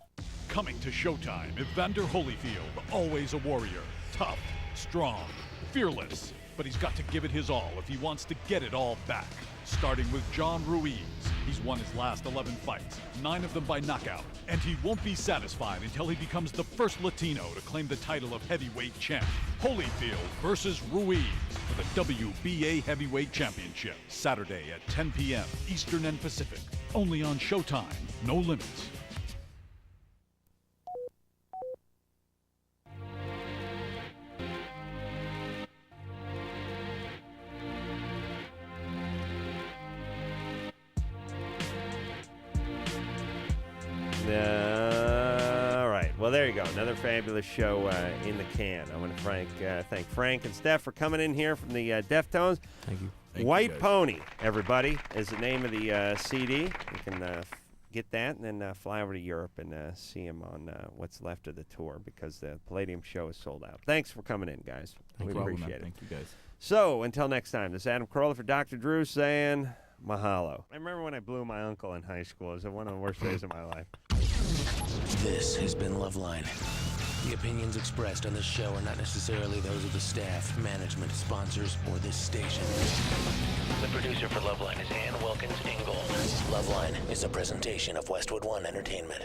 Coming to Showtime, Evander Holyfield, always a warrior. Tough, strong, fearless. But he's got to give it his all if he wants to get it all back. Starting with John Ruiz. He's won his last 11 fights, 9 of them by knockout. And he won't be satisfied until he becomes the first Latino to claim the title of heavyweight champ. Holyfield versus Ruiz for the WBA Heavyweight Championship. Saturday at 10 p.m. Eastern and Pacific. Only on Showtime. No limits. All right. Well, there you go. Another fabulous show in the can. I want to thank Frank and Steph for coming in here from the Deftones. Thank you. White Pony, everybody, is the name of the CD. You can get that and then fly over to Europe and see him on what's left of the tour because the Palladium show is sold out. Thanks for coming in, guys. We appreciate it. Thank you, guys. So, until next time, this is Adam Carolla for Dr. Drew saying mahalo. I remember when I blew my uncle in high school. It was one of the worst days of my life. This has been LoveLine. The opinions expressed on this show are not necessarily those of the staff, management, sponsors, or this station. The producer for LoveLine is Ann Wilkins Ingold. LoveLine is a presentation of Westwood One Entertainment.